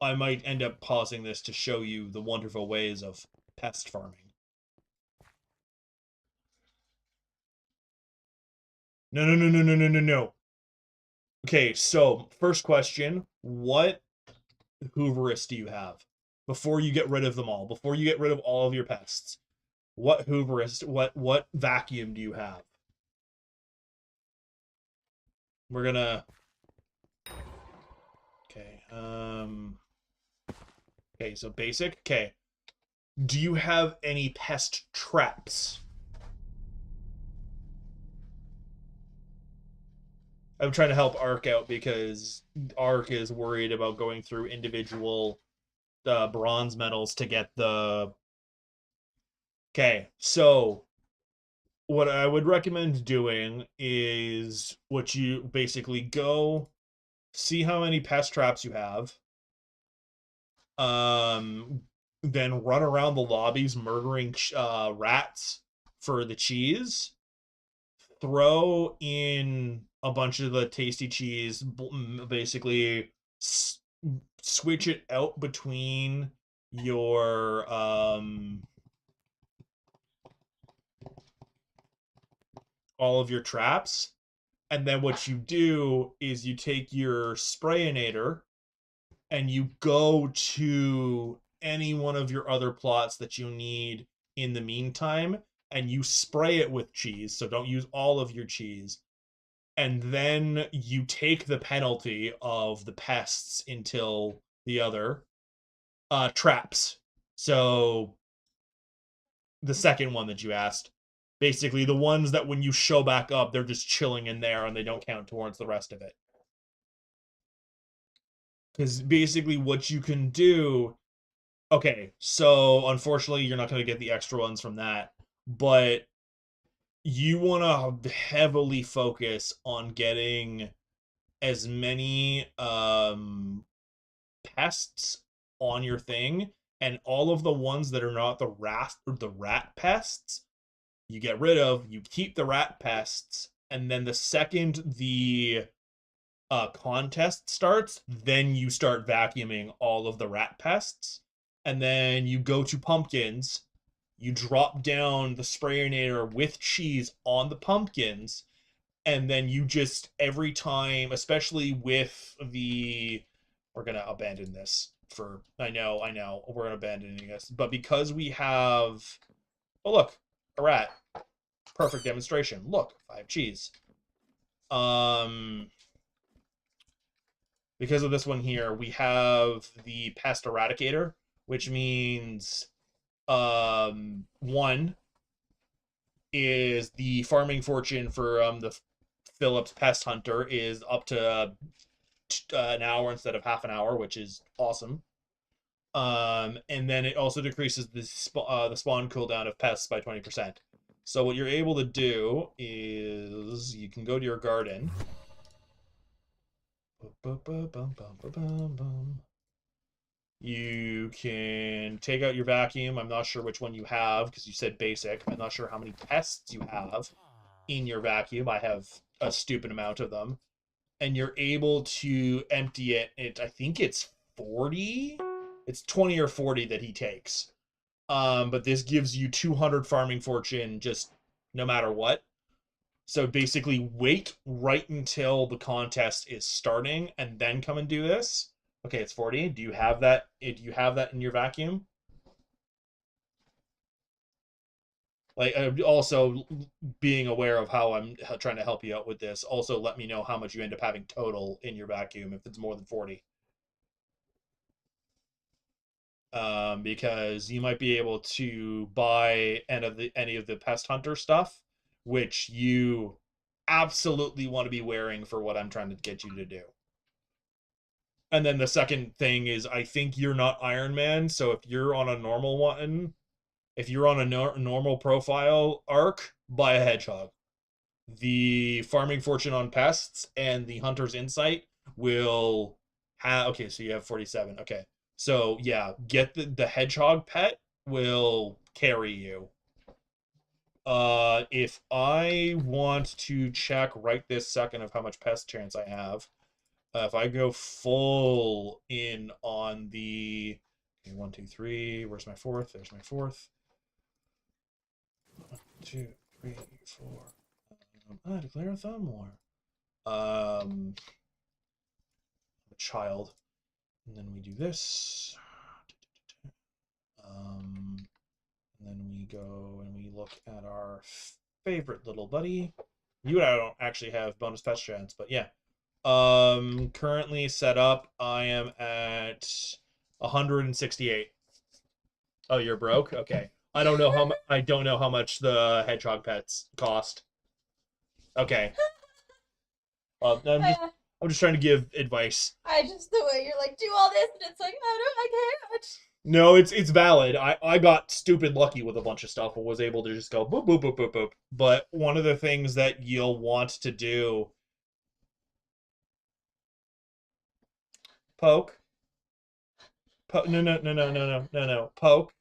Speaker 1: might end up pausing this to show you the wonderful ways of pest farming. No. Okay, so first question, what Hooverus do you have? Before you get rid of them all, before you get rid of all of your pests, what Hooverus, what vacuum do you have? We're gonna... Okay, okay, so basic. Okay. Do you have any pest traps? I'm trying to help Ark out because Ark is worried about going through individual bronze medals to get the... Okay, so what I would recommend doing is what you basically go see how many pest traps you have. Then run around the lobbies murdering rats for the cheese. Throw in a bunch of the tasty cheese, basically switch it out between your all of your traps. And then what you do is you take your sprayinator and you go to any one of your other plots that you need in the meantime, and you spray it with cheese. So don't use all of your cheese. And then you take the penalty of the pests until the other traps. So the second one that you asked, basically the ones that when you show back up, they're just chilling in there and they don't count towards the rest of it. Because basically what you can do... Okay, so unfortunately you're not going to get the extra ones from that, but you want to heavily focus on getting as many pests on your thing, and all of the ones that are not the rat pests, you get rid of. You keep the rat pests, and then the second the contest starts, then you start vacuuming all of the rat pests, and then you go to pumpkins. You drop down the sprayinator with cheese on the pumpkins, and then you just every time, especially with the... We're gonna abandon this for... I know, we're abandoning this, but because we have... Oh, look, a rat. Perfect demonstration. Look, 5 cheese. Because of this one here, we have the pest eradicator, which means one is the farming fortune for the Phillips Pest Hunter is up to an hour instead of half an hour, which is awesome. And then it also decreases the spawn cooldown of pests by 20%. So what you're able to do is you can go to your garden. You can take out your vacuum. I'm not sure which one you have because you said basic. I'm not sure how many pests you have in your vacuum. I have a stupid amount of them. And you're able to empty it. I think it's 40. It's 20 or 40 that he takes. But this gives you 200 farming fortune just no matter what. So basically, wait right until the contest is starting and then come and do this. Okay, it's 40. Do you have that? Do you have that in your vacuum? Like, also being aware of how I'm trying to help you out with this. Also, let me know how much you end up having total in your vacuum if it's more than 40. Because you might be able to buy any of the pest hunter stuff, which you absolutely want to be wearing for what I'm trying to get you to do. And then the second thing is, I think you're not Ironman, so if you're on a normal one, if you're on a normal profile arc, buy a hedgehog. The farming fortune on pests and the hunter's insight will have. Okay, so you have 47. Okay, so yeah, get the hedgehog pet will carry you. If I want to check right this second of how much pest chance I have, if I go full in on the, okay, 1, 2, 3. Where's my fourth? There's my fourth. 1, 2, 3, 4. I declare a thumb war. I'm a child. And then we do this. And then we go and we look at our favorite little buddy. You and I don't actually have bonus pest chance, but yeah. Currently set up, I am at 168. Oh, you're broke? Okay. I don't know how much the hedgehog pets cost. Okay. I'm just trying to give advice.
Speaker 3: I just, the way you're like, do all this, and it's like, I can't.
Speaker 1: No, it's valid. I got stupid lucky with a bunch of stuff and was able to just go boop, boop, boop, boop, boop. But one of the things that you'll want to do... Poke. No. Poke.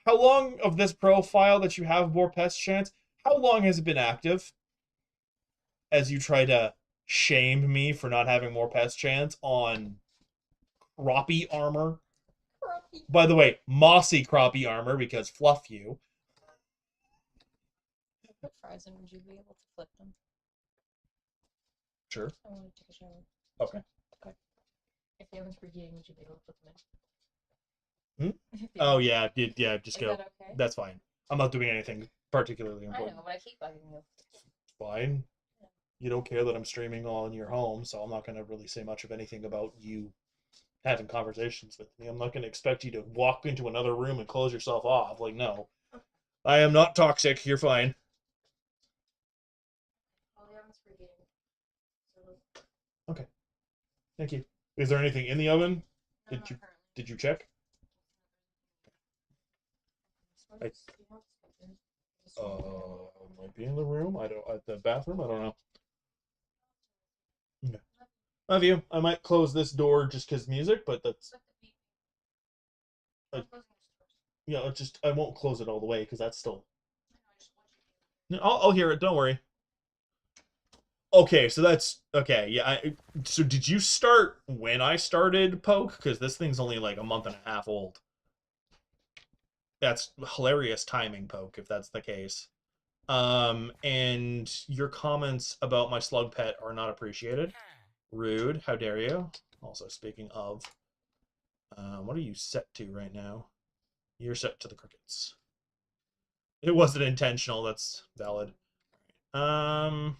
Speaker 1: How long of this profile that you have more pest chance, how long has it been active? As you try to shame me for not having more pest chance on crappie armor.
Speaker 3: Crappie.
Speaker 1: By the way, mossy crappie armor because fluff you.
Speaker 3: What fries, and would you be able to flip them?
Speaker 1: Sure.
Speaker 3: I want to take a shower.
Speaker 1: Okay.
Speaker 3: If you haven't preheating, would you be able to put them in?
Speaker 1: Oh yeah, just
Speaker 3: Is
Speaker 1: go.
Speaker 3: that okay?
Speaker 1: That's fine. I'm not doing anything particularly important.
Speaker 3: I know, but I keep bugging you.
Speaker 1: Fine. Yeah. You don't care that I'm streaming on your home, so I'm not going to really say much of anything about you having conversations with me. I'm not going to expect you to walk into another room and close yourself off. Like, no. I am not toxic. You're fine. Okay. Thank you. Is there anything in the oven?
Speaker 3: No,
Speaker 1: did you check? Might be in the room. At the bathroom. I don't know. Okay. Love you. I might close this door just because music, but that's. Yeah, I won't close it all the way because that's still. I'll hear it. Don't worry. Okay, so that's okay. Yeah. So did you start when I started Poke? Because this thing's only like a month and a half old. That's hilarious timing, Poke, if that's the case. And your comments about my slug pet are not appreciated. Rude. How dare you? Also, speaking of, what are you set to right now? You're set to the crickets. It wasn't intentional. That's valid. Enchanted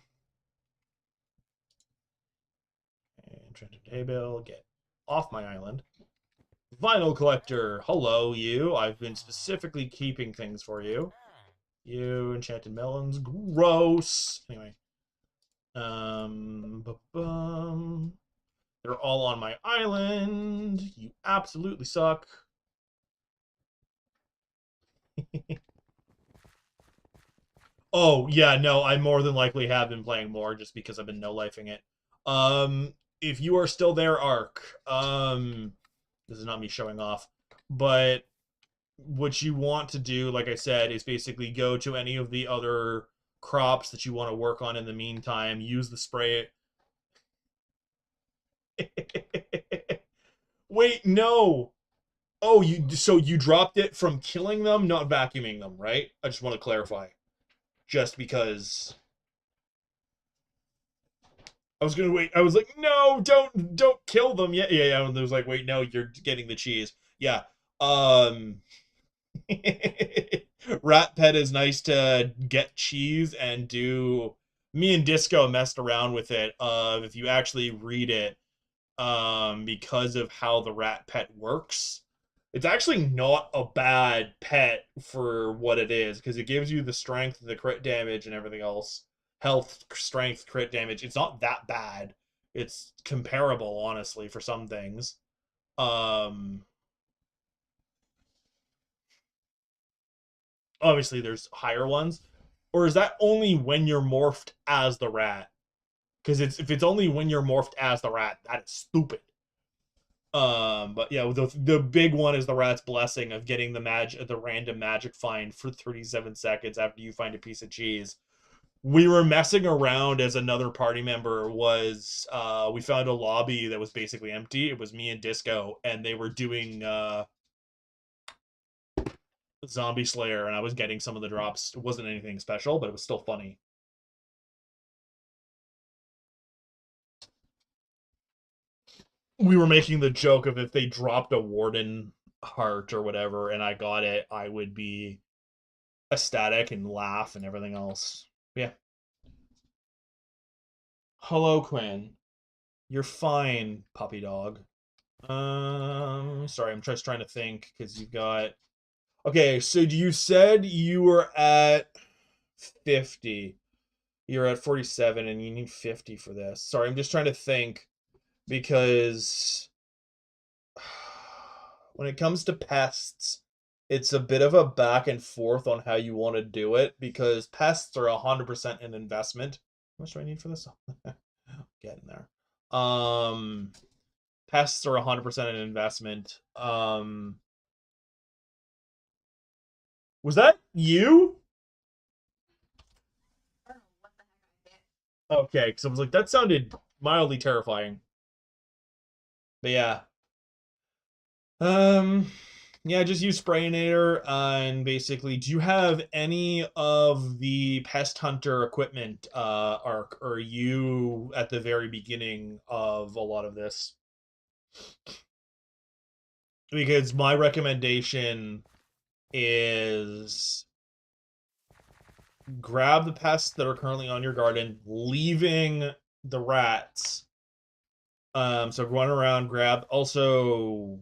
Speaker 1: hay bale. Get off my island. Vinyl collector. Hello, you. I've been specifically keeping things for you. You enchanted melons. Gross. Anyway. They're all on my island. You absolutely suck. Oh, yeah, no, I more than likely have been playing more just because I've been no-lifing it. If you are still there, Ark, This is not me showing off. But what you want to do, like I said, is basically go to any of the other crops that you want to work on in the meantime. Use the spray. Wait, no. Oh, so you dropped it from killing them, not vacuuming them, right? I just want to clarify. Just because I was gonna wait. I was like, no, don't kill them. Yeah. And I was like, wait, no, you're getting the cheese. Yeah. Rat Pet is nice to get cheese and do. Me and Disco messed around with it. If you actually read it, because of how the Rat Pet works, it's actually not a bad pet for what it is, because it gives you the strength, the crit damage, and everything else. Health, strength, crit damage. It's not that bad. It's comparable, honestly, for some things. Obviously, there's higher ones. Or is that only when you're morphed as the rat? Because if it's only when you're morphed as the rat, that is stupid. But yeah, the big one is the rat's blessing of getting the random magic find for 37 seconds after you find a piece of cheese. We were messing around as another party member was we found a lobby that was basically empty. It was me and Disco, and they were doing Zombie Slayer, and I was getting some of the drops. It wasn't anything special, but it was still funny. We were making the joke of if they dropped a Warden heart or whatever and I got it, I would be ecstatic and laugh and everything else. Yeah. Hello, Quinn. You're fine, puppy dog. Sorry, I'm just trying to think because you've got. Okay, so you said you were at 50. You're at 47 and you need 50 for this. Sorry, I'm just trying to think because when it comes to pests, it's a bit of a back and forth on how you want to do it because pests are 100% an investment. How much do I need for this? Getting there. Pests are 100% an investment. Was that you? Okay, because I was like, that sounded mildly terrifying. But yeah. Yeah, just use Sprayinator, and basically, do you have any of the Pest Hunter equipment, or are you at the very beginning of a lot of this? Because my recommendation is grab the pests that are currently on your garden, leaving the rats. So run around, grab. Also,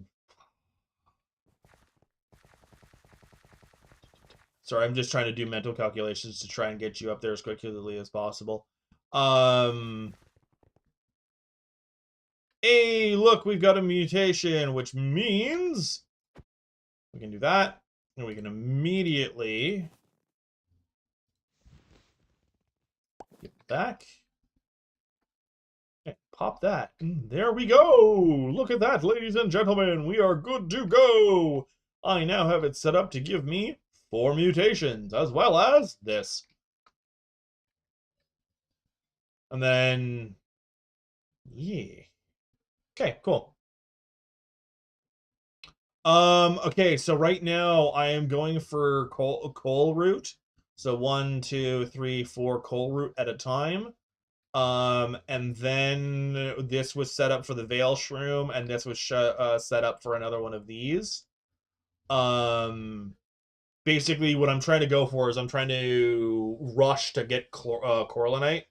Speaker 1: sorry, I'm just trying to do mental calculations to try and get you up there as quickly as possible. Hey, look, we've got a mutation, which means we can do that, and we can immediately get back. Okay, pop that. There we go. Look at that, ladies and gentlemen. We are good to go. I now have it set up to give me 4 mutations, as well as this. And then, yeah. Okay, cool. Okay, so right now I am going for coal root. So 1, 2, 3, 4 coal root at a time. And then this was set up for the Veil Shroom, and this was set up for another one of these. Basically what I'm trying to go for is I'm trying to rush to get Corallinite.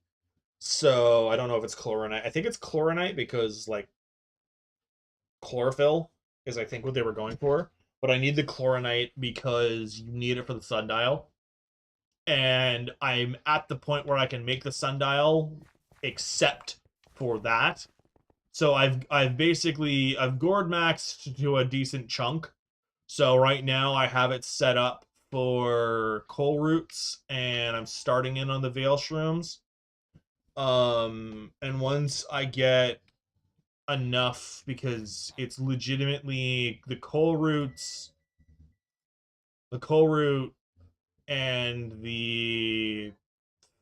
Speaker 1: So I don't know if it's Chlorinite. I think it's Chlorinite because, like, chlorophyll is, I think, what they were going for. But I need the Chlorinite because you need it for the sundial. And I'm at the point where I can make the sundial except for that. So I've basically gourd maxed to a decent chunk. So right now I have it set up for coal roots, and I'm starting in on the Veil Shrooms. And once I get enough because it's legitimately the coal roots, the coal root, and the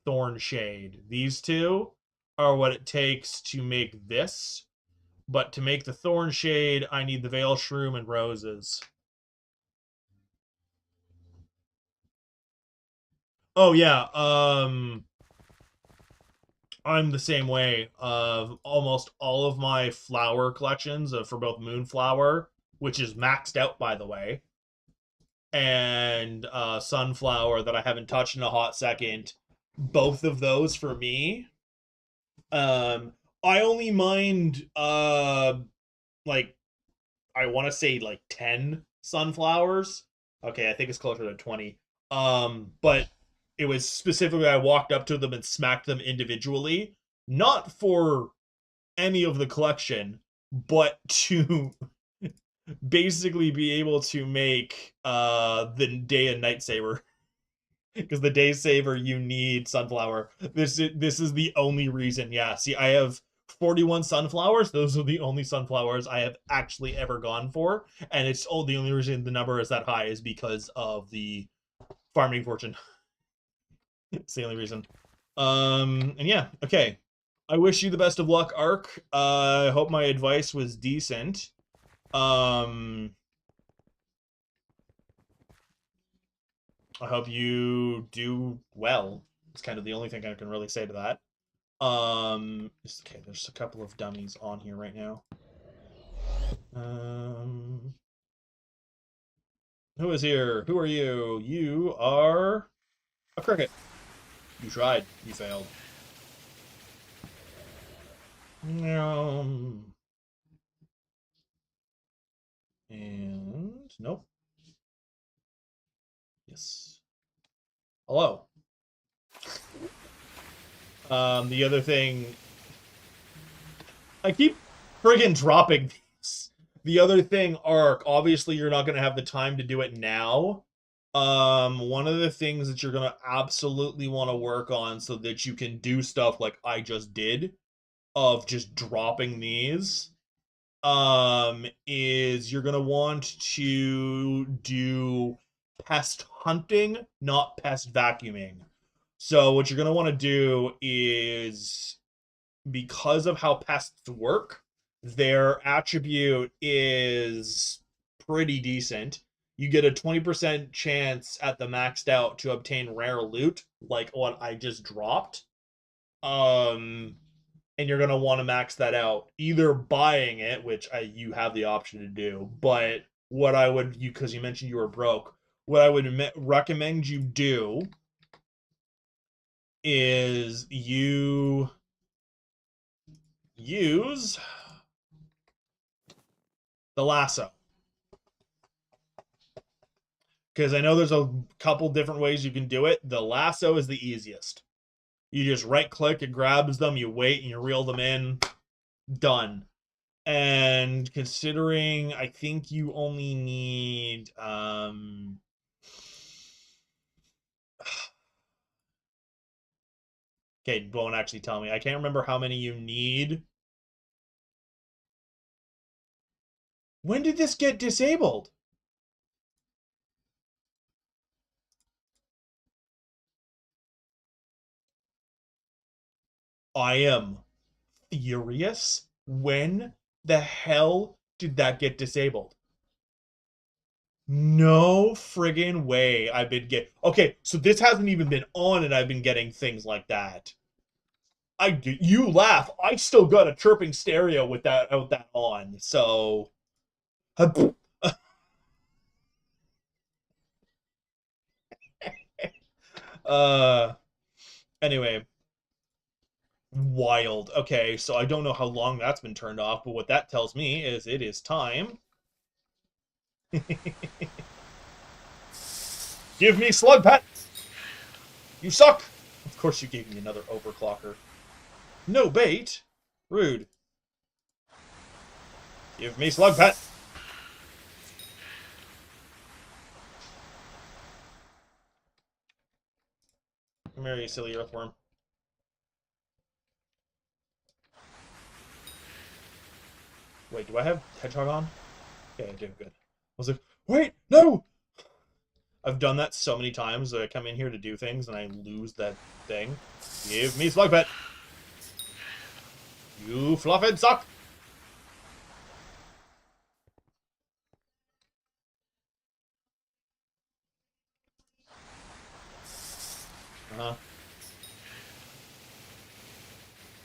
Speaker 1: thorn shade. These two are what it takes to make this. But to make the thorn shade, I need the veil shroom and roses. Oh yeah, I'm the same way. Almost all of my flower collections for both Moonflower, which is maxed out by the way, and Sunflower that I haven't touched in a hot second. Both of those for me. I only mind like I want to say like 10 sunflowers. Okay, I think it's closer to 20. But it was specifically I walked up to them and smacked them individually, not for any of the collection, but to basically be able to make the day and night saver. Because the day saver you need sunflower. This is the only reason. Yeah, see, I have 41 sunflowers. Those are the only sunflowers I have actually ever gone for, and it's the only reason the number is that high is because of the farming fortune. It's the only reason. And yeah, okay. I wish you the best of luck, Ark. I hope my advice was decent. I hope you do well. It's kind of the only thing I can really say to that. Okay, there's a couple of dummies on here right now. Who is here? Who are you? You are a cricket. You tried. You failed. And nope. Yes. Hello. The other thing, I keep friggin' dropping these. The other thing, Ark, obviously you're not gonna have the time to do it now. One of the things that you're gonna absolutely want to work on so that you can do stuff like I just did, of just dropping these, is you're gonna want to do pest hunting, not pest vacuuming. So what you're gonna want to do is, because of how pests work, their attribute is pretty decent. You get a 20% chance at the maxed out to obtain rare loot, like what I just dropped. And you're gonna want to max that out, either buying it, which you have the option to do. But what I would, because you mentioned you were broke, what I would recommend you do is you use the lasso. Because I know there's a couple different ways you can do it. The lasso is the easiest. You just right click, it grabs them, you wait, and you reel them in. Done. And considering I think you only need okay, won't actually tell me. I can't remember how many you need. When did this get disabled? I am furious. When the hell did that get disabled? No friggin' way I've been okay, so this hasn't even been on and I've been getting things like that. You laugh. I still got a chirping stereo with that on. So uh anyway, wild. Okay, so I don't know how long that's been turned off, but what that tells me is it is time. Give me slug pet. You suck. Of course you gave me another overclocker. No bait. Rude. Give me slug pet. Come here, you silly earthworm. Wait, do I have Hedgehog on? Yeah, I do. Good. I was like, wait, no! I've done that so many times that I come in here to do things and I lose that thing. Give me Slug Pet! You fluffed suck! Uh-huh.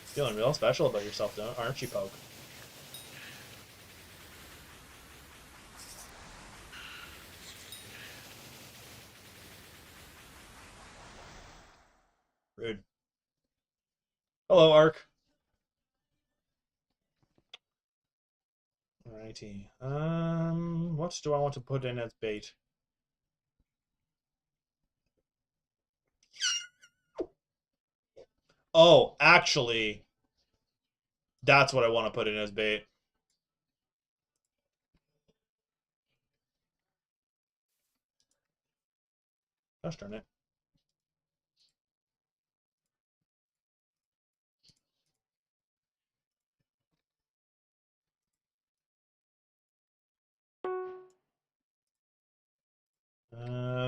Speaker 1: Feeling real special about yourself, aren't you, Poke? Rude. Hello, Ark. Alrighty. What do I want to put in as bait? Oh, actually, that's what I want to put in as bait. Gosh darn it.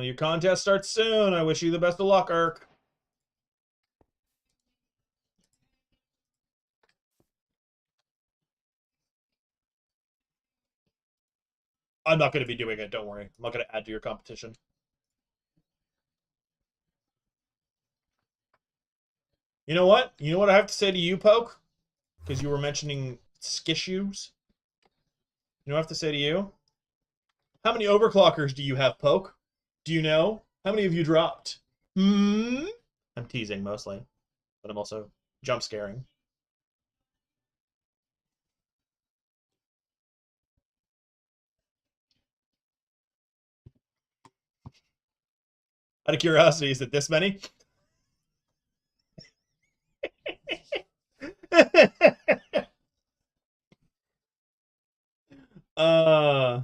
Speaker 1: Your contest starts soon. I wish you the best of luck, Ark. I'm not going to be doing it, don't worry. I'm not going to add to your competition. You know what? You know what I have to say to you, Poke? Because you were mentioning skissues. You know what I have to say to you? How many overclockers do you have, Poke? Do you know? How many have you dropped? Hmm? I'm teasing mostly, but I'm also jump scaring. Out of curiosity, is it this many? uh,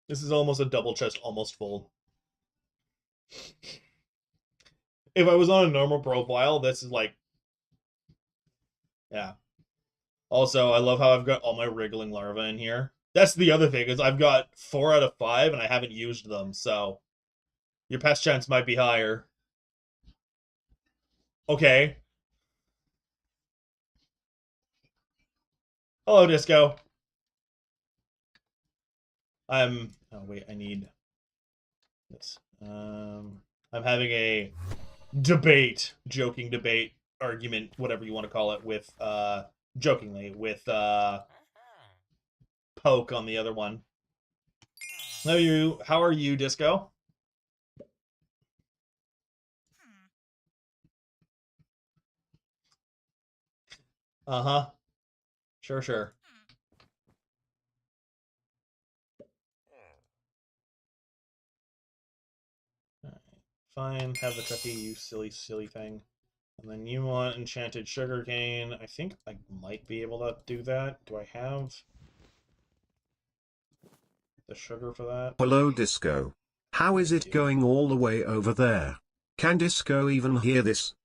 Speaker 1: this is almost a double chest, almost full. If I was on a normal profile, this is like, yeah. Also, I love how I've got all my wriggling larvae in here. That's the other thing, is I've got 4 out of 5 and I haven't used them, so your pest chance might be higher. Okay. Hello, Disco. Oh wait, I need this. I'm having a joking debate, argument, whatever you want to call it, with jokingly with Poke on the other one. How are you, Disco? Uh-huh. Sure. Alright. Fine, have the cookie, you silly thing. And then you want enchanted sugarcane. I think I might be able to do that. Do I have the sugar for that?
Speaker 2: Hello, Disco. How is it going all the way over there? Can Disco even hear this?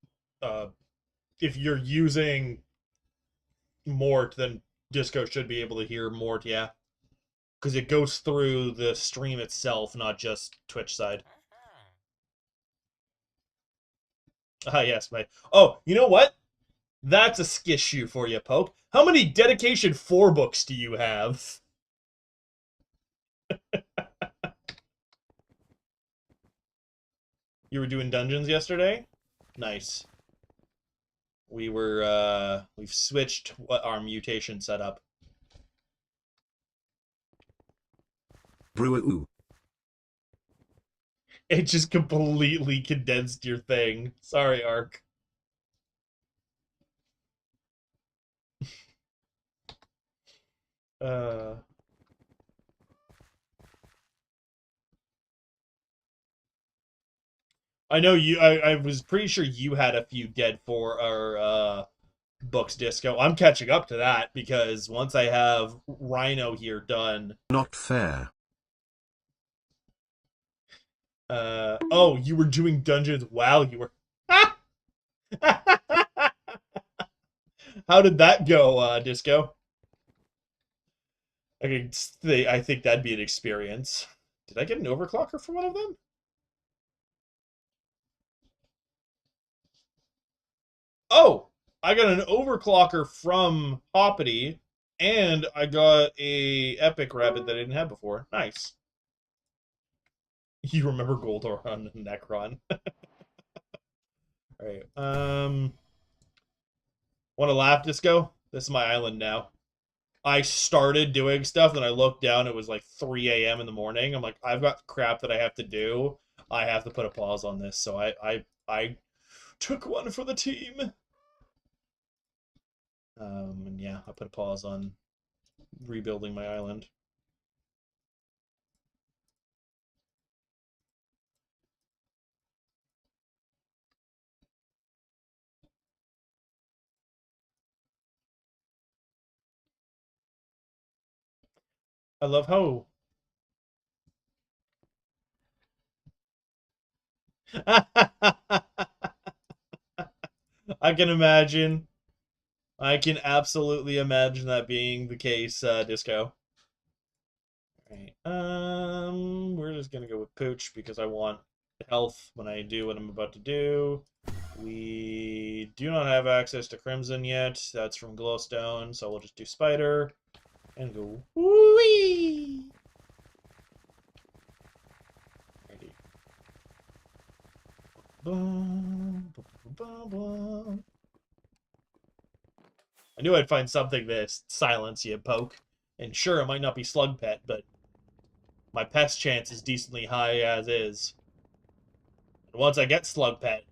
Speaker 1: If you're using Mort, then Disco should be able to hear Mort, yeah. Because it goes through the stream itself, not just Twitch side. Ah, yes, my... Oh, you know what? That's a skissue for you, Poke. How many Dedication 4 books do you have? You were doing dungeons yesterday? Nice. We've switched our mutation setup.
Speaker 2: Brew.
Speaker 1: It just completely condensed your thing. Sorry, Ark. I know you. I was pretty sure you had a few dead for our books, Disco. I'm catching up to that because once I have Rhino here done.
Speaker 2: Not fair.
Speaker 1: Oh, you were doing dungeons while you were. How did that go, Disco? I think that'd be an experience. Did I get an overclocker for one of them? Oh, I got an overclocker from Hoppity, and I got a epic rabbit that I didn't have before. Nice. You remember Goldor on Necron? All right. Want to laugh, Disco? This is my island now. I started doing stuff, then I looked down. It was like 3 a.m. in the morning. I'm like, I've got crap that I have to do. I have to put a pause on this. So I took one for the team. And yeah, I put a pause on rebuilding my island. I love how I can imagine. I can absolutely imagine that being the case, Disco. Right. We're just gonna go with Pooch because I want health when I do what I'm about to do. We do not have access to Crimson yet. That's from Glowstone, so we'll just do Spider and go wee. Ready. Bum, bum, bum, bum. I knew I'd find something to silence you, Poke. And sure, it might not be Slug Pet, but my pest chance is decently high as is. And once I get Slug Pet,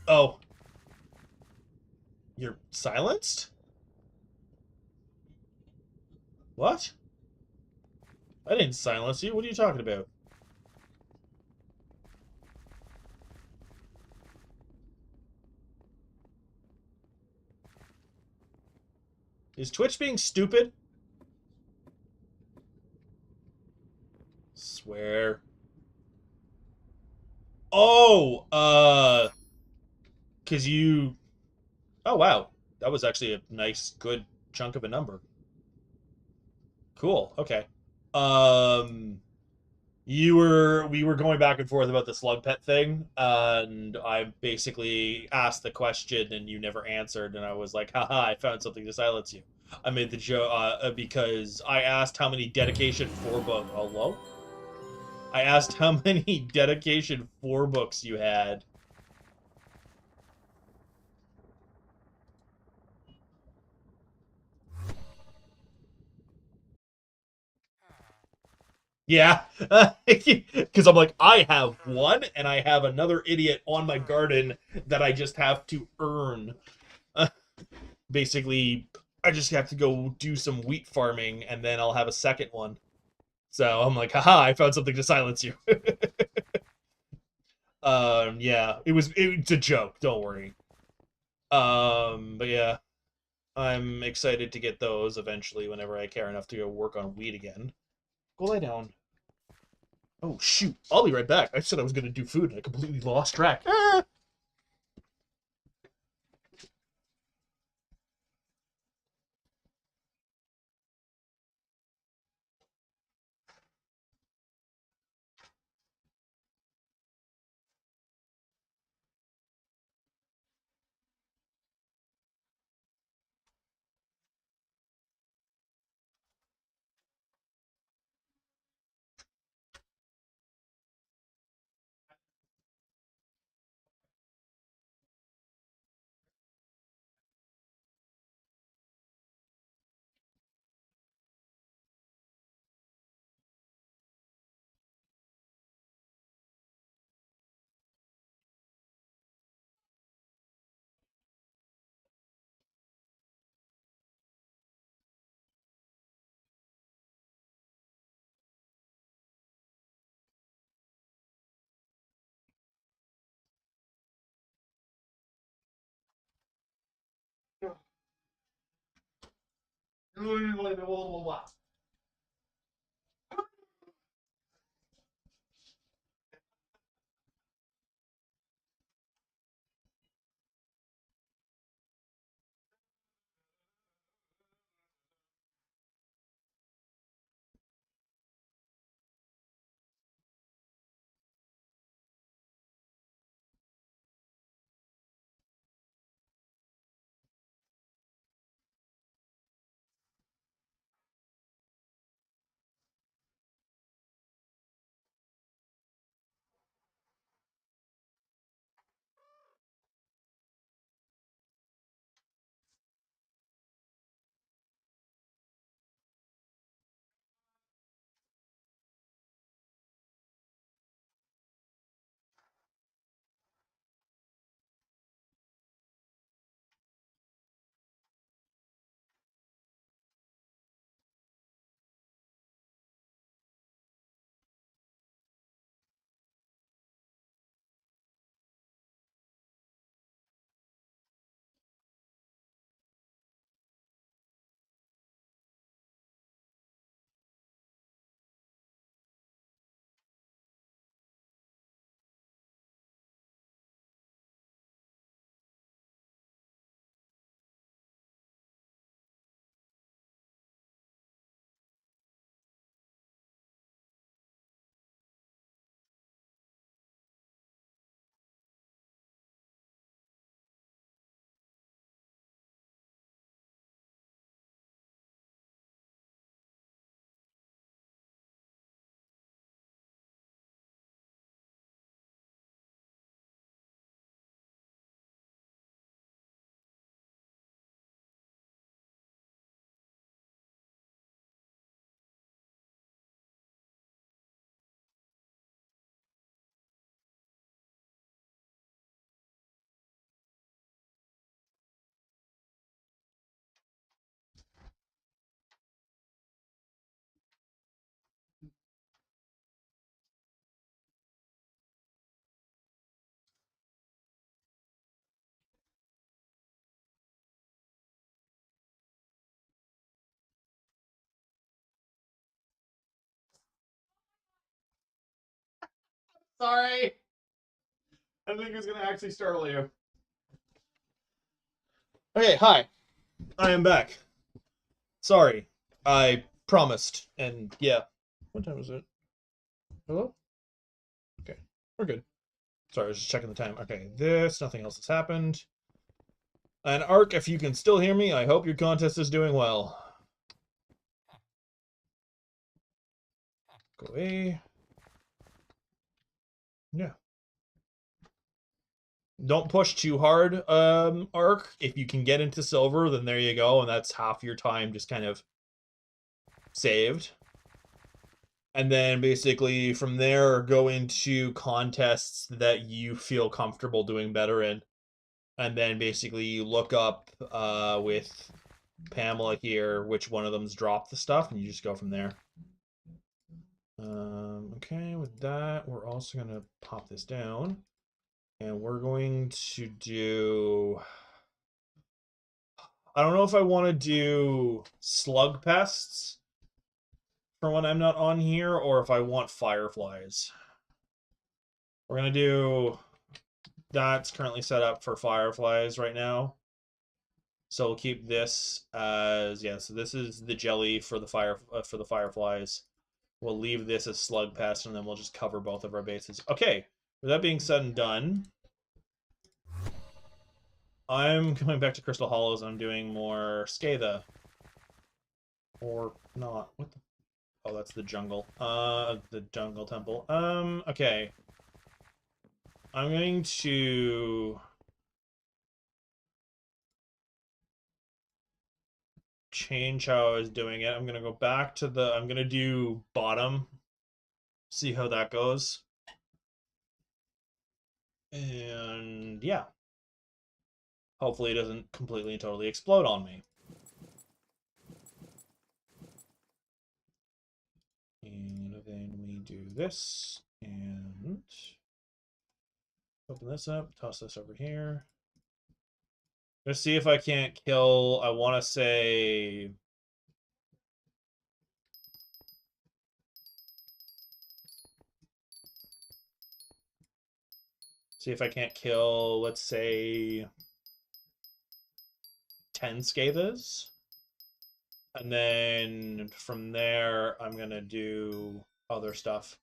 Speaker 1: oh, you're silenced? What? I didn't silence you. What are you talking about? Is Twitch being stupid? Swear. Oh, cause you. Oh wow, that was actually a nice, good chunk of a number. Cool. Okay. Um, we were going back and forth about the slug pet thing, and I basically asked the question and you never answered, and I was like, haha, I found something to silence you. I made the joke because I asked how many dedication four book. Hello? I asked how many dedication four books you had. Yeah, because I'm like, I have one, and I have another idiot on my garden that I just have to earn. Basically, I just have to go do some wheat farming, and then I'll have a second one. So I'm like, haha, I found something to silence you. Yeah, it's a joke. Don't worry. But yeah, I'm excited to get those eventually whenever I care enough to go work on wheat again. Go lay down. Oh shoot! I'll be right back. I said I was gonna do food, and I completely lost track. Ah! Sorry. I think it's gonna actually startle you. Okay, hi. I am back. Sorry. I promised. And yeah. What time is it? Hello? Okay. We're good. Sorry, I was just checking the time. Okay, nothing else has happened. And Ark, if you can still hear me, I hope your contest is doing well. Go away. Yeah. Don't push too hard, Ark. If you can get into silver, then there you go, and that's half your time just kind of saved. And then basically from there, go into contests that you feel comfortable doing better in. And then basically you look up with Pamela here which one of them's dropped the stuff, and you just go from there. Okay, with that, we're also going to pop this down. And we're going to do... I don't know if I want to do slug pests for when I'm not on here, or if I want fireflies. We're going to do... That's currently set up for fireflies right now. So we'll keep this as... Yeah, so this is the jelly for the fireflies. We'll leave this as slug pest, and then we'll just cover both of our bases. Okay, with that being said and done, I'm going back to Crystal Hollows, and I'm doing more Scatha. Or not. What the... Oh, that's the jungle. The jungle temple. Okay. I'm going to... change how I was doing it. I'm going to go back to the... I'm going to do bottom. See how that goes. And yeah. Hopefully it doesn't completely and totally explode on me. And then we do this, and open this up, toss this over here. Let's see if I can't kill, I want to say See if I can't kill, let's say, 10 Scathers. And then from there, I'm gonna do other stuff.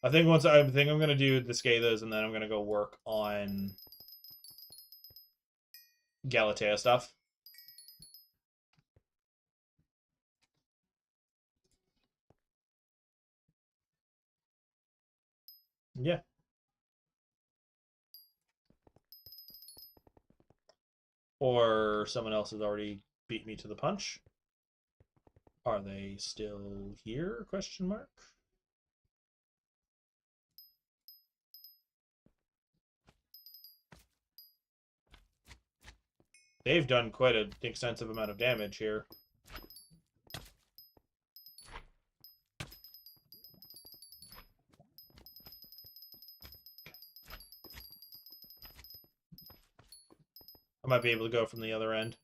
Speaker 1: I think I'm gonna do the Scathers, and then I'm gonna go work on Galatea stuff. Yeah. Or someone else has already beat me to the punch. Are they still here? Question mark. They've done quite an extensive amount of damage here. I might be able to go from the other end.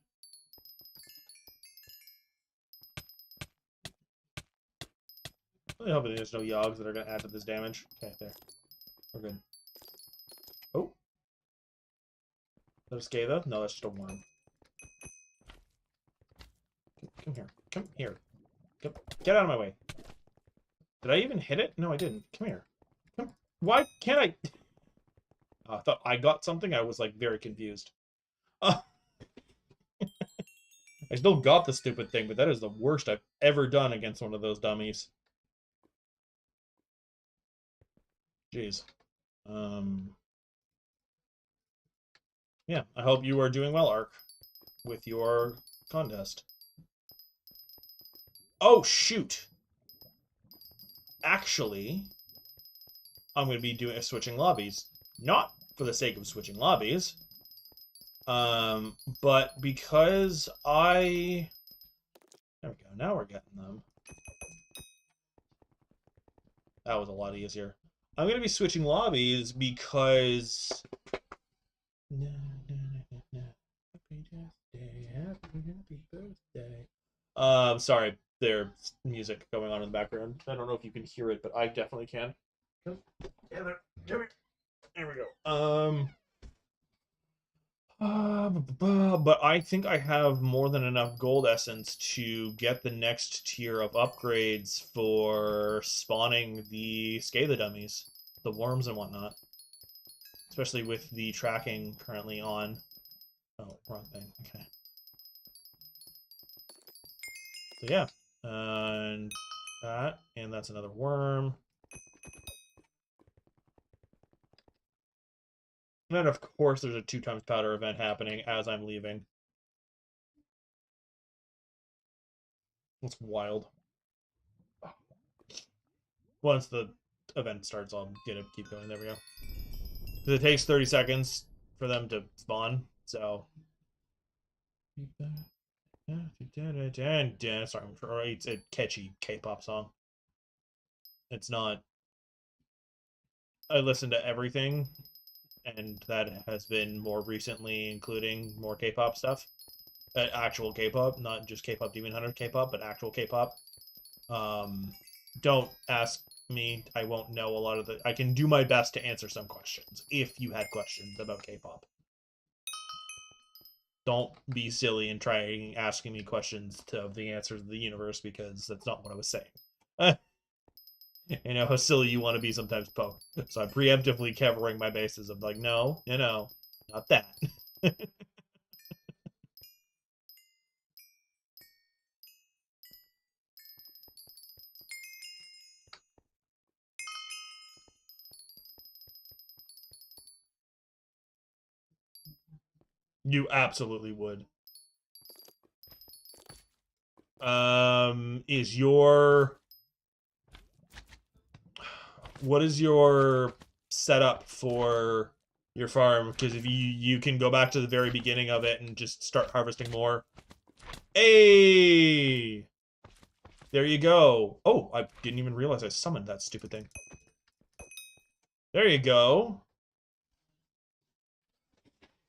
Speaker 1: Really hoping there's no Yogs that are going to add to this damage. Okay, there. We're good. Oh. Is that a Scatha? No, that's just a worm. Come here. Come here. Come. Get out of my way. Did I even hit it? No, I didn't. Come here. Come. Why can't I? Oh, I thought I got something. I was like very confused. I still got the stupid thing, but that is the worst I've ever done against one of those dummies. Jeez. Yeah, I hope you are doing well, Ark, with your contest. Oh, shoot! Actually, I'm going to be switching lobbies. Not for the sake of switching lobbies, but because I... There we go, now we're getting them. That was a lot easier. I'm going to be switching lobbies because... Happy birthday. Sorry, there's music going on in the background. I don't know if you can hear it, but I definitely can. Come together. There we go. But I think I have more than enough gold essence to get the next tier of upgrades for spawning the Scatha dummies, the worms and whatnot. Especially with the tracking currently on. Oh, wrong thing. Okay. So yeah, and that, and that's another worm. And then, of course, there's a 2 times powder event happening as I'm leaving. It's wild. Once the event starts, I'll keep going. There we go. Because it takes 30 seconds for them to spawn, so... Sorry, it's a catchy K-pop song. It's not... I listen to everything, and that has been more recently including more K-pop stuff. Actual K-pop, not just K-pop Demon Hunter K-pop, but actual K-pop. Don't ask me. I won't know a lot of the... I can do my best to answer some questions, if you had questions about K-pop. Don't be silly and try asking me questions to the answers of the universe, because that's not what I was saying. You know how silly you want to be sometimes, Poe. So I'm preemptively covering my bases of like, no, not that. You absolutely would. Is your... What is your setup for your farm? Because if you can go back to the very beginning of it and just start harvesting more. Hey! There you go. Oh, I didn't even realize I summoned that stupid thing. There you go.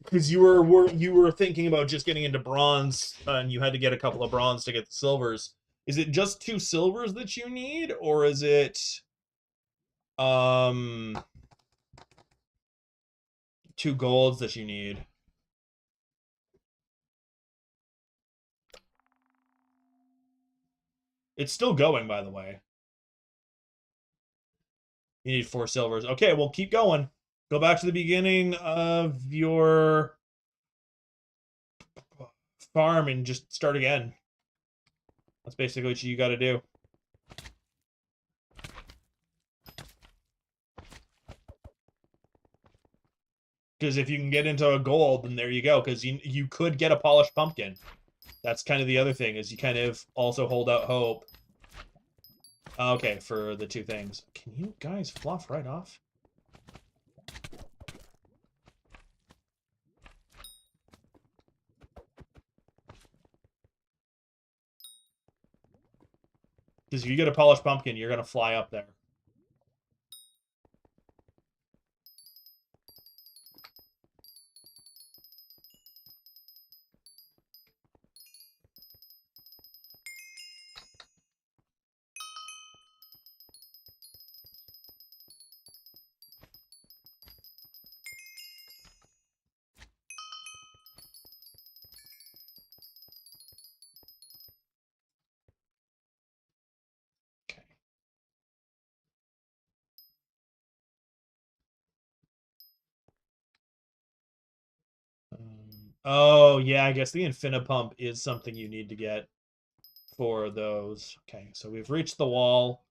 Speaker 1: Because you were thinking about just getting into bronze, and you had to get a couple of bronze to get the silvers. Is it just 2 silvers that you need, or is it 2 golds that you need. It's still going, by the way. You need 4 silvers. Okay, well, keep going. Go back to the beginning of your farm and just start again. That's basically what you got to do. Because if you can get into a gold, then there you go. Because you could get a polished pumpkin. That's kind of the other thing, is you kind of also hold out hope. Okay, for the 2 things. Can you guys fluff right off? Because if you get a polished pumpkin, you're going to fly up there. Okay. Oh, yeah, I guess the Infinipump is something you need to get for those. Okay, so we've reached the wall.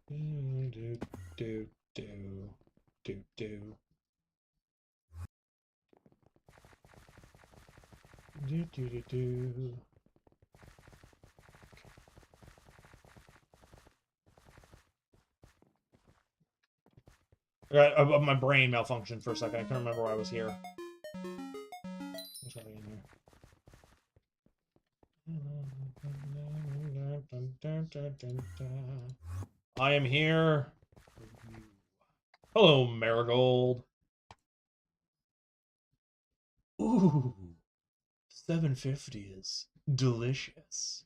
Speaker 1: Do, do, do, do, do. Do, do, do, do. My brain malfunctioned for a second. I couldn't remember why I was here. There's nothing in here. I am here. Hello, Marigold. Ooh, 750 is delicious.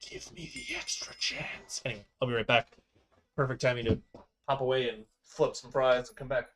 Speaker 1: Give me the extra chance. Anyway, I'll be right back. Perfect timing to hop away and flip some fries and come back.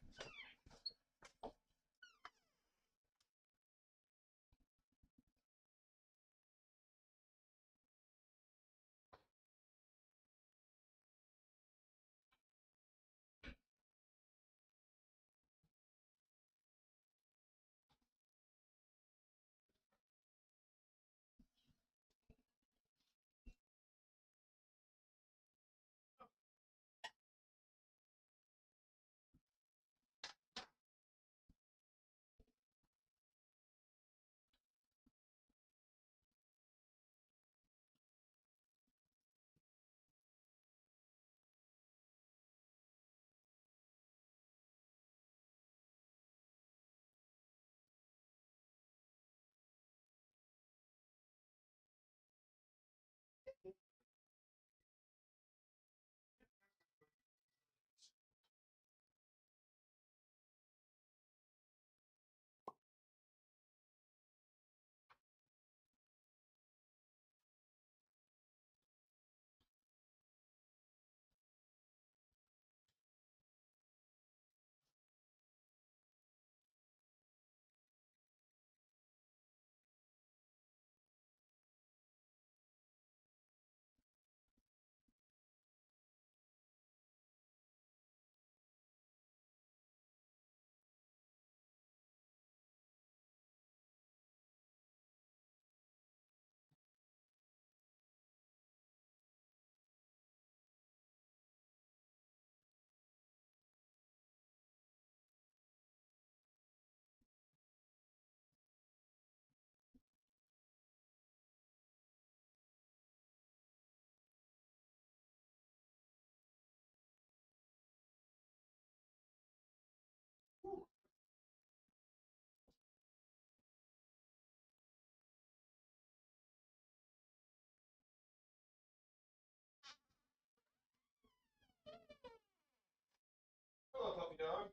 Speaker 1: Hello, puppy dog.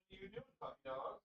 Speaker 1: What are you doing, puppy dog?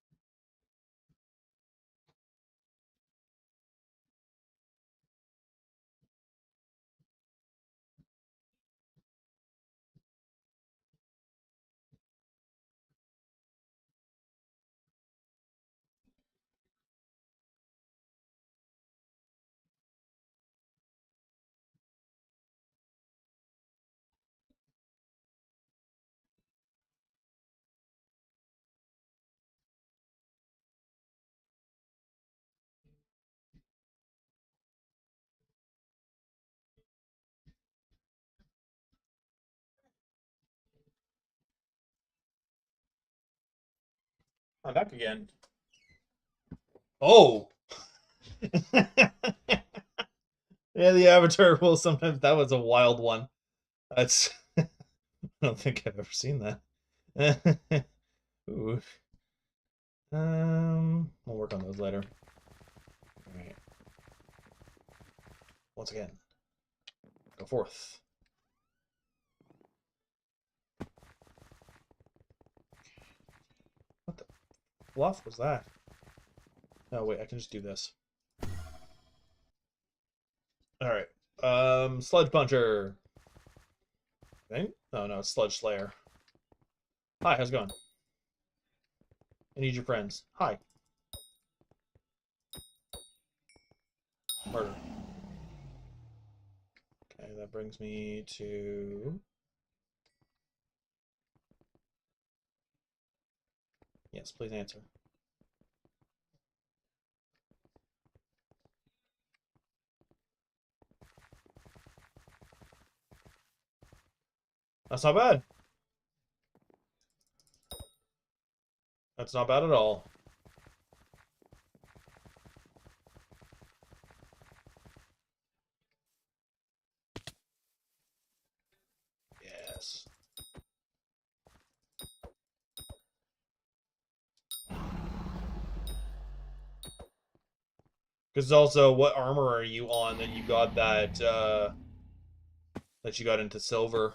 Speaker 1: I'm back again. Oh! Yeah, the avatar will sometimes. That was a wild one. That's. I don't think I've ever seen that. Ooh. We'll work on those later. Alright. Once again. Go forth. What the fluff was that? Oh, wait, I can just do this. Alright. Sludge Puncher. Okay. Oh, no, it's Sludge Slayer. Hi, how's it going? I need your friends. Hi. Murder. Okay, that brings me to... Yes, please answer. That's not bad. That's not bad at all. Yes. Because also, what armor are you on that you got that you got into silver?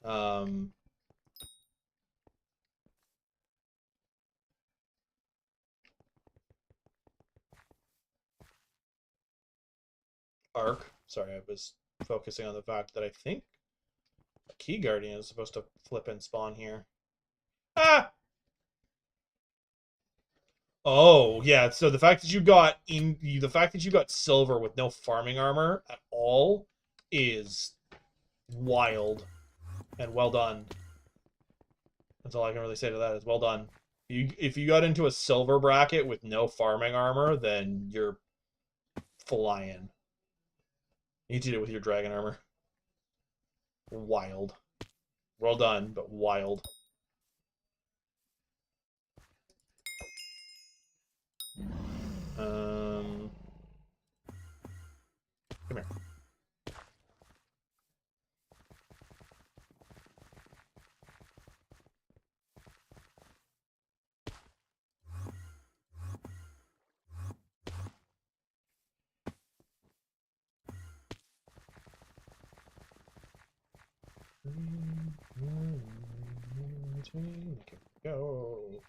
Speaker 1: Um, Arc. Sorry, I was focusing on the fact that I think a Key Guardian is supposed to flip and spawn here. Ah! Oh, yeah, so the fact that you got silver with no farming armor at all is wild. And well done. That's all I can really say to that is well done. If you got into a silver bracket with no farming armor, then you're flying. You did it with your dragon armor. Wild. Well done, but wild. Come here. Go.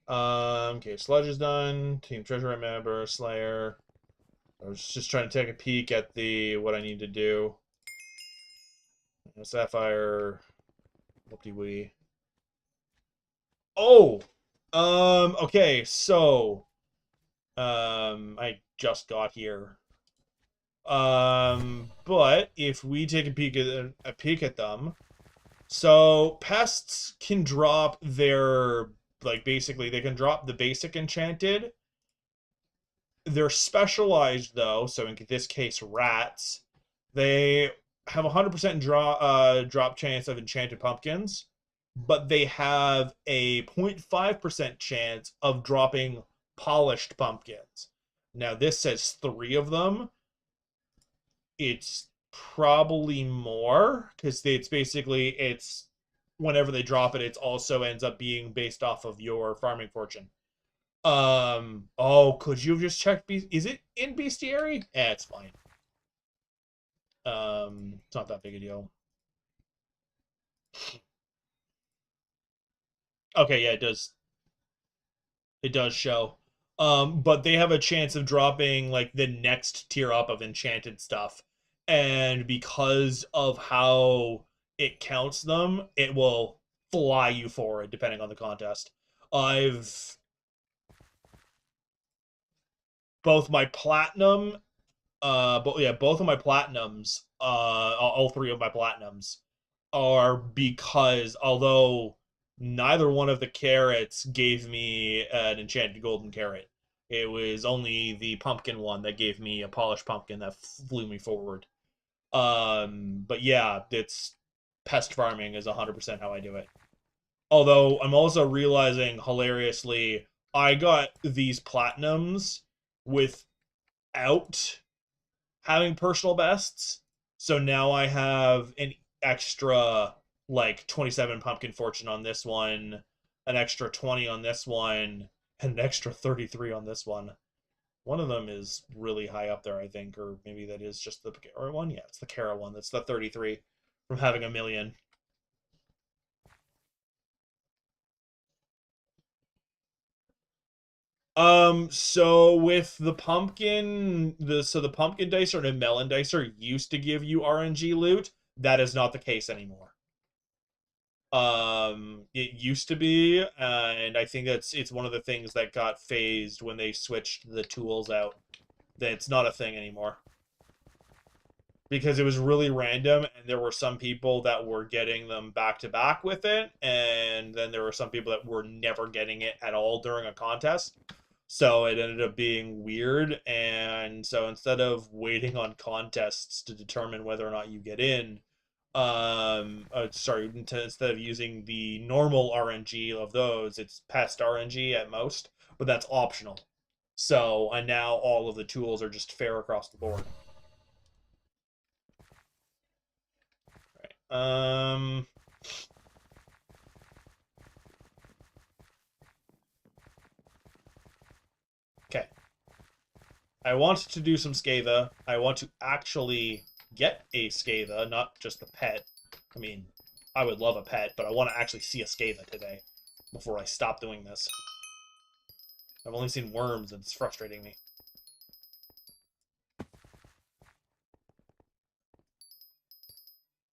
Speaker 1: Alright. Okay, Sludge is done. Team Treasure member, Slayer. I was just trying to take a peek at what I need to do. Sapphire. Whoop-de-wee. Oh! Okay, so I just got here. But if we take a peek at them, so pests can drop their basically they can drop the basic enchanted. They're specialized though, so in this case rats, they have 100% drop chance of enchanted pumpkins, but they have a 0.5% chance of dropping polished pumpkins. Now this says 3 of them. It's probably more because it's whenever they drop it, it also ends up being based off of your farming fortune. Oh, could you have just checked? Is it in bestiary? It's fine. It's not that big a deal. Okay, yeah, it does. It does show. But they have a chance of dropping like the next tier up of enchanted stuff. And because of how it counts them, it will fly you forward depending on the contest. I've both my platinum, but yeah, both of my platinums, all 3 of my platinums are because although neither one of the carrots gave me an enchanted golden carrot, it was only the pumpkin one that gave me a polished pumpkin that flew me forward. But yeah, pest farming is 100% how I do it. Although I'm also realizing hilariously, I got these platinums without having personal bests. So now I have an extra like 27 pumpkin fortune on this one, an extra 20 on this one, and an extra 33 on this one. One of them is really high up there, I think, or maybe that is just the Kara one. Yeah, it's the Kara one. That's the 33 from having a million. So with the pumpkin, the pumpkin dicer and a melon dicer used to give you RNG loot. That is not the case anymore. It used to be, and I think it's one of the things that got phased when they switched the tools out. That it's not a thing anymore. Because it was really random, and there were some people that were getting them back to back with it, and then there were some people that were never getting it at all during a contest. So it ended up being weird, and so instead of waiting on contests to determine whether or not you get in, instead of using the normal RNG of those, it's pest RNG at most, but that's optional. So, and now all of the tools are just fair across the board. Right. Okay. I want to do some Scatha. I want to actually get a Scatha, not just the pet. I mean, I would love a pet, but I want to actually see a Scatha today before I stop doing this. I've only seen worms, and it's frustrating me.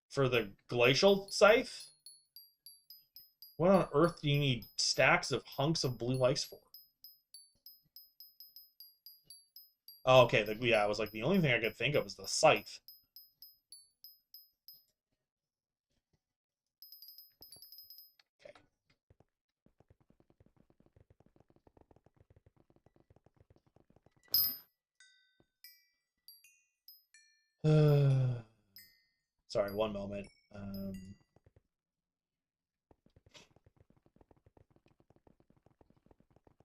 Speaker 1: For the Glacial Scythe? What on earth do you need stacks of hunks of blue ice for? Oh, okay, yeah, I was like, the only thing I could think of is the Scythe. Okay. Sorry, one moment. I'm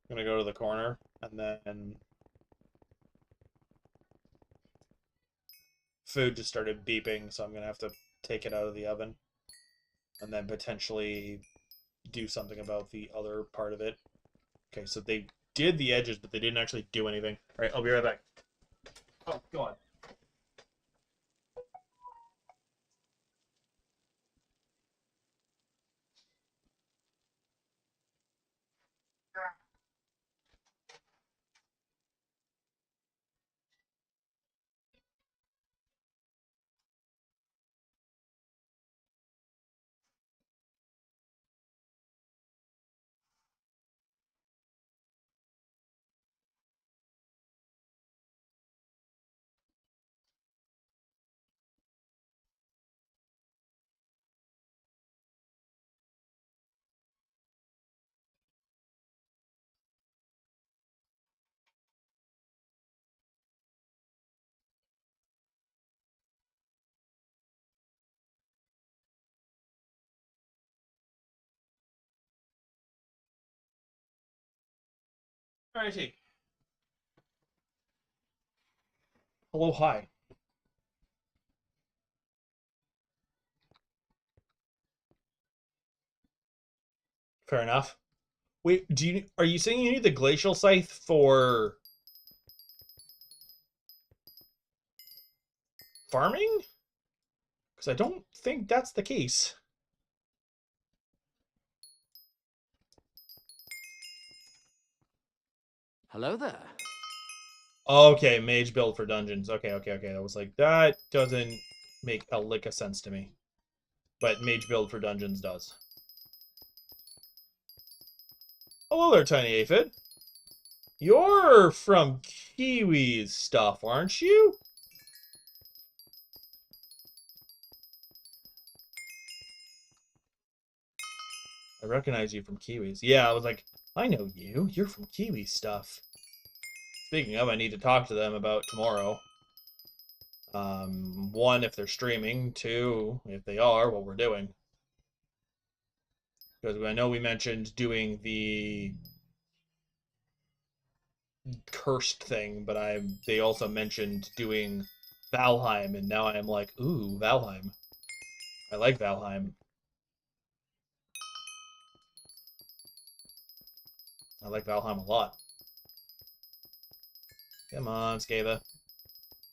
Speaker 1: gonna go to the corner, and then food just started beeping, so I'm gonna have to take it out of the oven, and then potentially do something about the other part of it. Okay, so they did the edges, but they didn't actually do anything. All right, I'll be right back. Oh, go on. Alrighty. Hello, hi. Fair enough. Wait, are you saying you need the glacial scythe for farming? Because I don't think that's the case.
Speaker 4: Hello there.
Speaker 1: Okay, mage build for dungeons. Okay. I was like, that doesn't make a lick of sense to me. But mage build for dungeons does. Hello there, tiny aphid. You're from Kiwi's stuff, aren't you? I recognize you from Kiwi's. Yeah, I was like, I know you. You're from Kiwi's stuff. Speaking of, I need to talk to them about tomorrow. One, if they're streaming. Two, if they are, what we're doing. Because I know we mentioned doing the cursed thing, but they also mentioned doing Valheim, and now I'm like, ooh, Valheim. I like Valheim. I like Valheim a lot. Come on, Skava.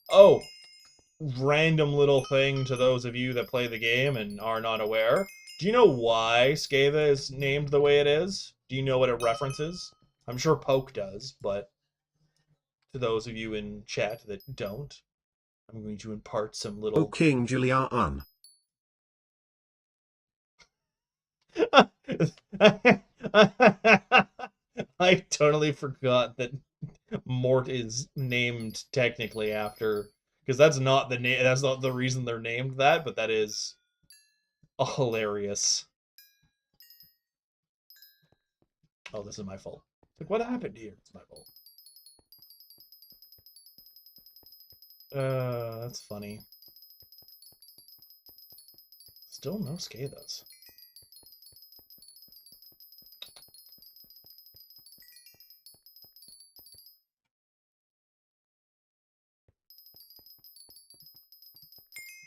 Speaker 1: Oh, random little thing to those of you that play the game and are not aware. Do you know why Skava is named the way it is? Do you know what it references? I'm sure Poke does, but to those of you in chat that don't, I'm going to impart some
Speaker 2: O
Speaker 1: little...
Speaker 2: King Julian.
Speaker 1: I totally forgot that Mort is named technically after, because that's not the name. That's not the reason they're named that, but that is hilarious. Oh, this is my fault. Like, what happened here? It's my fault. That's funny. Still no Skathas.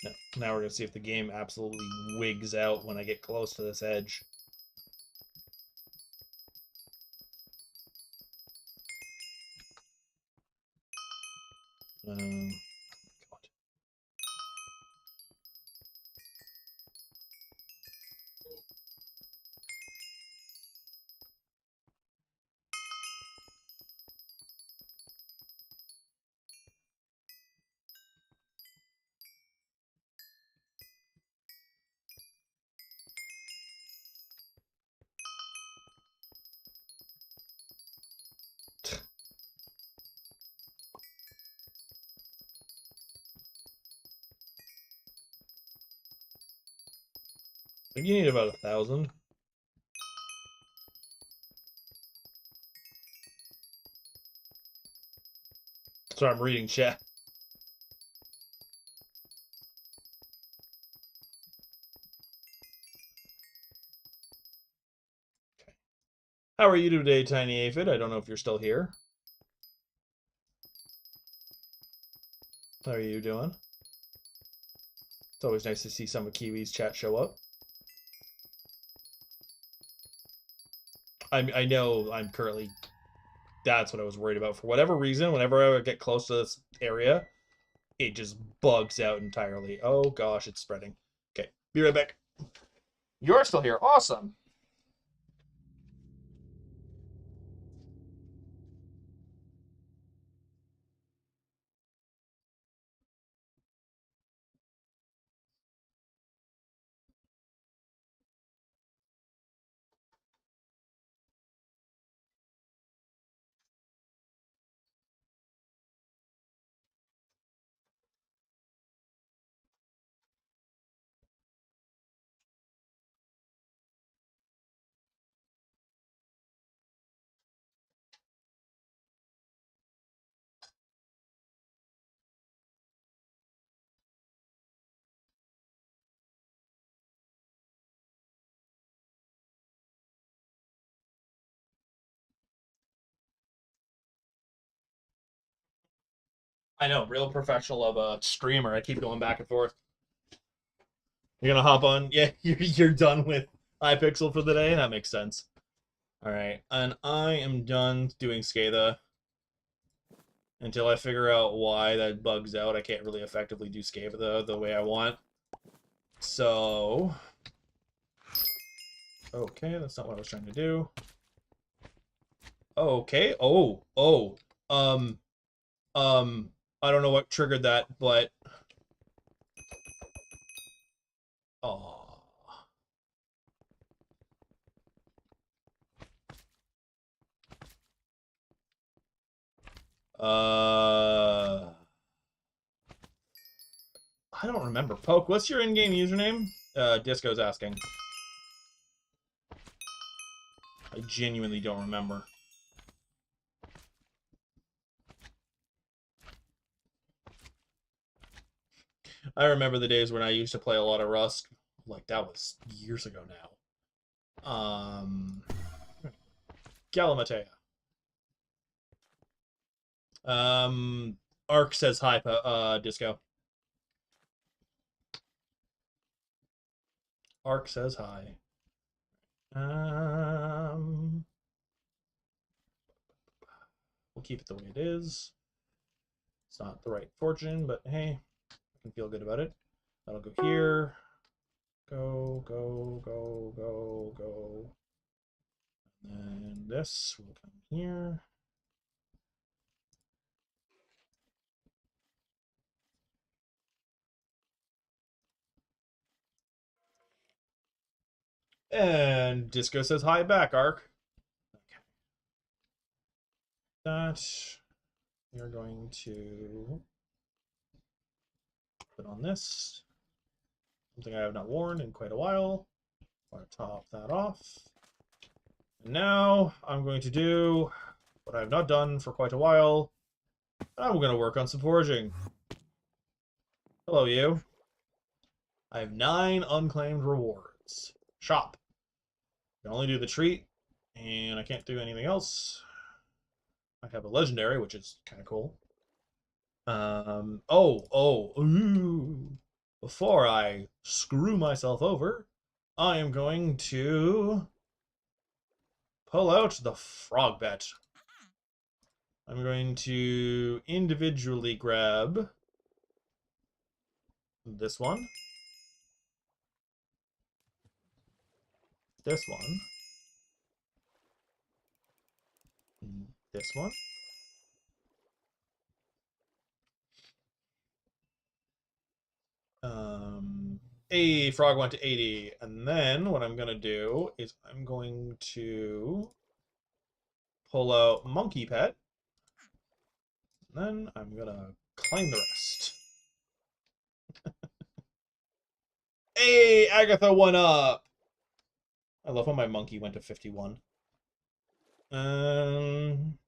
Speaker 1: No. Now we're gonna see if the game absolutely wigs out when I get close to this edge. God. I think you need about 1,000. Sorry, I'm reading chat. How are you today, Tiny Aphid? I don't know if you're still here. How are you doing? It's always nice to see some of Kiwi's chat show up. I know I'm currently... That's what I was worried about. For whatever reason, whenever I get close to this area, it just bugs out entirely. Oh gosh, it's spreading. Okay, be right back. You're still here. Awesome. I know, real professional of a streamer. I keep going back and forth. You're gonna hop on? Yeah, you're done with Hypixel for the day? That makes sense. Alright, and I am done doing Skatha. Until I figure out why that bugs out, I can't really effectively do Skatha the way I want. So... Okay, that's not what I was trying to do. Okay, um, I don't know what triggered that, but... Oh. I don't remember. Poke, what's your in-game username? Disco's asking. I genuinely don't remember. I remember the days when I used to play a lot of Rust. Like that was years ago now. Galamatea. Ark says hi, Disco. Ark says hi. We'll keep it the way it is. It's not the right fortune, but hey, I can feel good about it. That'll go here. Go, go, go, go, go. And then this will come here. And Disco says hi back, Ark. Okay. That we are going to put on this. Something I have not worn in quite a while. I want to top that off. And now I'm going to do what I have not done for quite a while. I'm going to work on some foraging. Hello, you. I have 9 unclaimed rewards. Shop. I can only do the treat, and I can't do anything else. I have a legendary, which is kind of cool. Ooh. Before I screw myself over, I am going to pull out the frog bet. I'm going to individually grab this one, this one, this one. A frog went to 80, and then what I'm gonna do is I'm going to pull out monkey pet, and then I'm gonna claim the rest. Hey, Agatha went up. I love when my monkey went to 51. Um.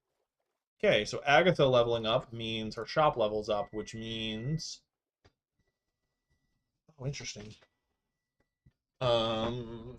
Speaker 1: Okay, so Agatha leveling up means her shop levels up, which means. Oh, interesting. Um.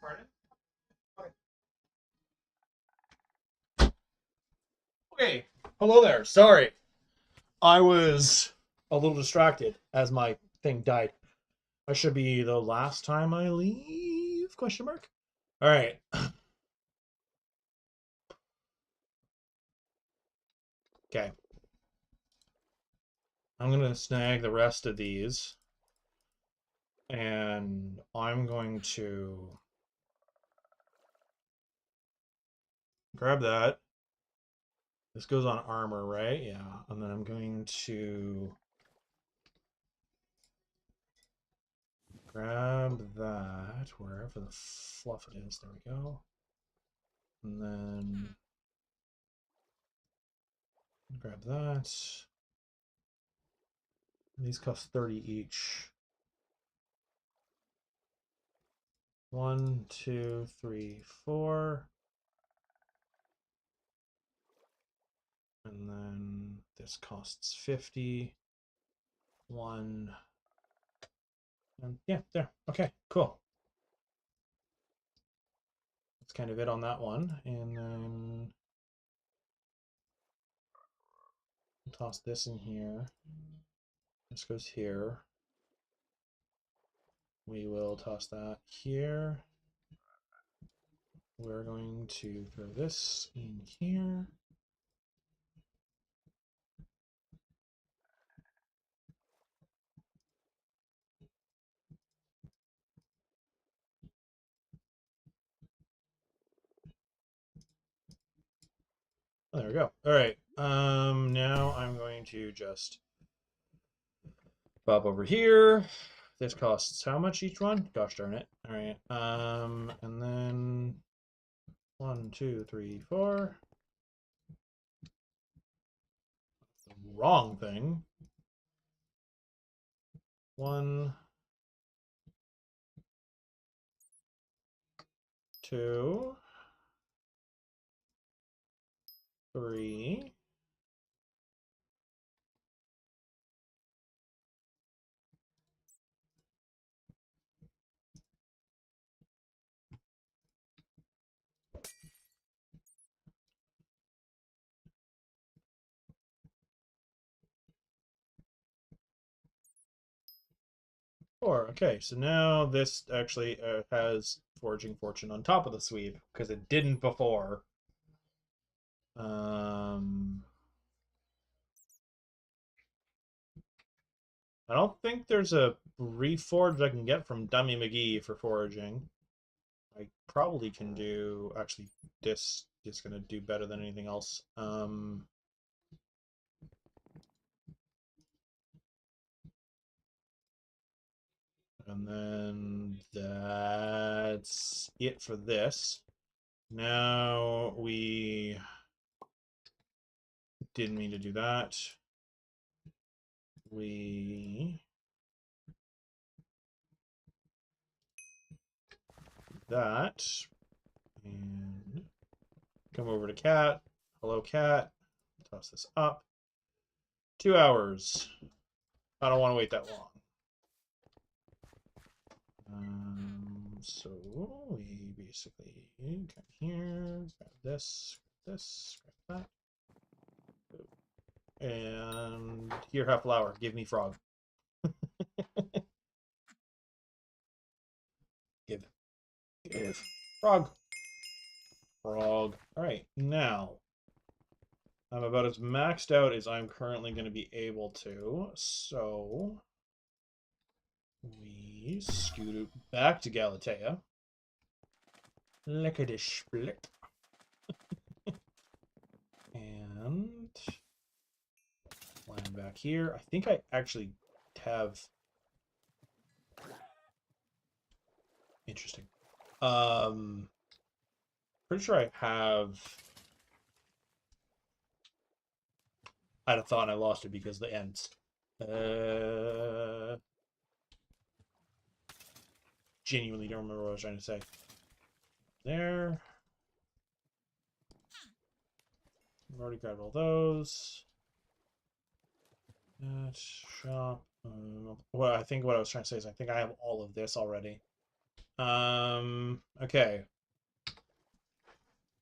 Speaker 1: Pardon? Okay. Hello there. Sorry. I was a little distracted as my thing died. I should be the last time I leave? Question mark. All right. Okay. I'm going to snag the rest of these. And I'm going to grab that. This goes on armor, right? Yeah. And then I'm going to grab that wherever the fluff it is. There we go. And then grab that. These cost 30 each. 1, 2, 3, 4. And then this costs 50. 1. And yeah, there. Okay, cool. That's kind of it on that one. And then toss this in here. This goes here. We will toss that here. We're going to throw this in here. Oh, there we go. All right. Now I'm going to just pop over here. This costs how much each one? Gosh darn it. All right. And then 1, 2, 3, 4. The wrong thing. 1, 2, 3. Four. Okay, so now this actually has Foraging Fortune on top of the sweep because it didn't before. I don't think there's a reforge I can get from Dummy McGee for foraging. I probably can do actually this is gonna do better than anything else. And then that's it for this. Now we didn't mean to do that. We that and come over to cat. Hello, cat. Toss this up. 2 hours. I don't want to wait that long. So we basically come here, grab this, grab that, and here have flour. Give me frog. Give frog. Frog. All right, now I'm about as maxed out as I'm currently going to be able to. So we scoot back to Galatea. Lickety split. And land back here. I think I actually have. Interesting. Pretty sure I have. I had a thought and I lost it because the ends. Genuinely don't remember what I was trying to say. There. I've already grabbed all those. Shop. Well, I think what I was trying to say is I think I have all of this already. Okay.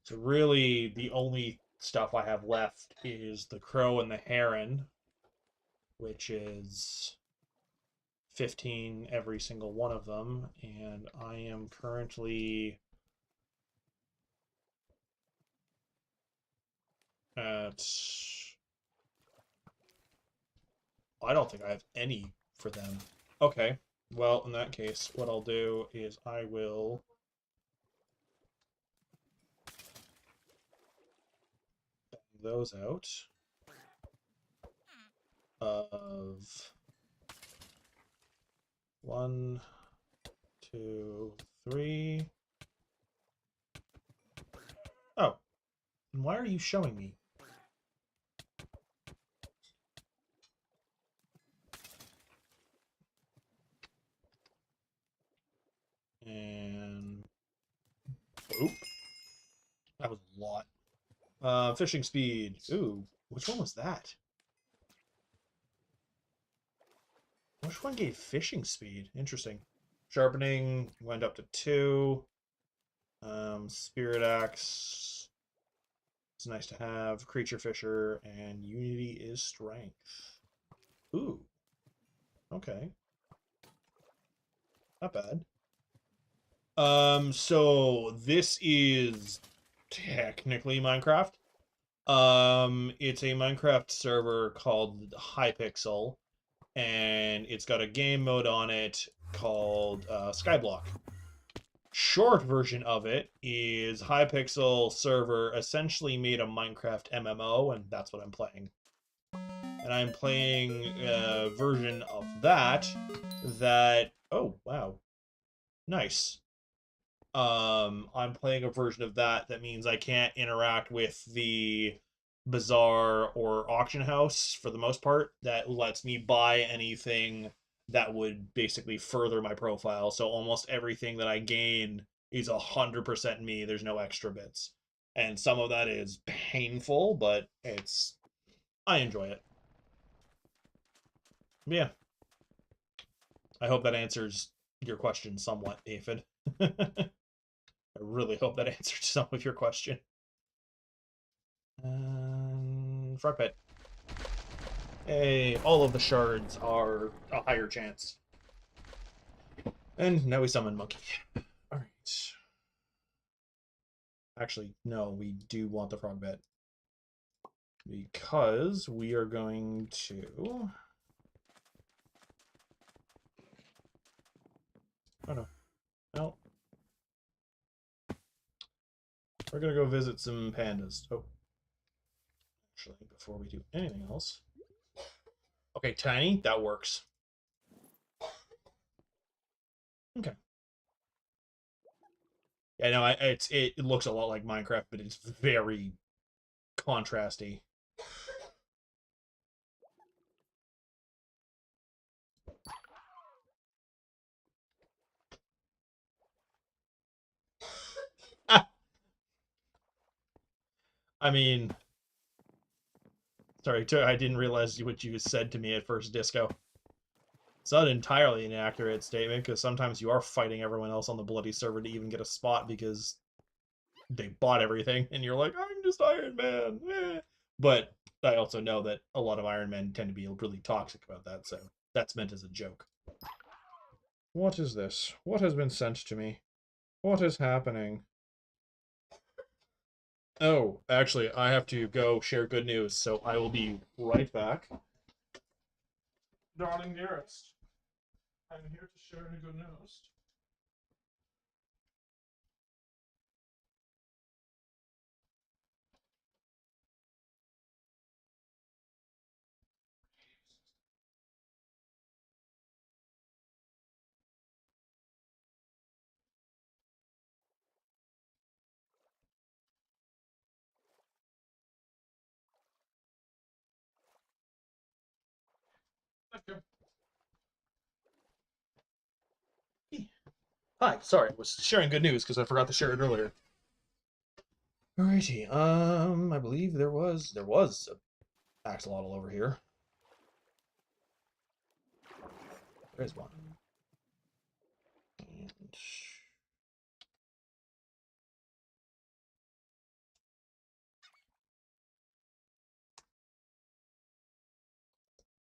Speaker 1: So really, the only stuff I have left is the crow and the heron, which is 15 every single one of them, and I am currently at... I don't think I have any for them. Okay, well, in that case, what I'll do is I will bang those out of 1, 2, 3. Oh, and why are you showing me? And oop, that was a lot. Fishing speed. Ooh, which one was that? Which one gave fishing speed? Interesting. Sharpening went up to 2. Spirit axe. It's nice to have. Creature fisher and unity is strength. Ooh. Okay. Not bad. So this is technically Minecraft. It's a Minecraft server called Hypixel, and it's got a game mode on it called Skyblock. Short version of it is Hypixel server essentially made a Minecraft MMO, and that's what I'm playing. And I'm playing a version of that oh wow, nice. I'm playing a version of that means I can't interact with the bazaar or auction house for the most part. That lets me buy anything that would basically further my profile. So almost everything that I gain is 100% me. There's no extra bits. And some of that is painful, but I enjoy it. Yeah. I hope that answers your question somewhat, David. I really hope that answered some of your question. Frog pit. Hey, all of the shards are a higher chance. And now we summon monkey. Alright. Actually, no, we do want the frog pit. Because we are going to... Oh no. No. We're gonna go visit some pandas. Oh. Actually, before we do anything else. Okay, tiny, that works. Okay. Yeah, no, it looks a lot like Minecraft, but it's very contrasty. I mean, sorry, I didn't realize what you said to me at first, Disco. It's not entirely an accurate statement, because sometimes you are fighting everyone else on the bloody server to even get a spot because they bought everything, and you're like, I'm just Iron Man. Eh. But I also know that a lot of Iron Men tend to be really toxic about that, so that's meant as a joke. What is this? What has been sent to me? What is happening? Oh, actually, I have to go share good news, so I will be right back. Darling dearest, I'm here to share the good news. Okay. Hi, sorry, I was sharing good news because I forgot to share it earlier. Alrighty, I believe there was an axolotl over here. There is one. And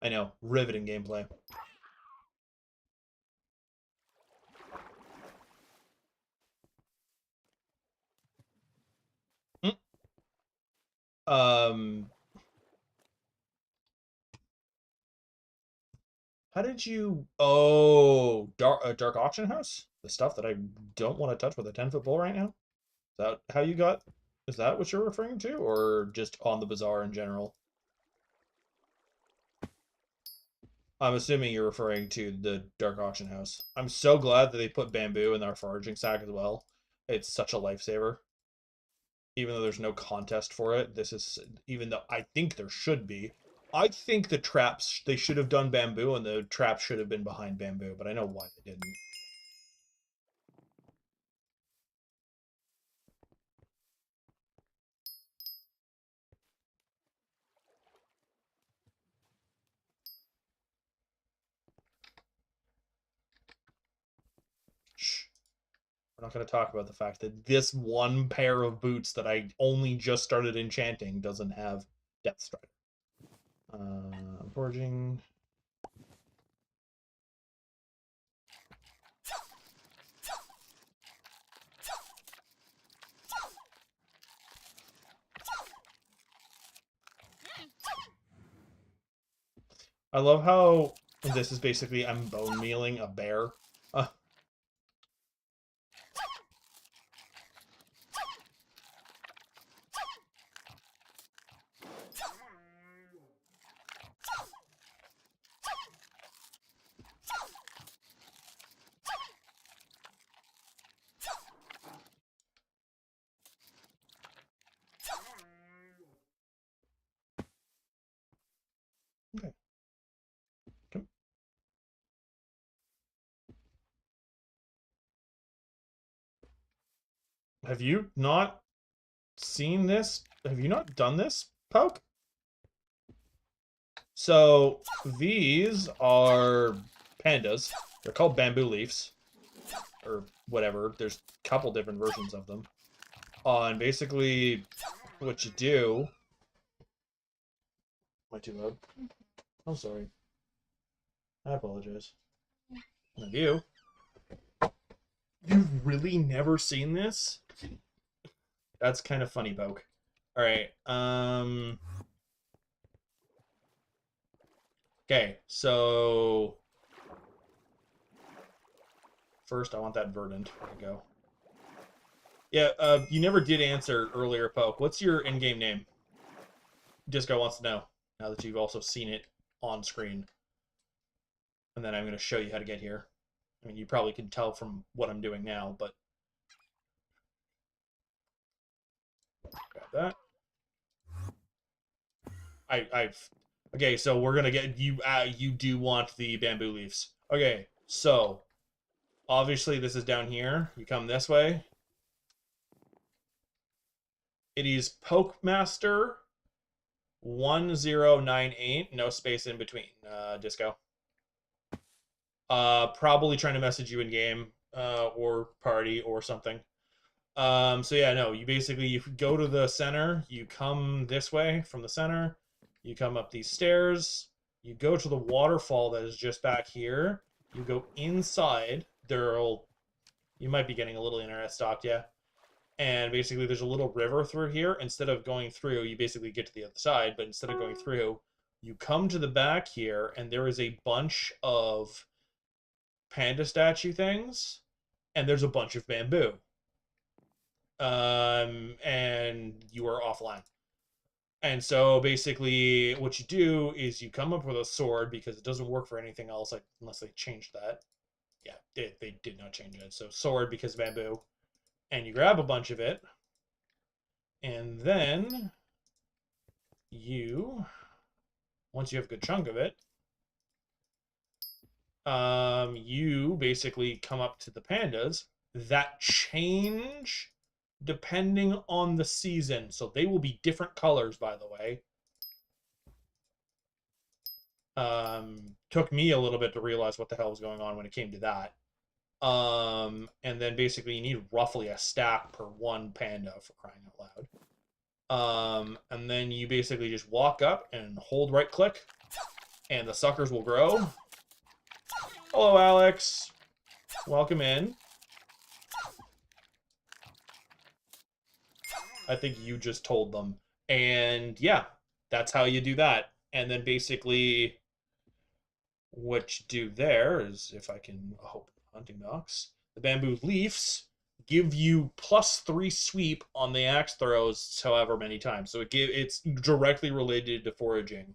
Speaker 1: I know, riveting gameplay. Um, how did you? Oh, dark auction house. The stuff that I don't want to touch with a 10-foot pole right now. Is that how you got? Is that what you're referring to, or just on the bazaar in general? I'm assuming you're referring to the dark auction house. I'm so glad that they put bamboo in our foraging sack as well. It's such a lifesaver. Even though there's no contest for it, this is, even though I think there should be. I think the traps, they should have done bamboo and the traps should have been behind bamboo, but I know why they didn't. Shh. We're not going to talk about the fact that this one pair of boots that I only just started enchanting doesn't have Death Strider. Forging. I love how this is basically I'm bone mealing a bear. Okay. Come. Have you not seen this? Have you not done this, Poke? So these are pandas. They're called bamboo leaves, or whatever. There's a couple different versions of them. And basically, what you do. Am I too loud? I'm sorry. I apologize. Have you? You've really never seen this? That's kind of funny, Poke. All right. Okay, so first I want that verdant. There we go. Yeah, you never did answer earlier, Poke. What's your in-game name? Disco wants to know, now that you've also seen it on screen. And then I'm going to show you how to get here. I mean, you probably can tell from what I'm doing now, but... Grab that. Okay, so we're gonna get you. You do want the bamboo leaves. Okay, so obviously this is down here. You come this way. It is Pokemaster 1098. No space in between. Disco. Probably trying to message you in game, or party or something. So yeah, no. You go to the center. You come this way from the center. You come up these stairs. You go to the waterfall that is just back here. You go inside. You might be getting a little internet stocked, yeah. And basically, there's a little river through here. Instead of going through, you basically get to the other side. But instead of going through, you come to the back here, and there is a bunch of panda statue things, and there's a bunch of bamboo. And you are offline. And so basically what you do is you come up with a sword because it doesn't work for anything else unless they changed that. Yeah, they did not change it. So sword because bamboo. And you grab a bunch of it. And then once you have a good chunk of it, you basically come up to the pandas that change depending on the season. So they will be different colors, by the way. Took me a little bit to realize what the hell was going on when it came to that. And then basically you need roughly a stack per one panda, for crying out loud. And then you basically just walk up and hold right click, and the suckers will grow. Hello, Alex. Welcome in. I think you just told them. And yeah, that's how you do that. And then basically what you do there is, if I can hope hunting box, the bamboo leaves give you +3 sweep on the axe throws however many times. So it's directly related to foraging.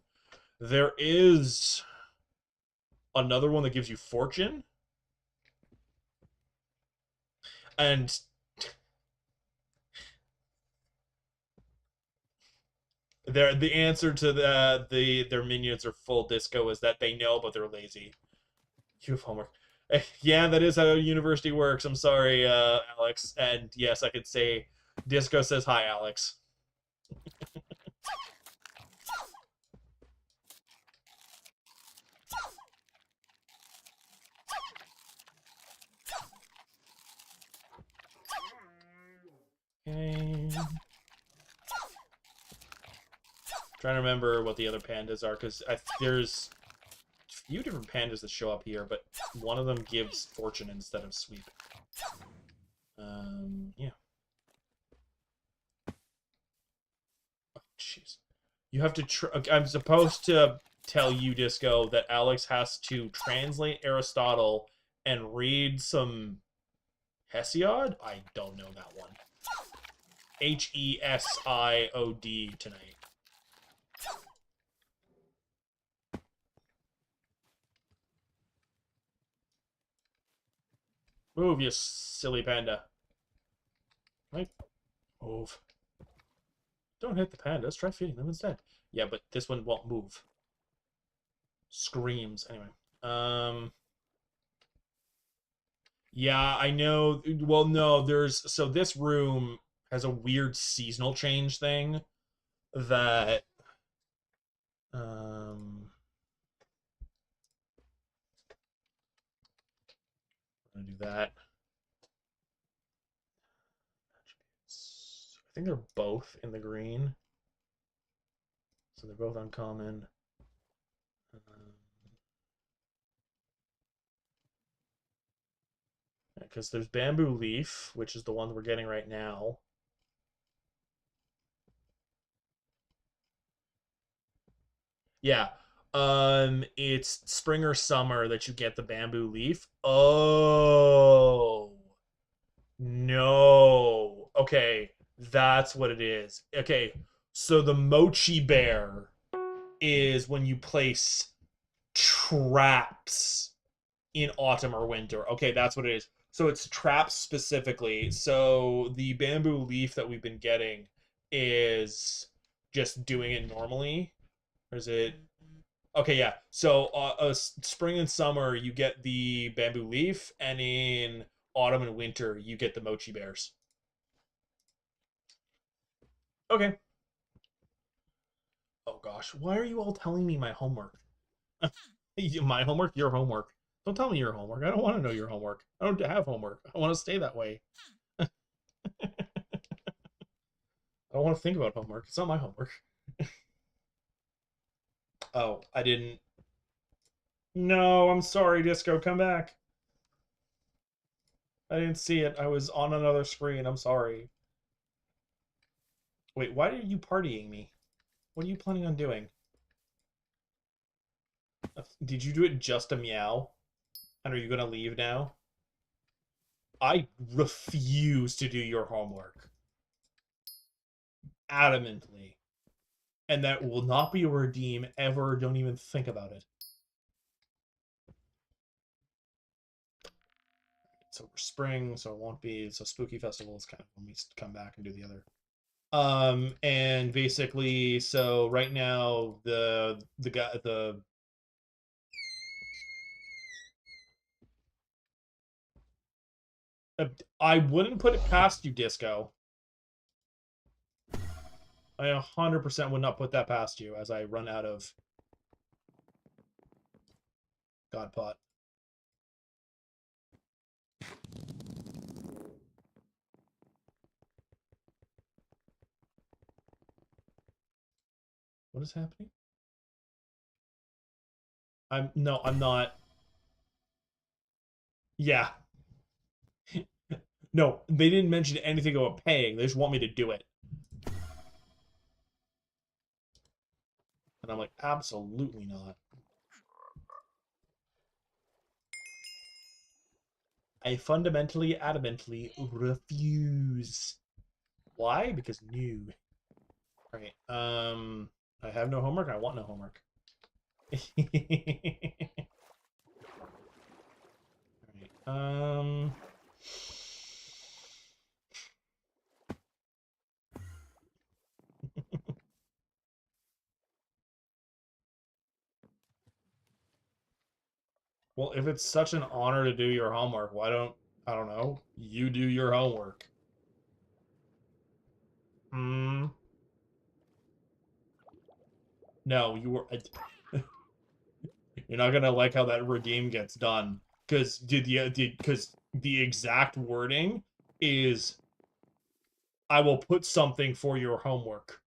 Speaker 1: There is another one that gives you fortune. And the answer to their minions are full disco is that they know but they're lazy. You have homework. Yeah, that is how university works. I'm sorry, Alex. And yes, I could say Disco says hi, Alex. Okay. Trying to remember what the other pandas are, because there's a few different pandas that show up here, but one of them gives fortune instead of sweep. Yeah. Oh, jeez. You have to. I'm supposed to tell you, Disco, that Alex has to translate Aristotle and read some Hesiod. I don't know that one. Hesiod tonight. Move, you silly panda. Right? Move. Don't hit the pandas. Try feeding them instead. Yeah, but this one won't move. Screams. Anyway. Yeah, I know. Well, no, so this room has a weird seasonal change thing that I'm gonna do that. I think they're both in the green. So they're both uncommon. Because there's Bamboo Leaf, which is the one we're getting right now. Yeah. It's spring or summer that you get the Bamboo Leaf. Oh. No. Okay, that's what it is. Okay, so the Mochi Bear is when you place traps in autumn or winter. Okay, that's what it is. So it's traps specifically. So the bamboo leaf that we've been getting is just doing it normally. Or is it? Okay, yeah. So spring and summer you get the bamboo leaf, and in autumn and winter you get the mochi bears. Okay. Oh gosh, why are you all telling me my homework? My homework, your homework. Don't tell me your homework. I don't want to know your homework. I don't have homework. I want to stay that way. I don't want to think about homework. It's not my homework. Oh, I didn't. No, I'm sorry, Disco. Come back. I didn't see it. I was on another screen. I'm sorry. Wait, why are you partying me? What are you planning on doing? Did you do it just to meow? And are you going to leave now? I refuse to do your homework. Adamantly. And that will not be a redeem ever. Don't even think about it. So we're spring, so it won't be. So Spooky Festival is kind of when we come back and do the other. And basically, so right now the guy I wouldn't put it past you, Disco. I 100% would not put that past you as I run out of God pot. What is happening? I'm not. Yeah. No, they didn't mention anything about paying. They just want me to do it. And I'm like, absolutely not. I fundamentally, adamantly refuse. Why? Because new. Alright, I have no homework. I want no homework. Alright, well, if it's such an honor to do your homework, why don't, I don't know, you do your homework? Hmm. No, you were. You're not gonna like how that redeem gets done, because the exact wording is, "I will put something for your homework."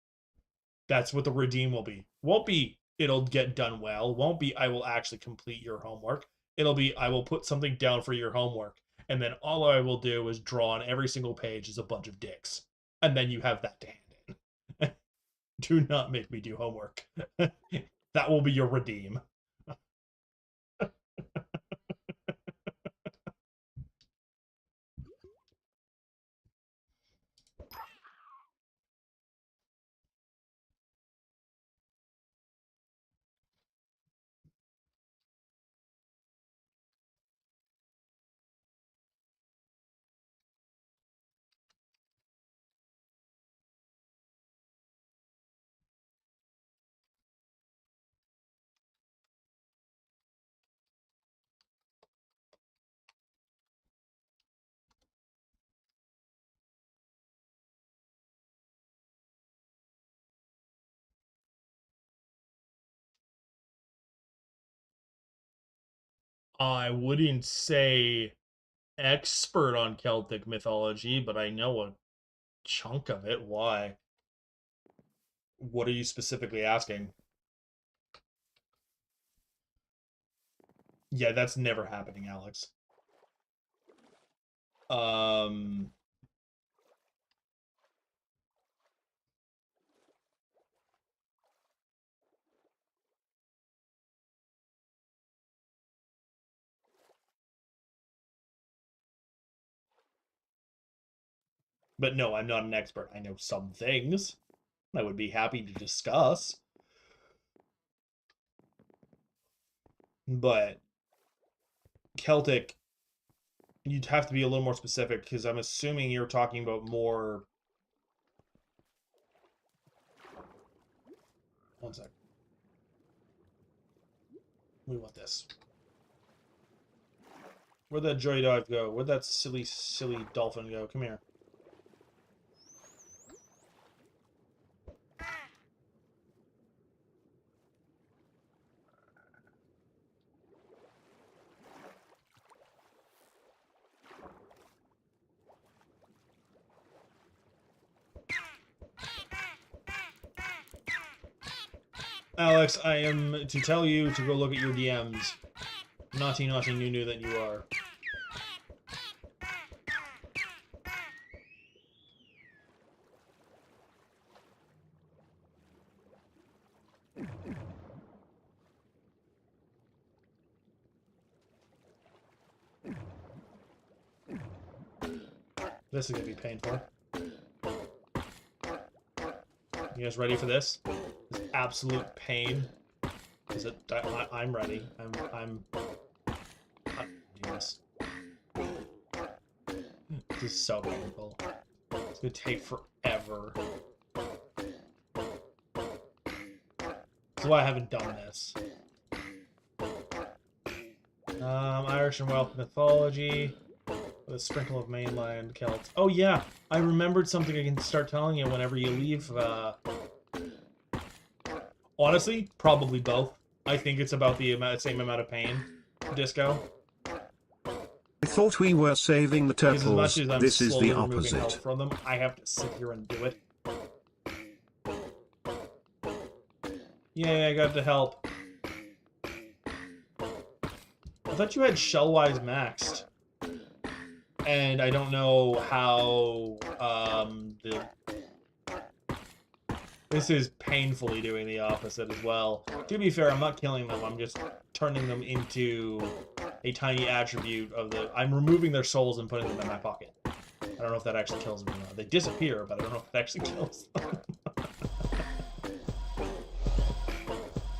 Speaker 1: That's what the redeem will be. Won't be it'll get done well. Won't be I will actually complete your homework. It'll be I will put something down for your homework, and then all I will do is draw on every single page is a bunch of dicks, and then you have that to hand in. Do not make me do homework. That will be your redeem. I wouldn't say expert on Celtic mythology, but I know a chunk of it. Why? What are you specifically asking? Yeah, that's never happening, Alex. Um, but no, I'm not an expert. I know some things. I would be happy to discuss, but Celtic, you'd have to be a little more specific because I'm assuming you're talking about more. One sec. We want this. Where'd that joy dive go? Where'd that silly, silly dolphin go? Come here. Alex, I am to tell you to go look at your DMs. Naughty, naughty, new that you are. This is gonna be painful. You guys ready for this? This absolute pain. Is it? I'm ready. I'm doing this. This is so painful. It's gonna take forever. That's why I haven't done this. Irish and Welsh mythology. With a sprinkle of mainland Celts. Oh yeah, I remembered something I can start telling you whenever you leave. Honestly, probably both. I think it's about the same amount of pain. Disco.
Speaker 2: I thought we were saving the
Speaker 1: Because as
Speaker 2: turtles.
Speaker 1: much as I'm
Speaker 2: This is
Speaker 1: slowly
Speaker 2: the
Speaker 1: removing health
Speaker 2: opposite.
Speaker 1: from them, I have to sit here and do it. Yay, I got to help. I thought you had Shellwise maxed. And I don't know how this is painfully doing the opposite as well. To be fair, I'm not killing them, I'm just turning them into a tiny attribute of the... I'm removing their souls and putting them in my pocket. I don't know if that actually kills them or not. They disappear, but I don't know if it actually kills them.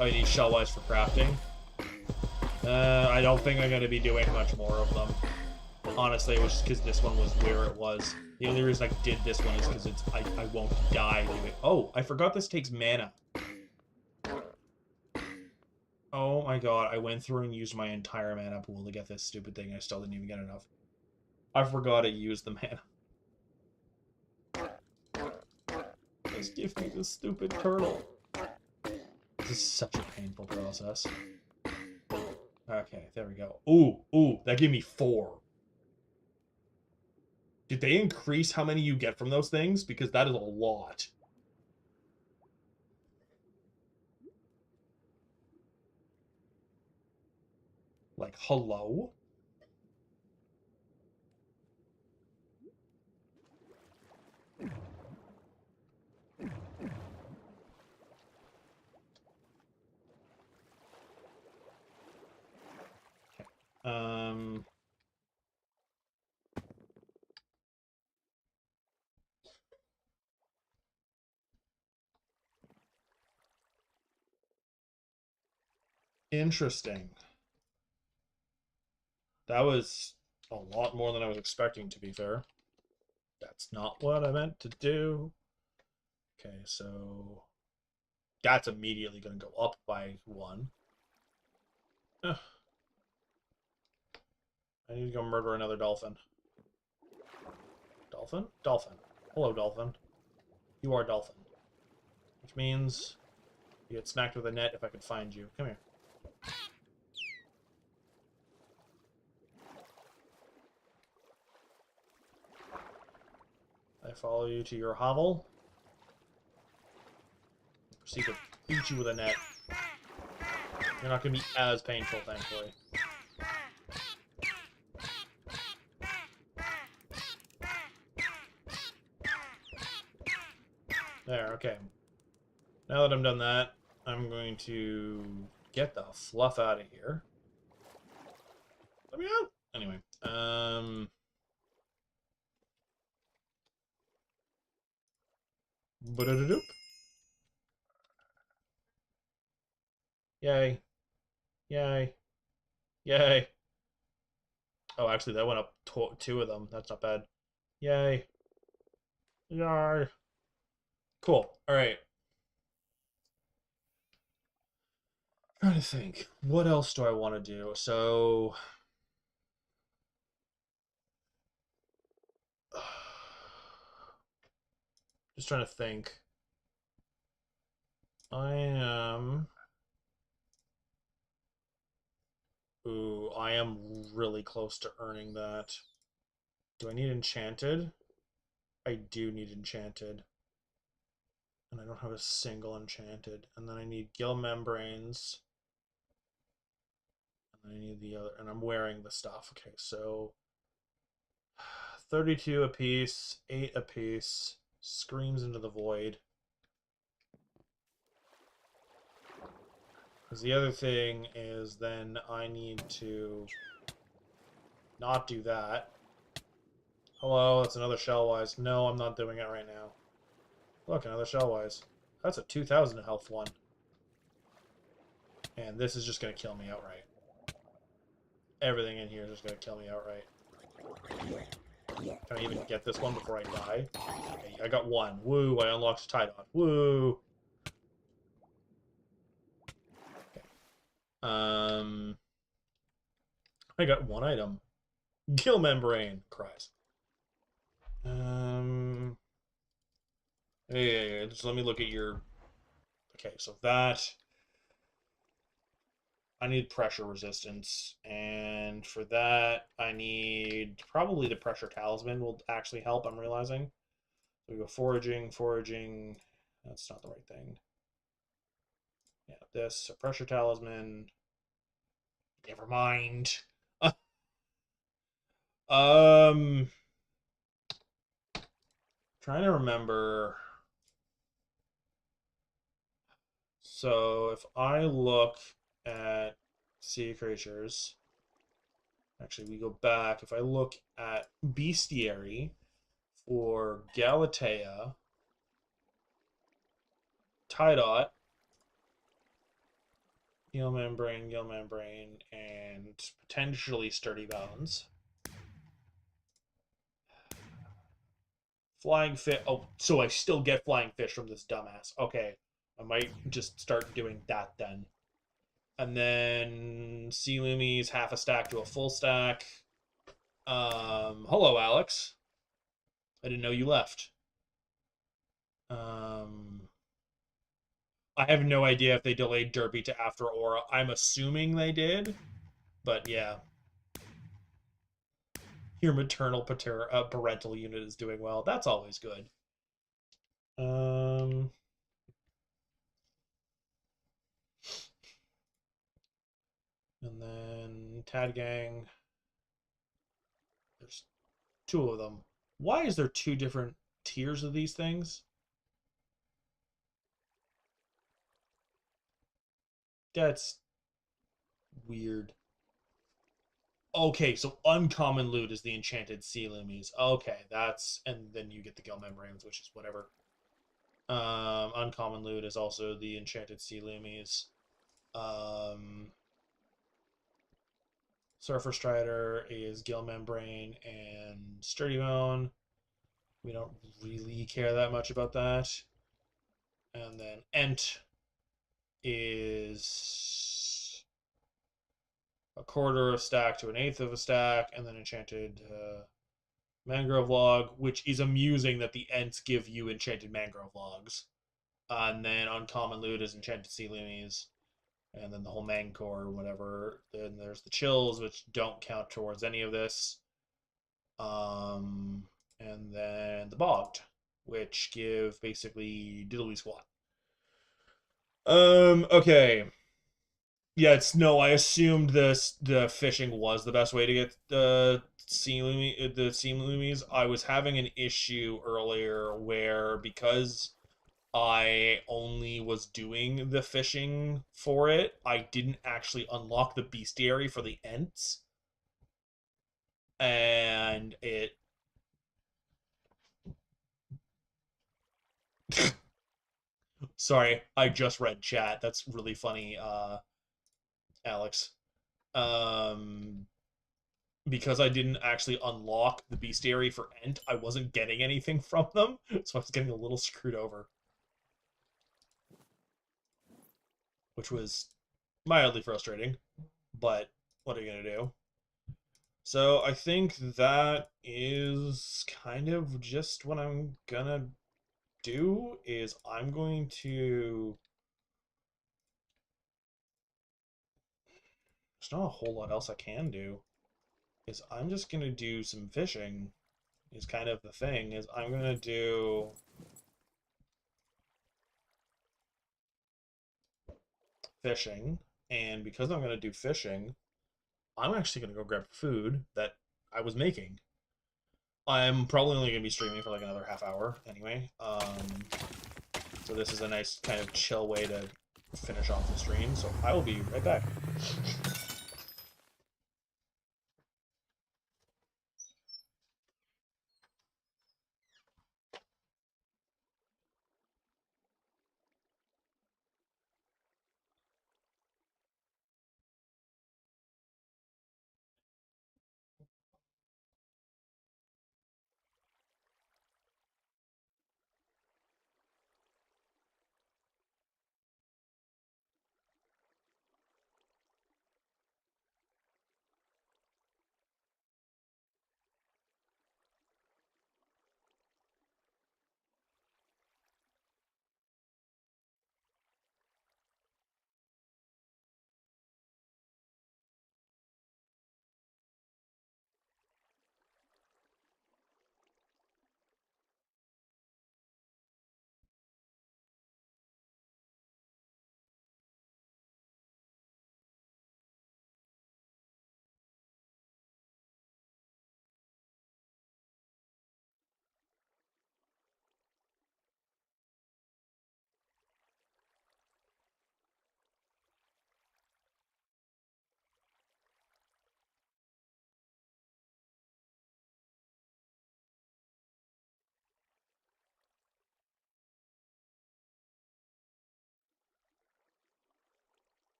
Speaker 1: Oh, you need Shellwise for crafting? I don't think I'm going to be doing much more of them. Honestly, it was just because this one was where it was. The only reason I did this one is because it's I won't die doing it. Oh, I forgot this takes mana. Oh my god, I went through and used my entire mana pool to get this stupid thing. I still didn't even get enough. I forgot to use the mana. Just give me this stupid turtle. This is such a painful process. Okay, there we go. Ooh, that gave me 4. Did they increase how many you get from those things? Because that is a lot. Like, hello? Okay. Interesting. That was a lot more than I was expecting, to be fair. That's not what I meant to do. Okay, so that's immediately going to go up by 1. Ugh. I need to go murder another dolphin. Dolphin? Dolphin. Hello, dolphin. You are dolphin. Which means you get smacked with a net if I could find you. Come here. I follow you to your hovel. Proceed to beat you with a net. You're not going to be as painful, thankfully. There, okay. Now that I'm done that, I'm going to get the fluff out of here. Let me out! Anyway, ba-da-da-doop. Yay. Yay. Yay. Oh, actually, that went up 2 of them. That's not bad. Yay. Yay. Cool. Alright. Trying to think. What else do I want to do? So... just trying to think. I am... Ooh, I am really close to earning that. Do I need Enchanted? I do need Enchanted. And I don't have a single Enchanted. And then I need Gill Membranes. And I need the other... and I'm wearing the stuff. Okay, so... 32 apiece, 8 apiece. Screams into the void. Because the other thing is then I need to not do that. Hello, that's another Shellwise. No, I'm not doing it right now. Look, another Shellwise. That's a 2,000 health one. And this is just going to kill me outright. Everything in here is just going to kill me outright. Can I even get this one before I die? Okay, I got 1. Woo, I unlocked Tidon. Woo! I got 1 item. Gill Membrane. Cries. Yeah, just let me look at your... okay, so that... I need pressure resistance, and for that, I need probably the pressure talisman will actually help. I'm realizing. So we go foraging, foraging. That's not the right thing. Yeah, this a pressure talisman. Never mind. Um, trying to remember. So if I look at sea creatures, actually we go back. If I look at bestiary for Galatea, Tidot, gill membrane, and potentially sturdy bones. Flying fish. Oh, so I still get flying fish from this dumbass. Okay, I might just start doing that then. And then sea loomies, half a stack to a full stack. Hello, Alex. I didn't know you left. Um, I have no idea if they delayed Derpy to after Aura. I'm assuming they did, but yeah. Your maternal parental unit is doing well. That's always good. Um, and then Tad Gang. There's two of them. Why is there two different tiers of these things? That's weird. Okay, so uncommon loot is the enchanted sea loomies. Okay, that's and then you get the gill membranes, which is whatever. Uncommon loot is also the enchanted sea loomies. Um, Surfer Strider is gill membrane and sturdy bone. We don't really care that much about that. And then Ent is a quarter of a stack to an eighth of a stack, and then enchanted mangrove log, which is amusing that the Ents give you enchanted mangrove logs. And then uncommon loot is enchanted sea loomies, and then the whole Mangkor or whatever. Then there's the chills, which don't count towards any of this. And then the bogged, which give basically diddly squat. Okay. Yeah, it's no. I assumed the fishing was the best way to get the sea loomies. I was having an issue earlier where because I only was doing the fishing for it, I didn't actually unlock the bestiary for the Ents, and it. Sorry, I just read chat. That's really funny, Alex. Um, because I didn't actually unlock the bestiary for Ent, I wasn't getting anything from them, so I was getting a little screwed over, which was mildly frustrating. But what are you gonna do? So I think that is kind of just what I'm gonna do. Is I'm going to. There's not a whole lot else I can do. Is I'm just gonna do some fishing. Is kind of the thing. Is I'm gonna do fishing, and because I'm gonna do fishing, I'm actually gonna go grab food that I was making. I'm probably only gonna be streaming for like another half hour anyway. So this is a nice kind of chill way to finish off the stream. So I will be right back.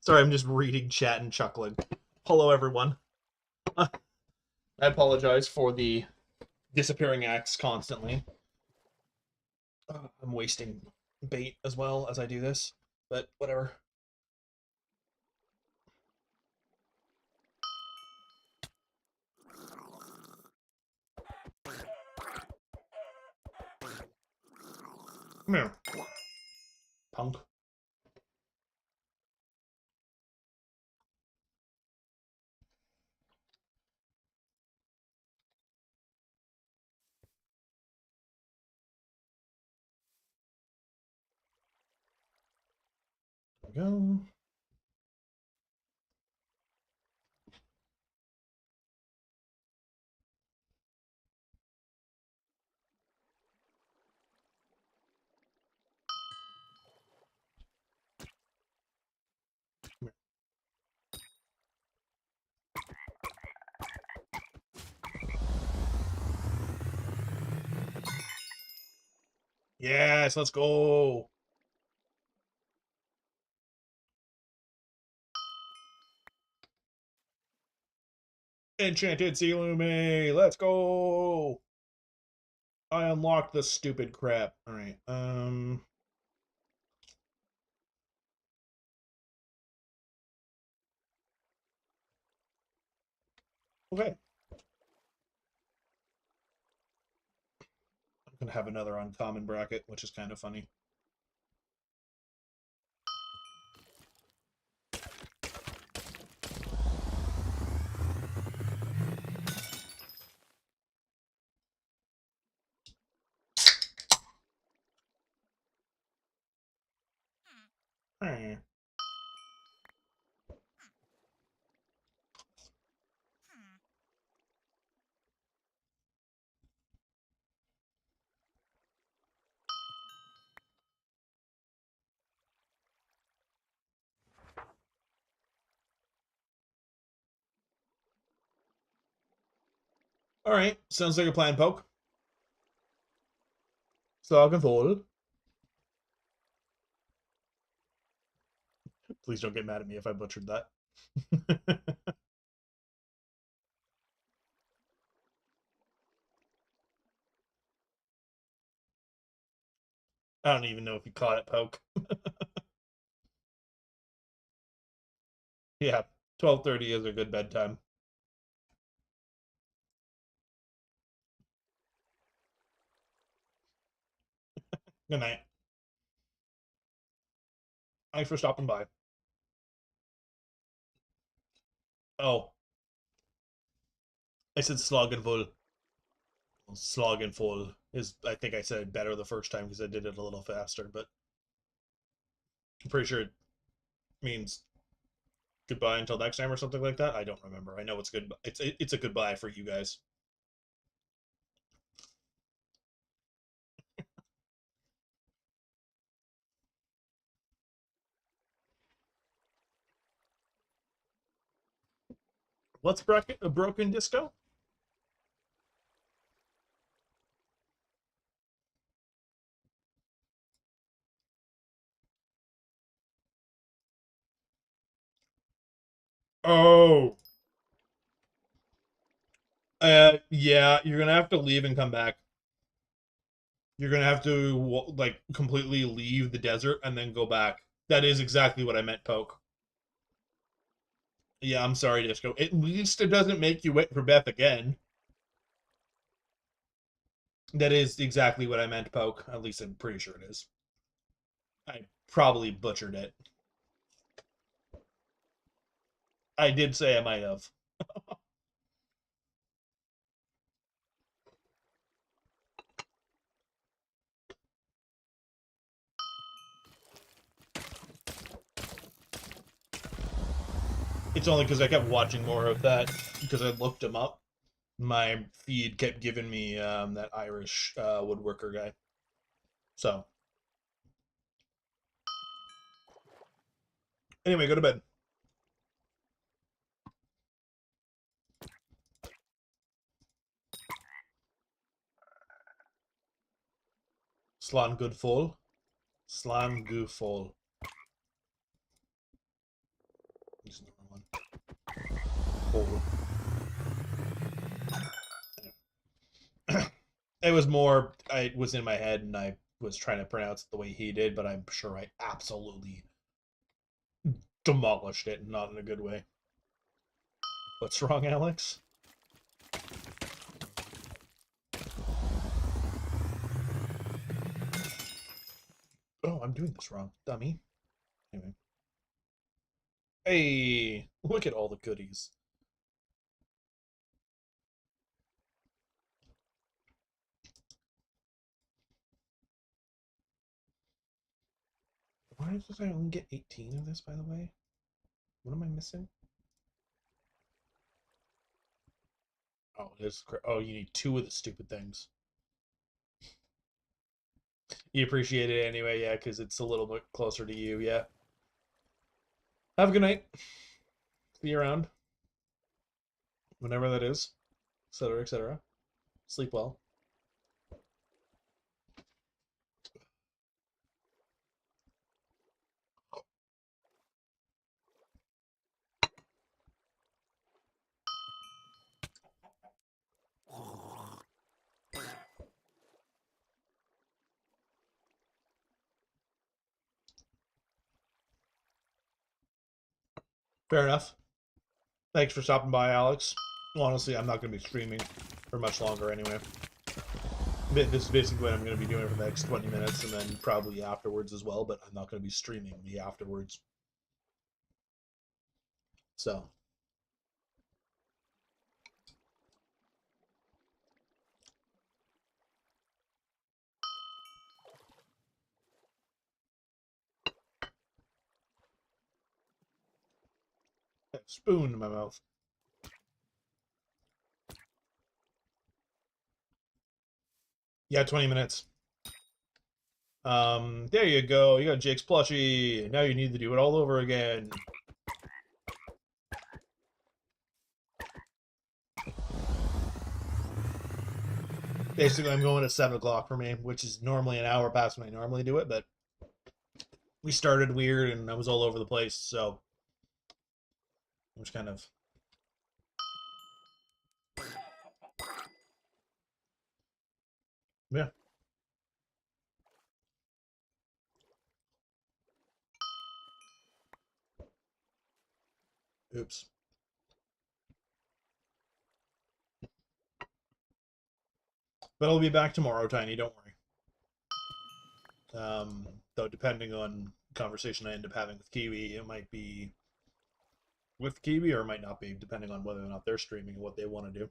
Speaker 1: Sorry, I'm just reading chat and chuckling. Hello, everyone. I apologize for the disappearing acts constantly. I'm wasting bait as well as I do this, but whatever. Come here, punk. There we go. Yes, let's go. Enchanted Sealume, let's go. I unlocked the stupid crap. All right. Okay. I'm gonna have another uncommon bracket, which is kind of funny. Eh. All right. Sounds like a plan, Poke. Slog and fold. Please don't get mad at me if I butchered that. I don't even know if you caught it, Poke. Yeah, 12:30 is a good bedtime. Good night. Thanks for stopping by. Oh, I said slog and full. Slog and full is, I think I said better the first time because I did it a little faster, but I'm pretty sure it means goodbye until next time or something like that. I don't remember. I know it's good. It's a goodbye for you guys. What's bracket a broken disco? Oh, yeah. You're gonna have to leave and come back. You're gonna have to like completely leave the desert and then go back. That is exactly what I meant, Poke. Yeah, I'm sorry, Disco. At least it doesn't make you wait for Beth again. That is exactly what I meant, Poke. At least I'm pretty sure it is. I probably butchered it. I did say I might have. It's only because I kept watching more of that because I looked him up. My feed kept giving me that Irish woodworker guy. So anyway, go to bed. Slan good full. Slan goo full. cold. It was more, I was in my head and I was trying to pronounce it the way he did, but I'm sure I absolutely demolished it, not in a good way. What's wrong, Alex? Oh, I'm doing this wrong, dummy. Anyway. Hey, look at all the goodies. Why does I only get 18 of this, by the way? What am I missing? Oh, oh, you need 2 of the stupid things. You appreciate it anyway, yeah, because it's a little bit closer to you, yeah. Have a good night. See you around. Whenever that is. Etc., etc. Sleep well. Fair enough. Thanks for stopping by, Alex. Honestly, I'm not going to be streaming for much longer anyway. This is basically what I'm going to be doing for the next 20 minutes, and then probably afterwards as well, but I'm not going to be streaming the afterwards. So. I have a spoon in my mouth. Yeah, 20 minutes. There you go. You got Jake's plushie. Now you need to do it all over again. Basically, I'm going at 7 o'clock for me, which is normally an hour past when I normally do it, but we started weird and I was all over the place, so it was kind of... Yeah. Oops. But I'll be back tomorrow, Tiny, don't worry. Though depending on conversation I end up having with Kiwi, it might be with Kiwi or it might not be, depending on whether or not they're streaming and what they want to do.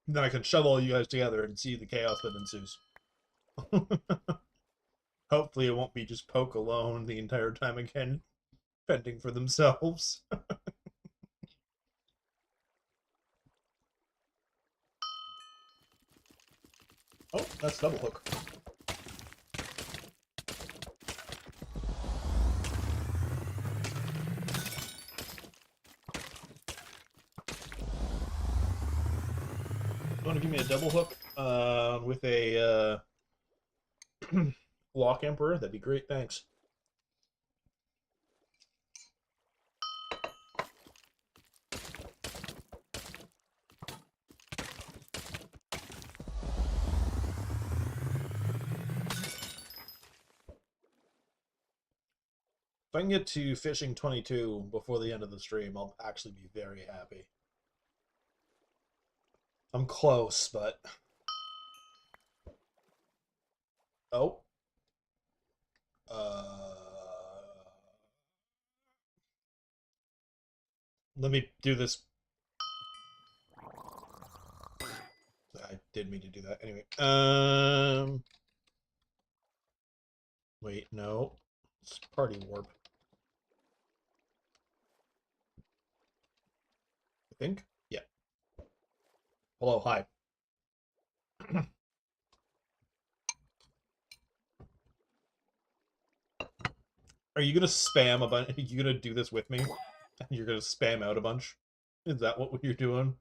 Speaker 1: And then I can shove all you guys together and see the chaos that ensues. Hopefully it won't be just Poke alone the entire time again, fending for themselves. Oh, that's double hook. You want to give me a double hook with a Lock Emperor? That'd be great, thanks. If I can get to fishing 22 before the end of the stream, I'll actually be very happy. I'm close, but... Oh. Let me do this. I did mean to do that. Anyway. Wait, no. It's party warp. I think? Yeah. Hello, hi. Are you gonna spam a bunch? Are you gonna do this with me? You're gonna spam out a bunch? Is that what you're doing?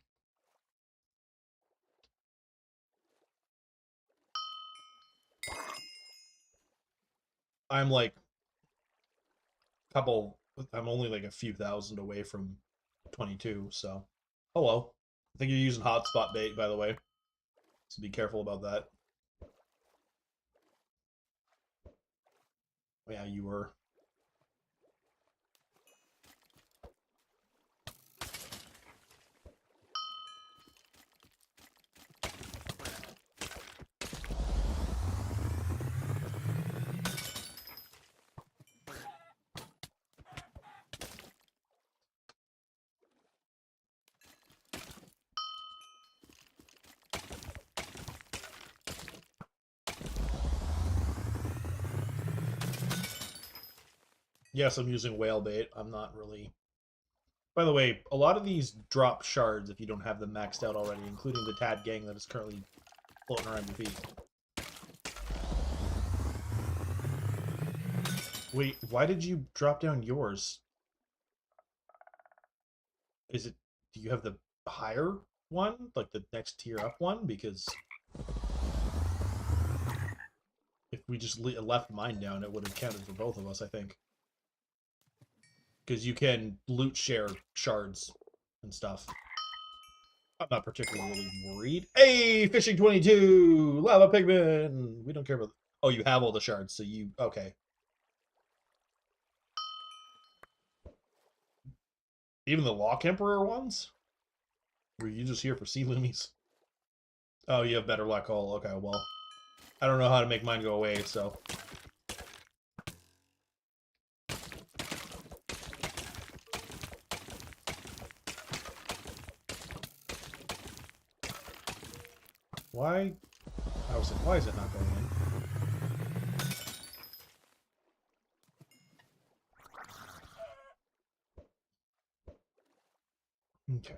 Speaker 1: I'm like couple. I'm only like a few thousand away from 22. So, hello. I think you're using hotspot bait, by the way. So be careful about that. Yeah, you were. Yes, I'm using whale bait. I'm not really. By the way, a lot of these drop shards if you don't have them maxed out already, including the Tad gang that is currently floating around your feet. Wait, why did you drop down yours? Is it, do you have the higher one? Like the next tier up one? Because if we just left mine down, it would have counted for both of us, I think. Because you can loot share shards and stuff. I'm not particularly worried. Hey, fishing 22, lava pigman. We don't care about. Oh, you have all the shards, so you okay? Even the Lock Emperor ones? Were you just here for sea loomies? Oh, you have better luck. Oh, okay. Well, I don't know how to make mine go away, so. Why? I was like, why is it not going in? Okay.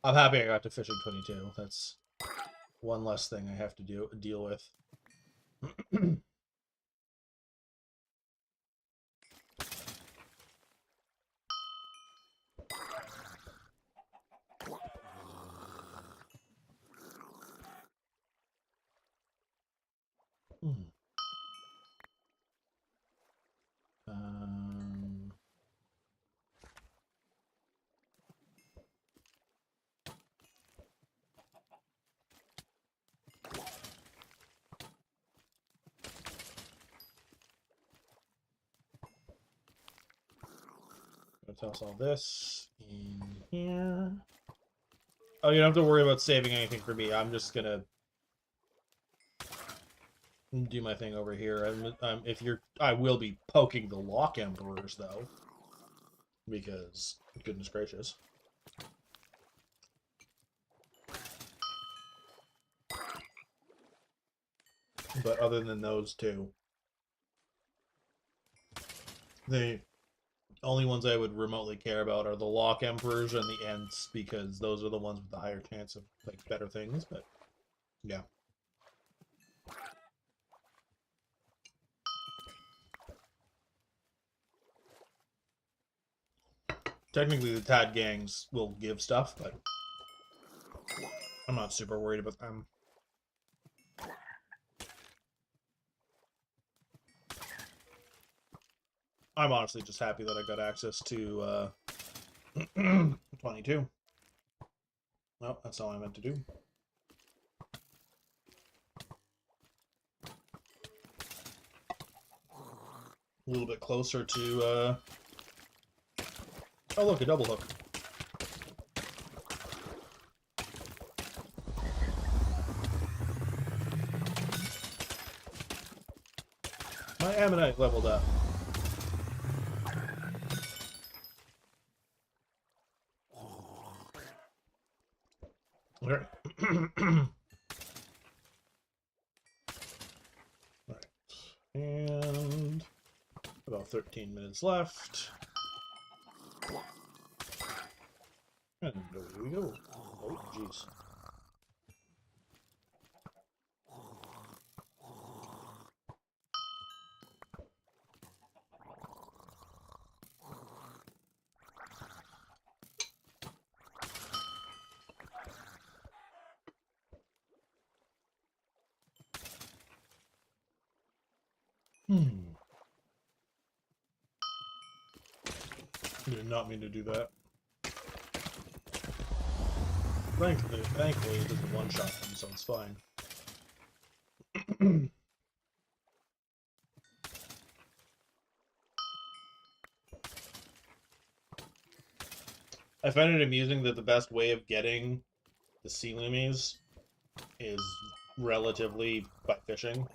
Speaker 1: I'm happy I got to fishing 22. That's one less thing I have to deal with. Hmm. Um, Gonna toss all this in here. Oh, you don't have to worry about saving anything for me. I'm just gonna do my thing over here. If you're, I will be poking the Lock Emperors though, because goodness gracious. But other than those two, the only ones I would remotely care about are the Lock Emperors and the Ents, because those are the ones with the higher chance of like better things. But yeah. Technically, the Tad gangs will give stuff, but I'm not super worried about them. I'm honestly just happy that I got access to 22. Well, that's all I meant to do. A little bit closer to oh look, a double hook. My ammonite leveled up. Alright. Alright. And about 13 minutes left. And there we go. Oh, jeez. I did not mean to do that. Thankfully, it doesn't one-shot them, so it's fine. I find it amusing that the best way of getting the sea loomies is relatively by fishing.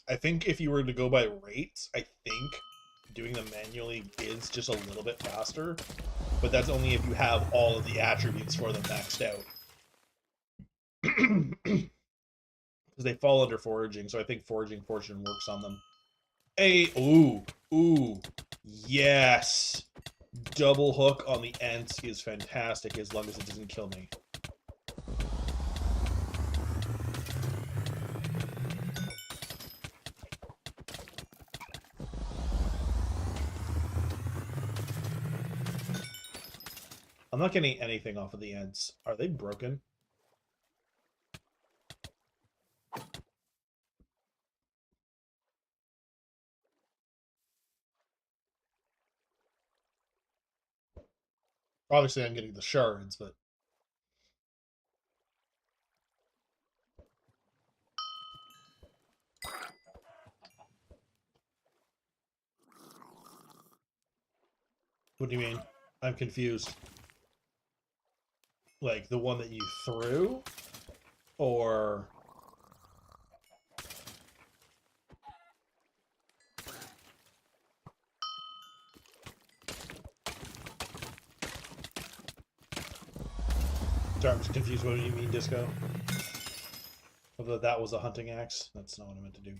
Speaker 1: I think if you were to go by rates, I think doing them manually is just a little bit faster, but that's only if you have all of the attributes for them maxed out. Because they fall under foraging, so I think foraging fortune works on them. Ooh, yes! Double hook on the Ents is fantastic as long as it doesn't kill me. I'm not getting anything off of the Ents. Are they broken? Obviously, I'm getting the shards, but... What do you mean? I'm confused. Like, the one that you threw? Or... Sorry, I'm just confused. What do you mean, Disco? Although that was a hunting axe. That's not what I meant to do.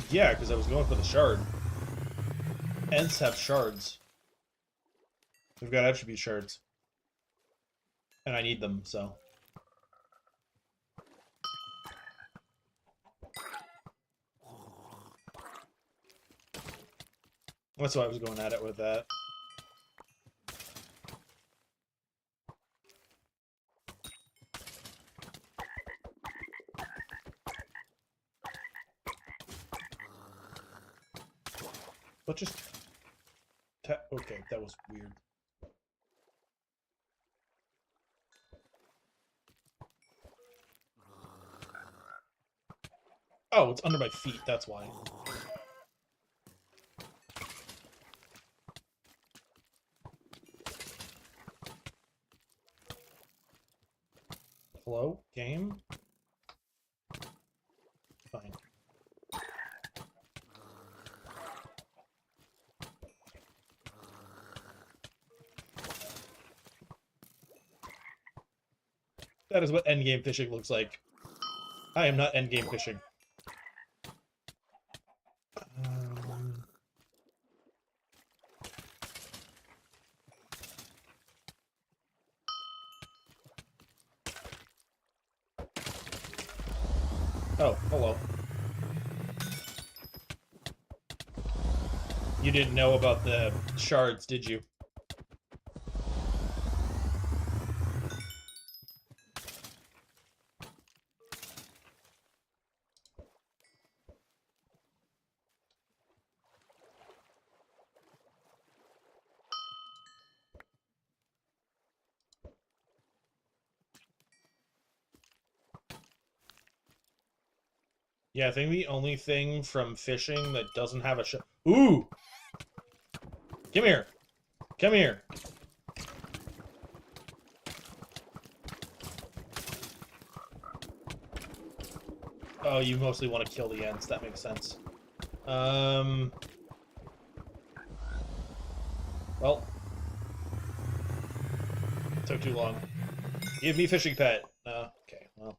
Speaker 1: Yeah, because I was going for the shard. Ents have shards. We've got attribute shards. And I need them, so... That's why I was going at it with that. But just... Okay, that was weird. Oh, it's under my feet, that's why. Hello? Game? Fine. That is what endgame fishing looks like. I am not endgame fishing. Oh, hello. You didn't know about the shards, did you? Yeah, I think the only thing from fishing that doesn't have a Ooh! Come here! Come here! Oh, you mostly want to kill the Ents. That makes sense. Well. Took too long. Give me fishing pet. Okay, well.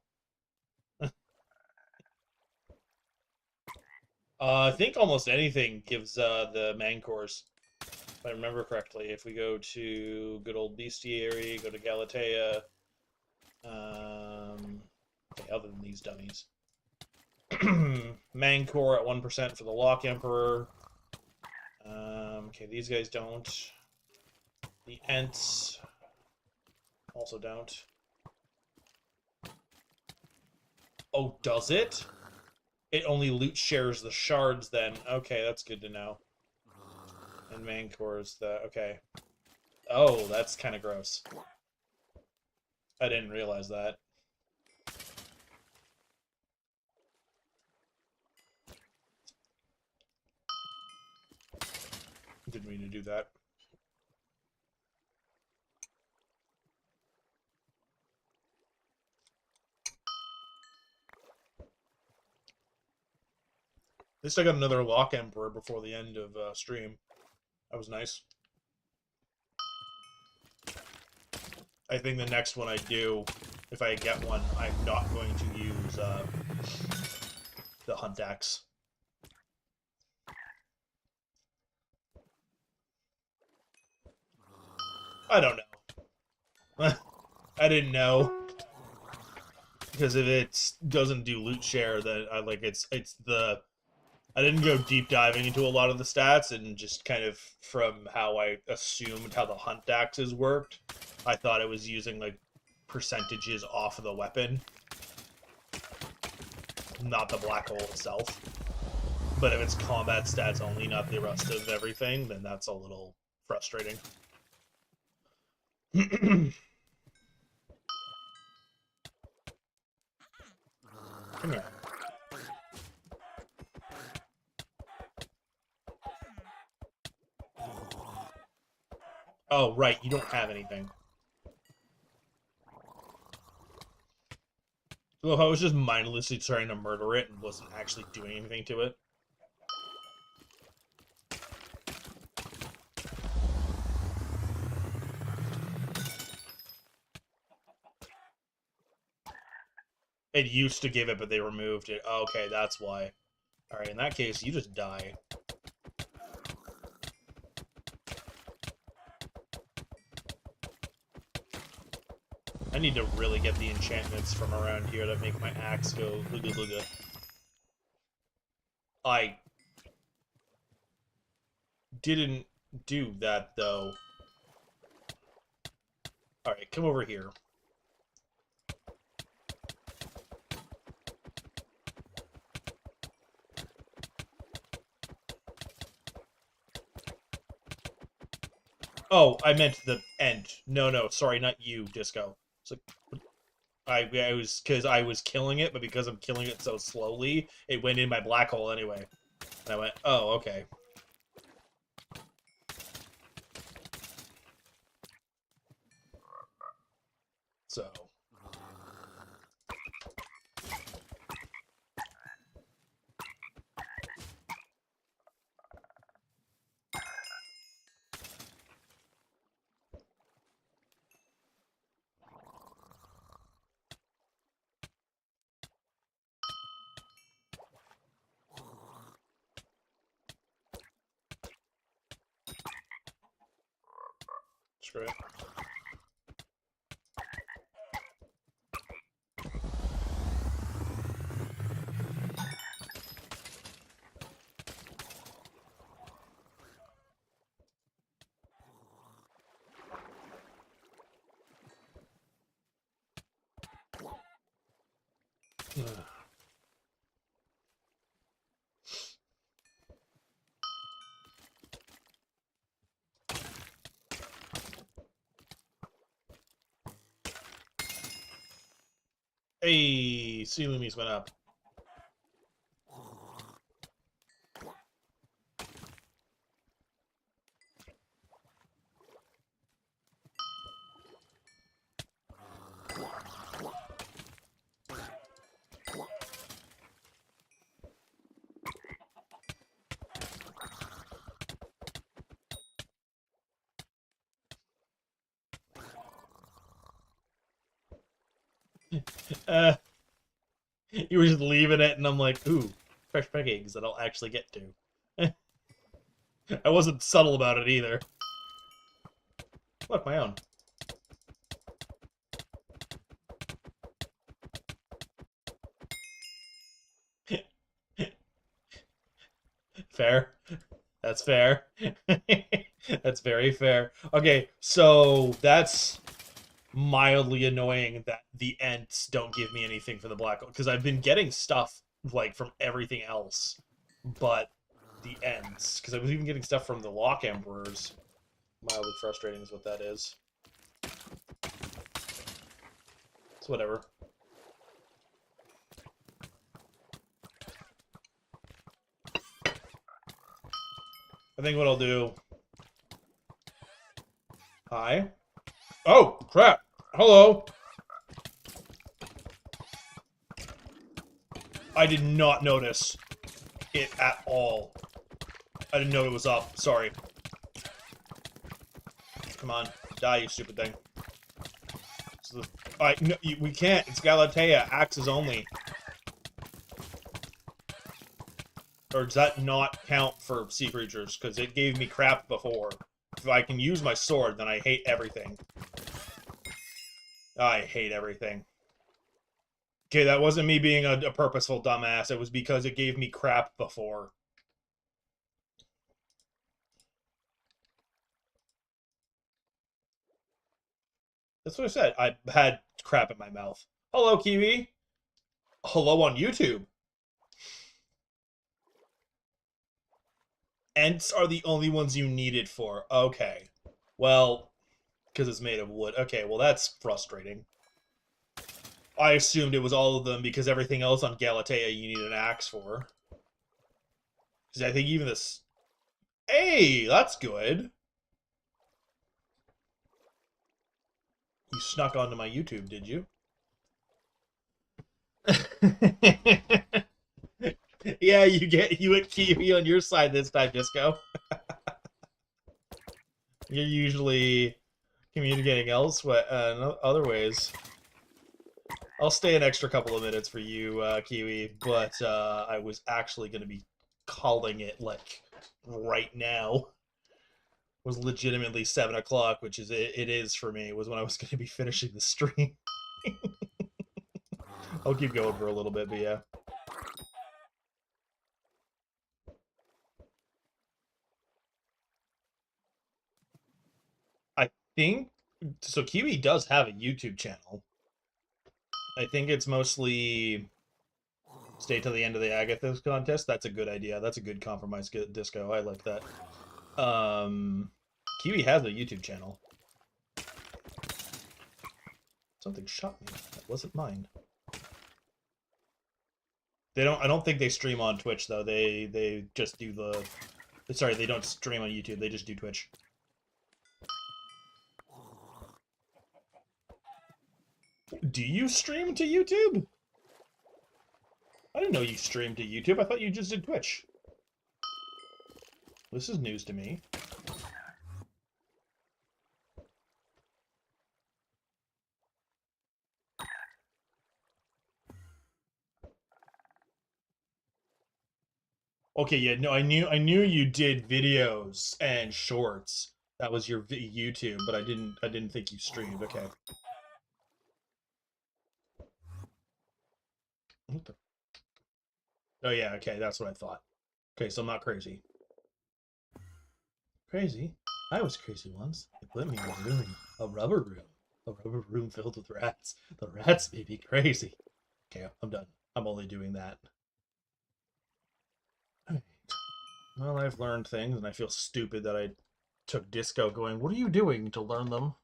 Speaker 1: I think almost anything gives the mancores, if I remember correctly. If we go to good old bestiary, go to Galatea, okay, other than these dummies. Mancor at 1% for the Lock Emperor. Okay, these guys don't. The Ents also don't. Oh, does it? It only loot shares the shards then. Okay, that's good to know. And Mancor's the... Okay. Oh, that's kind of gross. I didn't realize that. Didn't mean to do that. At least I got another Lock Emperor before the end of stream. That was nice. I think the next one I do, if I get one, I'm not going to use the Hunt Axe. I don't know. I didn't know. Because if it doesn't do loot share, then it's the... I didn't go deep diving into a lot of the stats, and just kind of from how I assumed how the Hunt Axes worked, I thought it was using like percentages off of the weapon, not the black hole itself. But if it's combat stats only, not the rest of everything, then that's a little frustrating. Come here. Oh, right, you don't have anything. Well, I was just mindlessly trying to murder it and wasn't actually doing anything to it. It used to give it, but they removed it. Oh, okay, that's why. Alright, in that case, you just die. I need to really get the enchantments from around here that make my axe go looga looga. I didn't do that, though. Alright, come over here. Oh, I meant the end. No, sorry, not you, Disco. It's like, I was, because I was killing it, but because I'm killing it so slowly, it went in my black hole anyway. And I went, oh, okay. So... Screw it. Hey, sea loomies went up. You were just leaving it, and I'm like, ooh, fresh peg eggs that I'll actually get to. I wasn't subtle about it either. Look, my own. Fair. That's fair. That's very fair. Okay, so that's mildly annoying that the Ents don't give me anything for the black hole, because I've been getting stuff like from everything else, but the Ents, because I was even getting stuff from the Lock Emperors. Mildly frustrating is what that is. It's whatever. I think what I'll do... Hi? Oh, crap! Hello! I did not notice it at all. I didn't know it was up. Sorry. Come on. Die, you stupid thing. No, we can't. It's Galatea. Axes only. Or does that not count for sea creatures? Because it gave me crap before. If I can use my sword, then I hate everything. I hate everything. Okay, that wasn't me being a purposeful dumbass. It was because it gave me crap before. That's what I said. I had crap in my mouth. Hello, Kiwi. Hello on YouTube. Ents are the only ones you need it for. Okay. Well, because it's made of wood. Okay, well, that's frustrating. I assumed it was all of them because everything else on Galatea you need an axe for. Because I think even this... Hey, that's good. You snuck onto my YouTube, did you? Yeah, you at Kiwi on your side this time, Disco. You're usually communicating elsewhere, other ways. I'll stay an extra couple of minutes for you, Kiwi, but I was actually going to be calling it, like, right now. It was legitimately 7 o'clock, which is it is for me, was when I was going to be finishing the stream. I'll keep going for a little bit, but yeah. I think... So Kiwi does have a YouTube channel. I think it's mostly... Stay till the end of the Agathos contest. That's a good idea. That's a good compromise, Disco. I like that. Kiwi has a YouTube channel. Something shot me. That wasn't mine. They don't. I don't think they stream on Twitch though. They just do the. Sorry, they don't stream on YouTube. They just do Twitch. Do you stream to YouTube? I didn't know you streamed to YouTube. I thought you just did Twitch. This is news to me. Okay, yeah, no, I knew you did videos and shorts. That was your YouTube, but I didn't think you streamed. Okay. What the... Oh yeah, okay, that's what I thought. Okay, so I'm not crazy. Crazy? I was crazy once. They put me in a room, a rubber room filled with rats. The rats made me crazy. Okay, I'm done. I'm only doing that. Alright. Well, I've learned things, and I feel stupid that I took Disco going, what are you doing to learn them?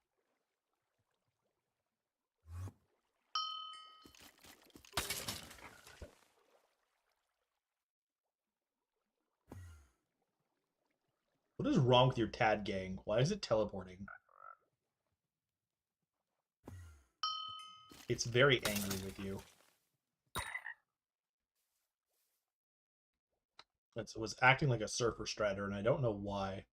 Speaker 1: What is wrong with your Tad gang? Why is it teleporting? It's very angry with you. It was acting like a surfer strider, and I don't know why.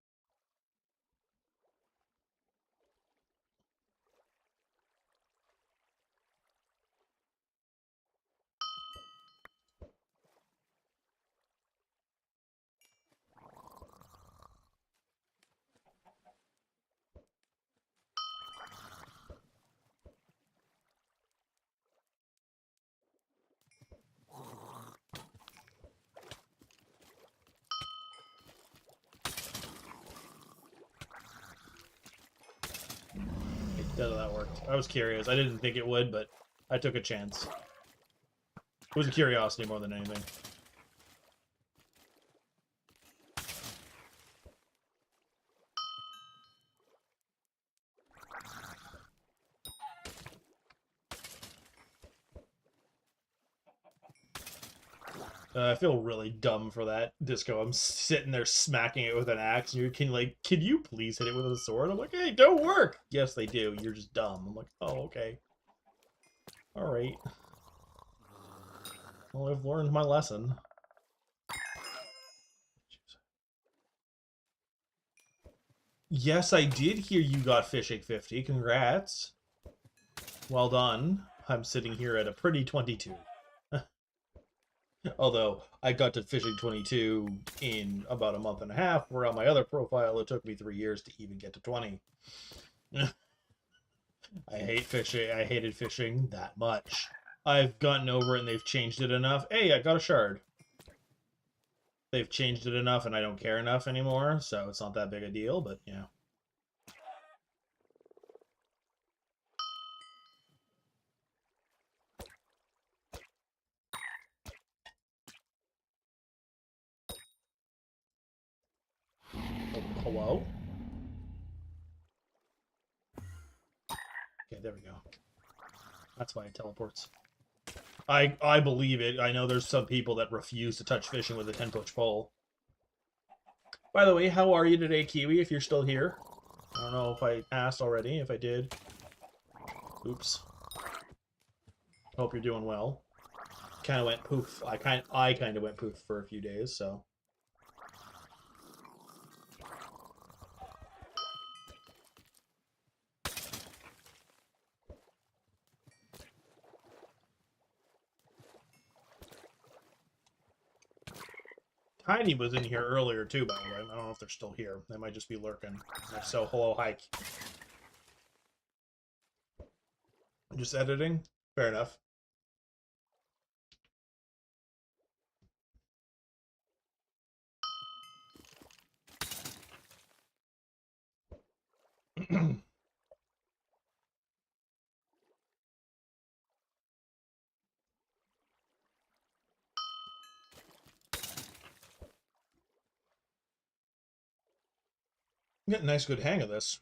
Speaker 1: that worked. I was curious. I didn't think it would, but I took a chance. It was a curiosity more than anything. I feel really dumb for that, Disco. I'm sitting there smacking it with an axe, and can you please hit it with a sword? I'm like, hey, don't work! Yes, they do. You're just dumb. I'm like, oh, okay. Alright. Well, I've learned my lesson. Yes, I did hear you got Fishing 50. Congrats. Well done. I'm sitting here at a pretty 22. Although, I got to Fishing 22 in about a month and a half, where on my other profile it took me 3 years to even get to 20. I hate fishing. I hated fishing that much. I've gotten over it and they've changed it enough. Hey, I got a shard. They've changed it enough and I don't care enough anymore, so it's not that big a deal, but yeah. Oh, hello? Okay, there we go. That's why it teleports. I believe it. I know there's some people that refuse to touch fishing with a 10-foot pole. By the way, how are you today, Kiwi, if you're still here? I don't know if I asked already. If I did, oops. Hope you're doing well. Kind of went poof. I kind of went poof for a few days, so. Tiny was in here earlier too, by the way. I don't know if they're still here. They might just be lurking. If so, hello, hike. Just editing? Fair enough. Get a nice good hang of this.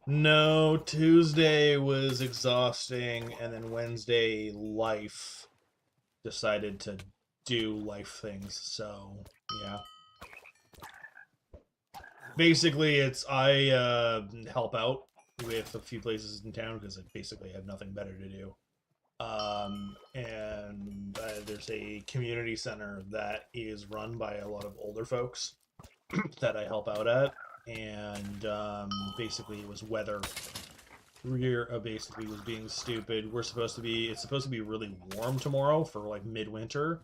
Speaker 1: No, Tuesday was exhausting, and then Wednesday, life decided to do life things, so yeah. Basically, it's I help out with a few places in town because I basically have nothing better to do. And there's a community center that is run by a lot of older folks that I help out at, and basically it was weather. Rear basically was being stupid. It's supposed to be really warm tomorrow for like midwinter.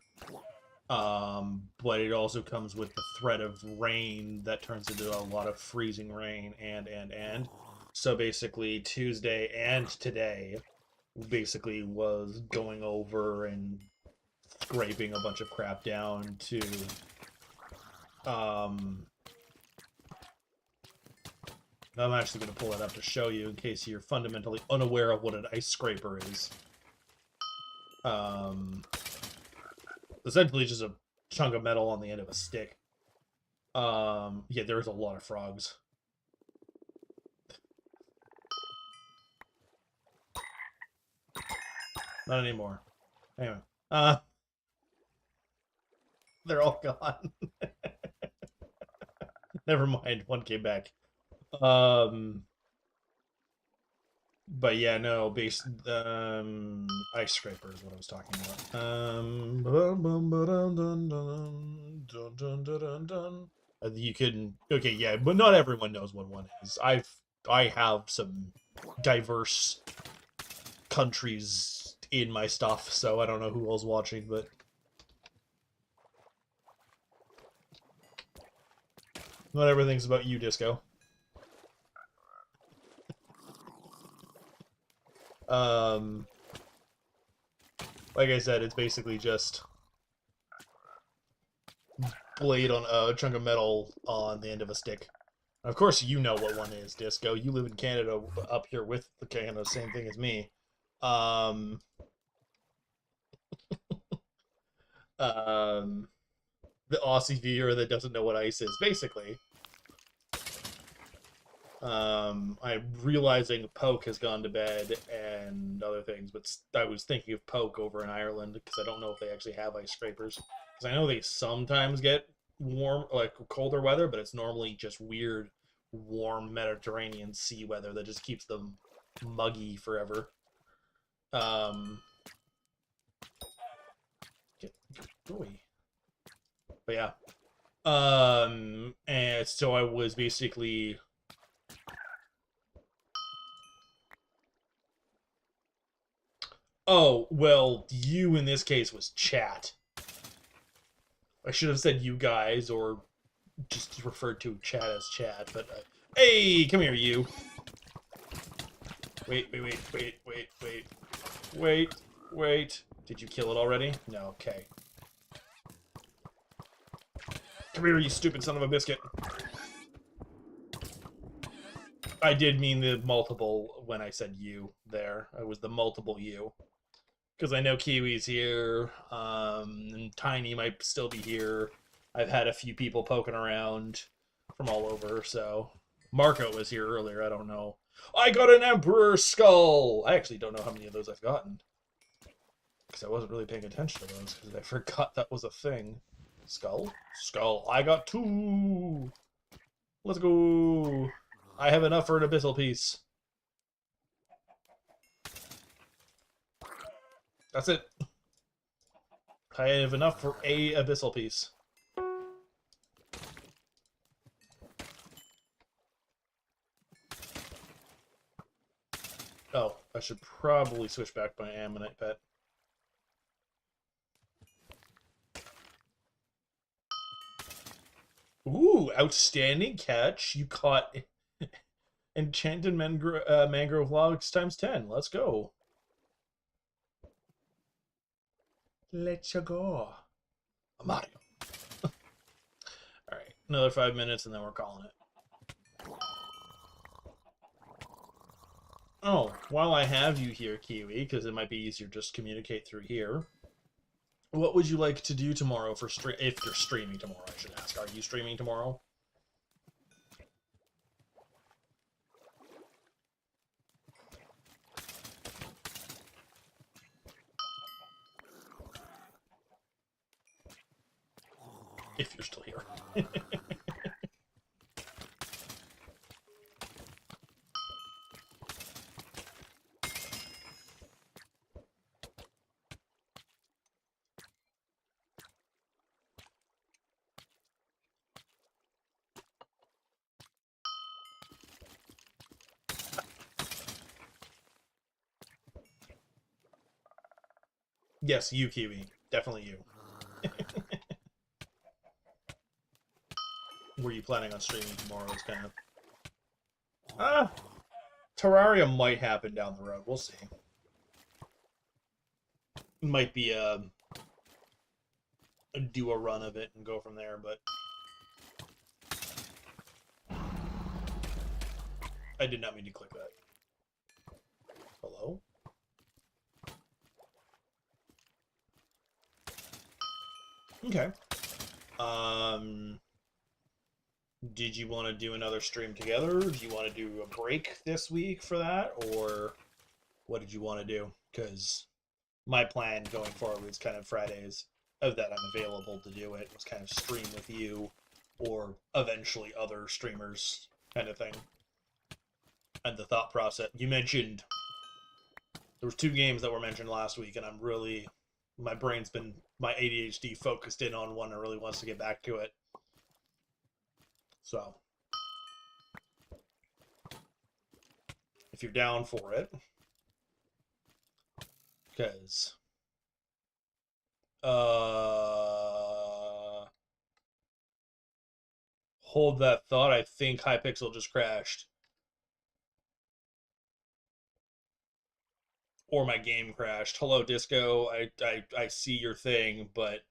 Speaker 1: But it also comes with the threat of rain that turns into a lot of freezing rain and. So basically Tuesday and today basically was going over and scraping a bunch of crap down to I'm actually going to pull it up to show you in case you're fundamentally unaware of what an ice scraper is. Essentially just a chunk of metal on the end of a stick. Yeah, there's a lot of frogs. Not anymore. Anyway, they're all gone. Never mind, one came back. But yeah, no, ice scraper is what I was talking about. You can okay, yeah, but not everyone knows what one is. I have some diverse countries in my stuff, so I don't know who else watching, but not everything's about you, Disco. Like I said, it's basically just blade on a chunk of metal on the end of a stick. Of course, you know what one is, Disco. You live in Canada up here with the Canada, same thing as me. Um, um, the Aussie viewer that doesn't know what ice is, basically. I'm realizing Poke has gone to bed and other things, but I was thinking of Poke over in Ireland because I don't know if they actually have ice scrapers. Because I know they sometimes get warm, like colder weather, but it's normally just weird, warm Mediterranean sea weather that just keeps them muggy forever. Um, go away. But yeah. And so I was basically oh, well, you in this case was chat. I should have said you guys or just referred to chat as chat, but hey, come here, you. Wait. Did you kill it already? No, okay. Come here, you stupid son of a biscuit. I did mean the multiple when I said you there. It was the multiple you. Because I know Kiwi's here, and Tiny might still be here. I've had a few people poking around from all over, so... Marco was here earlier, I don't know. I got an Emperor Skull! I actually don't know how many of those I've gotten. Because I wasn't really paying attention to those, because I forgot that was a thing. Skull? Skull. I got 2! Let's go! I have enough for an Abyssal piece. That's it. I have enough for a Abyssal piece. Oh, I should probably switch back my Ammonite pet. Ooh, outstanding catch. You caught Enchanted Mangrove Logs times 10. Let's go. Let's go. Mario. Alright, another 5 minutes and then we're calling it. Oh, while I have you here, Kiwi, because it might be easier just to communicate through here. What would you like to do tomorrow for stream? If you're streaming tomorrow, I should ask. Are you streaming tomorrow? If you're still here. Yes, you, Kiwi. Definitely you. Were you planning on streaming tomorrow? It's kind of... Terraria might happen down the road. We'll see. Might be do a run of it and go from there, but... I did not mean to click that. Hello? Okay. Did you want to do another stream together? Do you want to do a break this week for that? Or what did you want to do? Because my plan going forward is kind of Fridays of that I'm available to do it. Was kind of stream with you or eventually other streamers kind of thing. And the thought process. You mentioned there was 2 games that were mentioned last week, and I'm really... My brain's been... My ADHD focused in on one and really wants to get back to it. So, if you're down for it, because, hold that thought. I think Hypixel just crashed. or my game crashed. Hello, Disco. I see your thing, but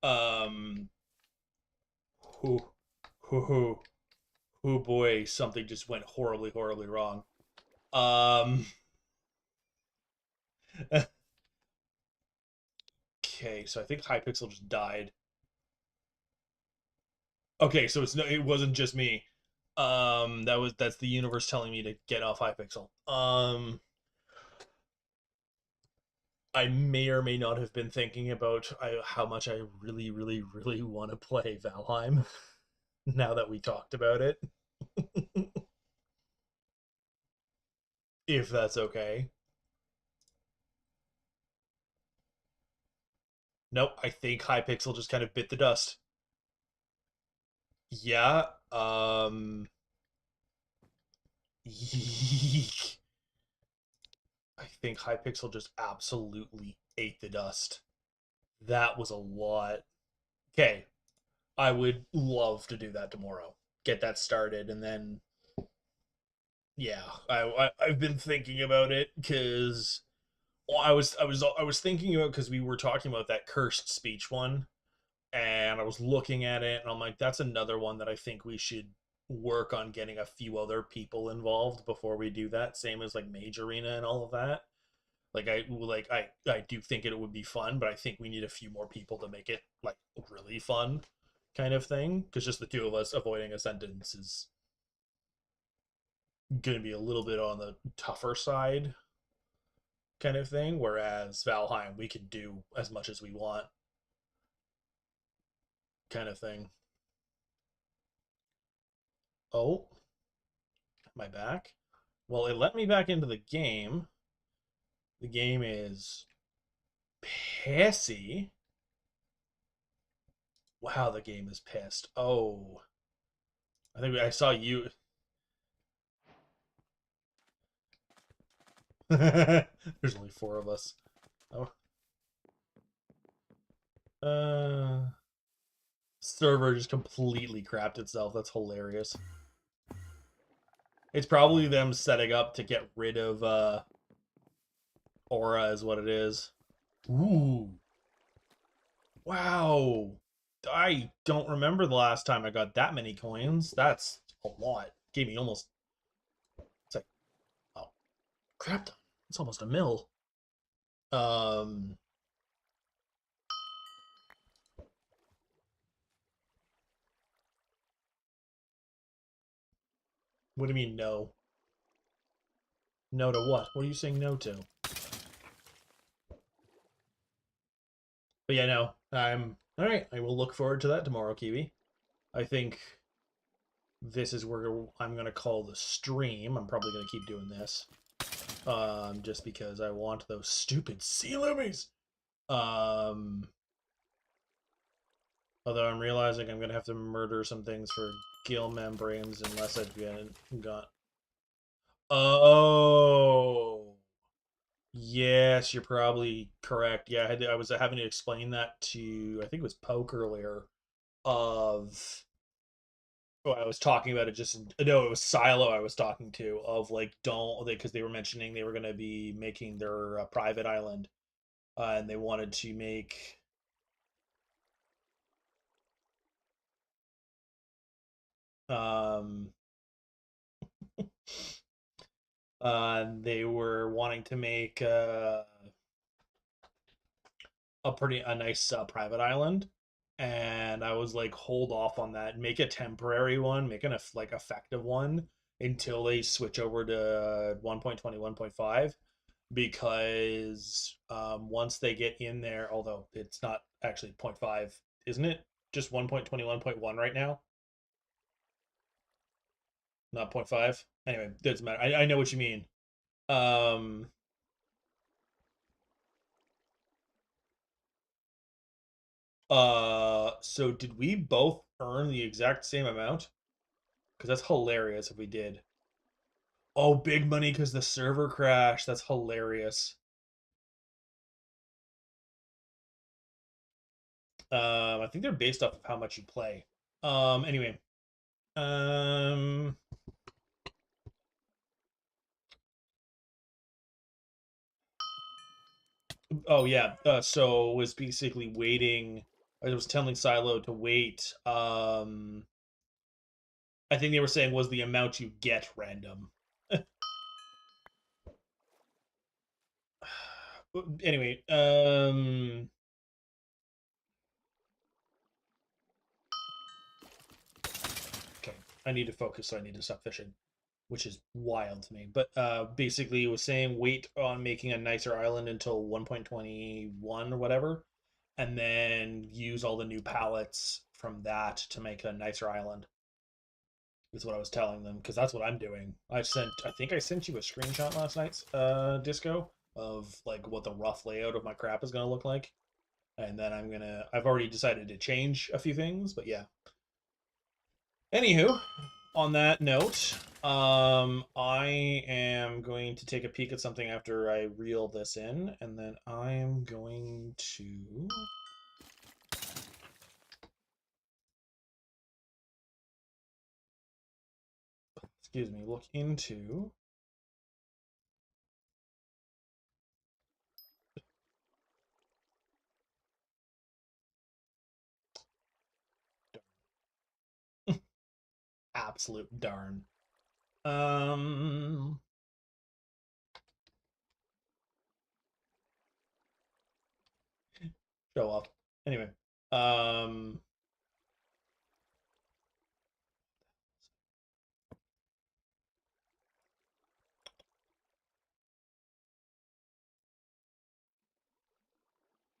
Speaker 1: um, who, who, who, boy, something just went horribly, horribly wrong. Um, okay, so I think Hypixel just died. Okay, so it wasn't just me. That's the universe telling me to get off Hypixel. I may or may not have been thinking about how much I really, really, really want to play Valheim. Now that we talked about it, if that's okay. Nope, I think Hypixel just kind of bit the dust. Yeah, yeek. I think Hypixel just absolutely ate the dust. That was a lot. Okay, I would love to do that tomorrow. Get that started, and then yeah, I've been thinking about it because well, I was thinking about because we were talking about that cursed speech one, and I was looking at it, and I'm like, that's another one that I think we should work on getting a few other people involved before we do that. Same as like Mage Arena and all of that. I do think it would be fun, but I think we need a few more people to make it like really fun, kind of thing. Because just the two of us avoiding a sentence is going to be a little bit on the tougher side, kind of thing. Whereas Valheim, we can do as much as we want, kind of thing. Oh, am I back? Well, it let me back into the game. The game is pissy. Wow, the game is pissed. Oh, I think I saw you. There's only four of us. Oh, uh, server just completely crapped itself. That's hilarious. It's probably them setting up to get rid of Aura, is what it is. Ooh, wow. I don't remember the last time I got that many coins. That's a lot. Gave me almost. It's like, oh crap! It's almost a mil. Um, what do you mean no? No to what? What are you saying no to? But yeah, no. I'm all right. I will look forward to that tomorrow, Kiwi. I think this is where I'm gonna call the stream. I'm probably gonna keep doing this, just because I want those stupid sea loomies. Um, although I'm realizing I'm gonna have to murder some things for gill membranes unless I've got. Oh, yes, you're probably correct. Yeah, I was having to explain that to I think it was Poke earlier. Of Oh, I was talking about it just no, it was Silo I was talking to of like don't because they were mentioning they were going to be making their private island, and they wanted to make um they were wanting to make a nice private island, and I was like, hold off on that, make a temporary one, make an like effective one until they switch over to 1.20 1.5, because once they get in there, although it's not actually point 0.5, isn't it just 1.20 1.1 right now, not point 0.5? Anyway, doesn't matter. I know what you mean. um so did we both earn the exact same amount? Because that's hilarious if we did. Oh, big money because the server crashed. That's hilarious. I think they're based off of how much you play. Anyway. Um, Oh yeah. So was basically waiting. I was telling Silo to wait. I think they were saying was the amount you get random. Anyway, okay. I need to focus, so I need to stop fishing, which is wild to me. But basically, it was saying wait on making a nicer island until 1.21 or whatever, and then use all the new pallets from that to make a nicer island. Is what I was telling them because that's what I'm doing. I think I sent you a screenshot last night, Disco, of like what the rough layout of my crap is gonna look like, and then I've already decided to change a few things, but yeah. Anywho, on that note, I am going to take a peek at something after I reel this in, and then I am going to, excuse me, look into. Absolute darn. Um, Show off. Anyway, um,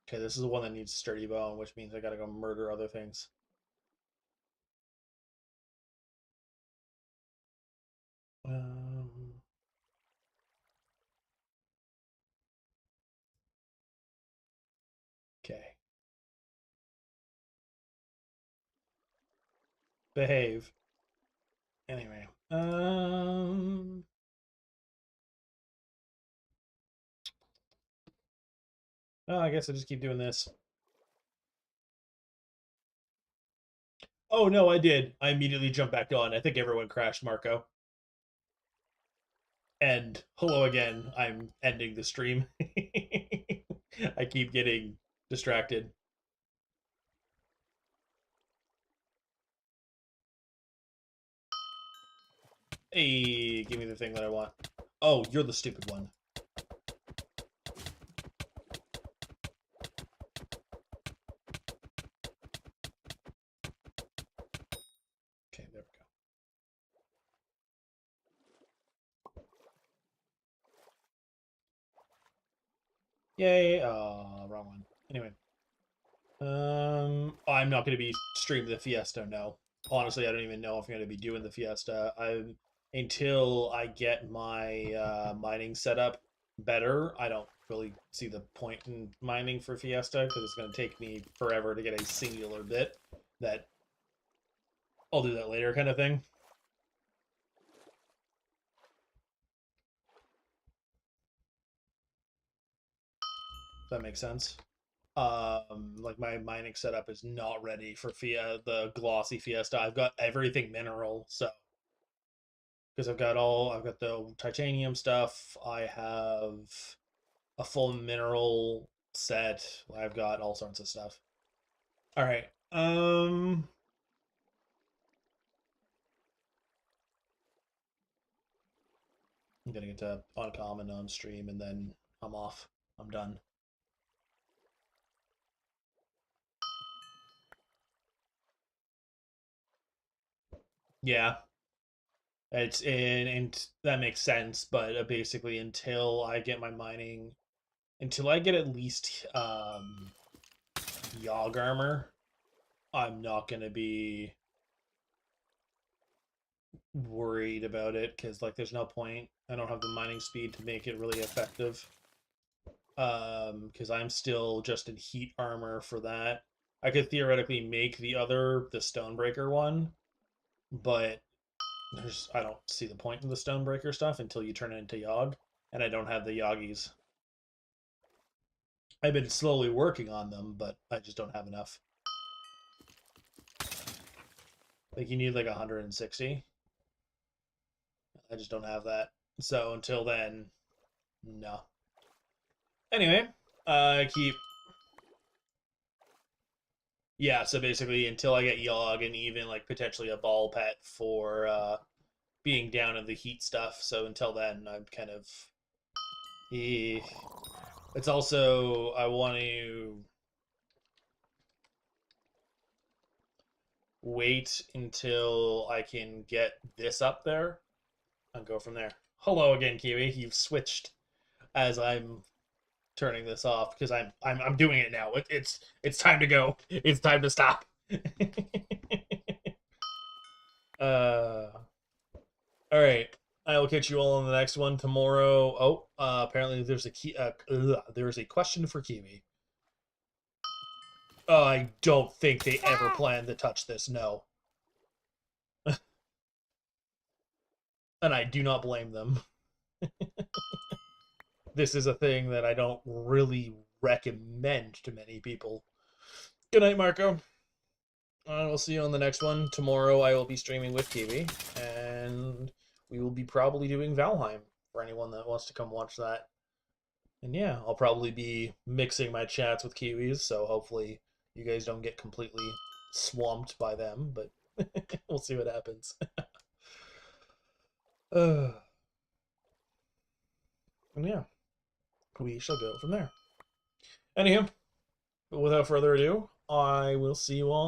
Speaker 1: okay, this is the one that needs sturdy bone, which means I gotta go murder other things. Um, okay, behave. Anyway, well, I guess I just keep doing this. Oh no, I did. I immediately jumped back on. I think everyone crashed, Marco. And hello again. I'm ending the stream. I keep getting distracted. Hey, give me the thing that I want. Oh, you're the stupid one. Okay, there we go. Yay! Wrong one. Anyway, I'm not going to be streaming the Fiesta. No, honestly, I don't even know if I'm going to be doing the Fiesta. I'm until I get my mining setup better. I don't really see the point in mining for Fiesta because it's going to take me forever to get a singular bit. That I'll do that later, kind of thing. If that makes sense. Like my mining setup is not ready for the glossy Fiesta. I've got everything mineral, so because I've got the titanium stuff. I have a full mineral set. I've got all sorts of stuff. All right. I'm gonna get to uncommon on stream, and then I'm off. I'm done. Yeah, it's and that makes sense. But basically, until I get my mining, until I get at least Yogg armor, I'm not gonna be worried about it because like there's no point. I don't have the mining speed to make it really effective. Because I'm still just in heat armor for that. I could theoretically make the Stonebreaker one, but I don't see the point in the Stonebreaker stuff until you turn it into Yogg, and I don't have the Yoggies. I've been slowly working on them, but I just don't have enough. Like you need like 160. I just don't have that. So until then, no. Anyway, keep... Yeah, so basically until I get Yogg and even, like, potentially a ball pet for, being down in the heat stuff. So until then, I'm kind of... It's also, I want to wait until I can get this up there and go from there. Hello again, Kiwi. You've switched as I'm turning this off because I'm doing it now. It's time to go. It's time to stop. uh, all right. I will catch you all on the next one tomorrow. Oh, apparently there's a there's a question for Kiwi. I don't think they ever planned to touch this. No, and I do not blame them. This is a thing that I don't really recommend to many people. Good night, Marco. I will see you on the next one. Tomorrow I will be streaming with Kiwi, and we will be probably doing Valheim for anyone that wants to come watch that. And yeah, I'll probably be mixing my chats with Kiwis, so hopefully you guys don't get completely swamped by them, but we'll see what happens. And yeah, we shall go from there. Anyhow, without further ado, I will see you all